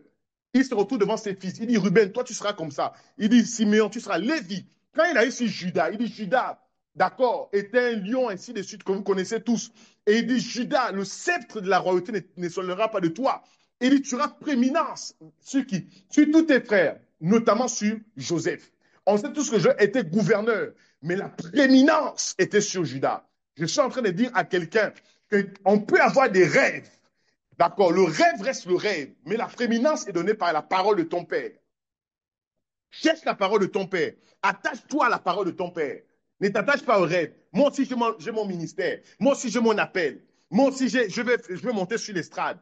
il se retrouve devant ses fils. Il dit, Ruben, toi, tu seras comme ça. Il dit, Siméon, tu seras Lévi. Quand il a eu ici Judas, il dit, Judas, d'accord, était un lion, ainsi de suite, que vous connaissez tous. Et il dit, Judas, le sceptre de la royauté ne s'enlèvera pas de toi. Il dit, tu auras prééminence sur qui? Sur tous tes frères, notamment sur Joseph. On sait tous que Joseph était gouverneur, mais la prééminence était sur Judas. Je suis en train de dire à quelqu'un qu'on peut avoir des rêves. D'accord, le rêve reste le rêve, mais la prééminence est donnée par la parole de ton père. Cherche la parole de ton père. Attache-toi à la parole de ton père. Ne t'attache pas au rêve. Moi aussi, j'ai mon ministère. Moi aussi, j'ai mon appel. Moi aussi, je vais monter sur l'estrade.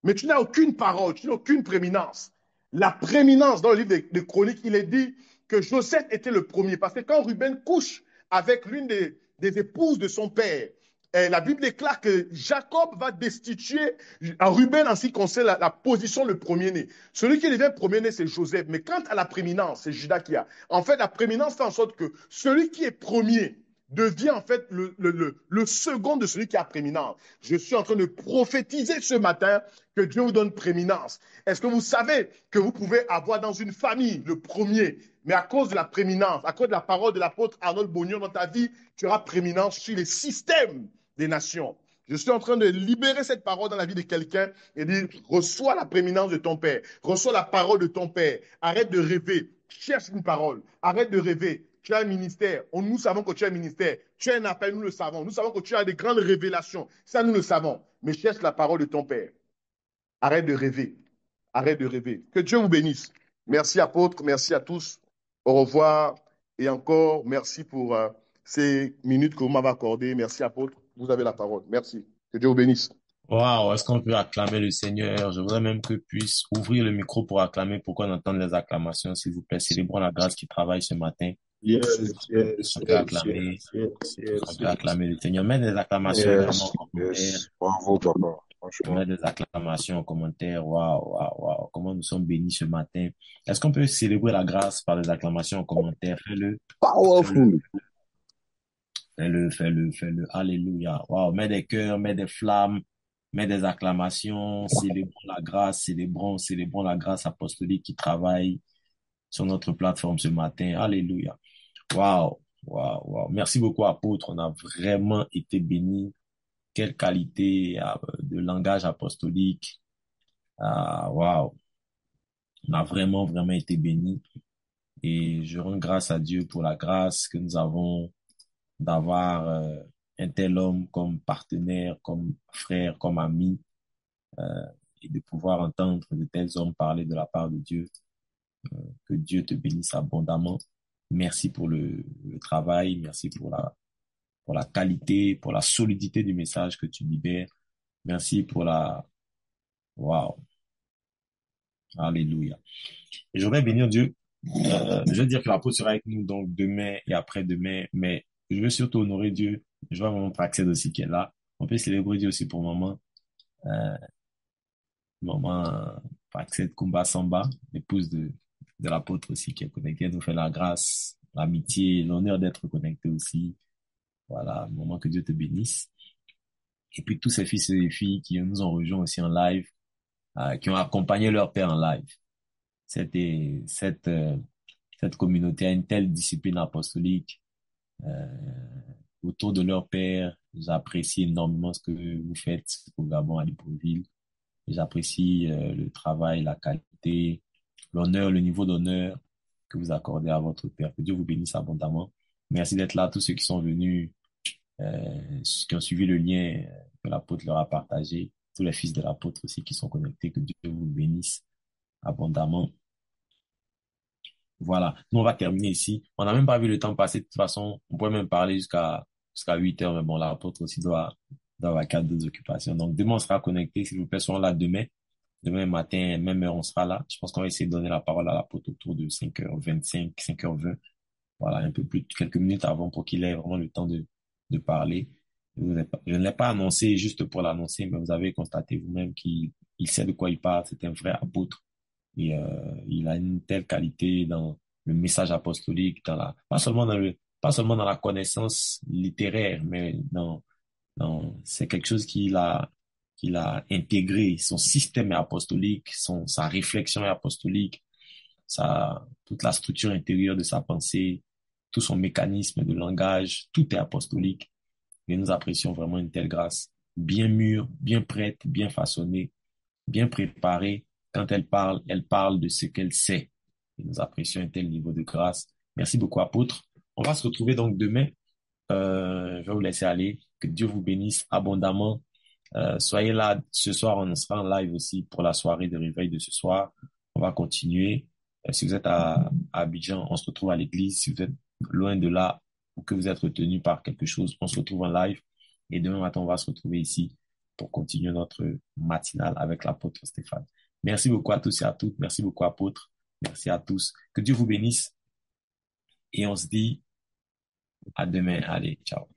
Mais tu n'as aucune parole, tu n'as aucune prééminence. La prééminence, dans le livre de Chroniques, il est dit que Joseph était le premier. Parce que quand Ruben couche avec l'une des épouses de son père, la Bible déclare que Jacob va destituer à Ruben en ce qui concerne la position le premier-né. Celui qui devient premier-né, c'est Joseph. Mais quant à la prééminence, c'est Judas qui a. En fait, la prééminence fait en sorte que celui qui est premier devient en fait le second de celui qui a prééminence. Je suis en train de prophétiser ce matin que Dieu vous donne prééminence. Est-ce que vous savez que vous pouvez avoir dans une famille le premier, mais à cause de la prééminence, à cause de la parole de l'apôtre Arnold Bognon dans ta vie, tu auras prééminence sur les systèmes des nations. Je suis en train de libérer cette parole dans la vie de quelqu'un et dire, reçois la prééminence de ton père, reçois la parole de ton père, arrête de rêver, cherche une parole, arrête de rêver. Tu as un ministère, nous savons que tu as un ministère, tu as un appel, nous le savons, nous savons que tu as des grandes révélations, ça nous le savons, mais cherche la parole de ton père. Arrête de rêver, arrête de rêver. Que Dieu vous bénisse. Merci apôtre, merci à tous, au revoir et encore merci pour ces minutes que vous m'avez accordées. Merci apôtre, vous avez la parole. Merci, que Dieu vous bénisse. Waouh, est-ce qu'on peut acclamer le Seigneur? Je voudrais même que puisse ouvrir le micro pour acclamer, pour qu'on entende les acclamations, s'il vous plaît. Célébrons la grâce qui travaille ce matin. Yes, On peut acclamer, on peut acclamer le Seigneur. Mets des acclamations également en commentaire. Bravo, papa. Franchement. Mets des acclamations en commentaire. Waouh, waouh, waouh. Comment nous sommes bénis ce matin. Est-ce qu'on peut célébrer la grâce par des acclamations en commentaire? Fais-le. Powerful. Fais-le. Alléluia. Waouh. Mets des cœurs, mets des flammes, mets des acclamations. Célébrons la grâce, célébrons la grâce apostolique qui travaille sur notre plateforme ce matin. Alléluia. Waouh. Merci beaucoup, apôtre. On a vraiment été bénis. Quelle qualité de langage apostolique. Waouh. On a vraiment été bénis. Et je rends grâce à Dieu pour la grâce que nous avons d'avoir un tel homme comme partenaire, comme frère, comme ami, et de pouvoir entendre de tels hommes parler de la part de Dieu. Que Dieu te bénisse abondamment. Merci pour le travail, merci pour la qualité, pour la solidité du message que tu libères. Merci pour waouh. Alléluia. Et je voudrais bénir Dieu. Je veux dire que l'apôtre sera avec nous donc demain et après-demain, mais je veux surtout honorer Dieu. Je vois maman Praxed aussi qui est là. On peut célébrer Dieu aussi pour maman. Maman Praxed Kumba Samba, l'épouse de l'apôtre aussi qui est connectée. Elle nous fait la grâce, l'amitié, l'honneur d'être connecté aussi. Voilà, maman, que Dieu te bénisse. Et puis tous ces fils et les filles qui nous ont rejoints aussi en live, qui ont accompagné leur père en live. Cette communauté a une telle discipline apostolique. autour de leur père. J'apprécie énormément ce que vous faites au Gabon, à Libreville. J'apprécie le travail, la qualité, l'honneur, le niveau d'honneur que vous accordez à votre père. Que Dieu vous bénisse abondamment. Merci d'être là, tous ceux qui sont venus, qui ont suivi le lien que l'apôtre leur a partagé, tous les fils de l'apôtre aussi qui sont connectés. Que Dieu vous bénisse abondamment. Voilà. Nous, on va terminer ici. On n'a même pas vu le temps passer. De toute façon, on pourrait même parler jusqu'à 8 heures, mais bon, l'apôtre aussi doit avoir d'autres occupations. Donc, demain, on sera connectés. S'il vous plaît, soyons là demain. Demain matin, même heure, on sera là. Je pense qu'on va essayer de donner la parole à l'apôtre autour de 5h25, 5h20. Voilà, un peu plus, quelques minutes avant pour qu'il ait vraiment le temps de parler. Je ne l'ai pas annoncé juste pour l'annoncer, mais vous avez constaté vous-même qu'il sait de quoi il parle. C'est un vrai apôtre. Et il a une telle qualité dans le message apostolique, pas seulement dans la connaissance littéraire, mais c'est quelque chose qu'il a intégré. Son système est apostolique, sa réflexion est apostolique, toute la structure intérieure de sa pensée, tout son mécanisme de langage, tout est apostolique. Et nous apprécions vraiment une telle grâce, bien mûre, bien prête, bien façonnée, bien préparée. Quand elle parle de ce qu'elle sait. Et nous apprécions un tel niveau de grâce. Merci beaucoup, apôtre. On va se retrouver donc demain. Je vais vous laisser aller. Que Dieu vous bénisse abondamment. Soyez là ce soir. On sera en live aussi pour la soirée de réveil de ce soir. On va continuer. Si vous êtes à Abidjan, on se retrouve à l'église. Si vous êtes loin de là ou que vous êtes retenu par quelque chose, on se retrouve en live. Et demain matin, on va se retrouver ici pour continuer notre matinale avec l'apôtre Stéphane. Merci beaucoup à tous et à toutes. Merci beaucoup, apôtre. Merci à tous. Que Dieu vous bénisse. Et on se dit à demain. Allez, ciao.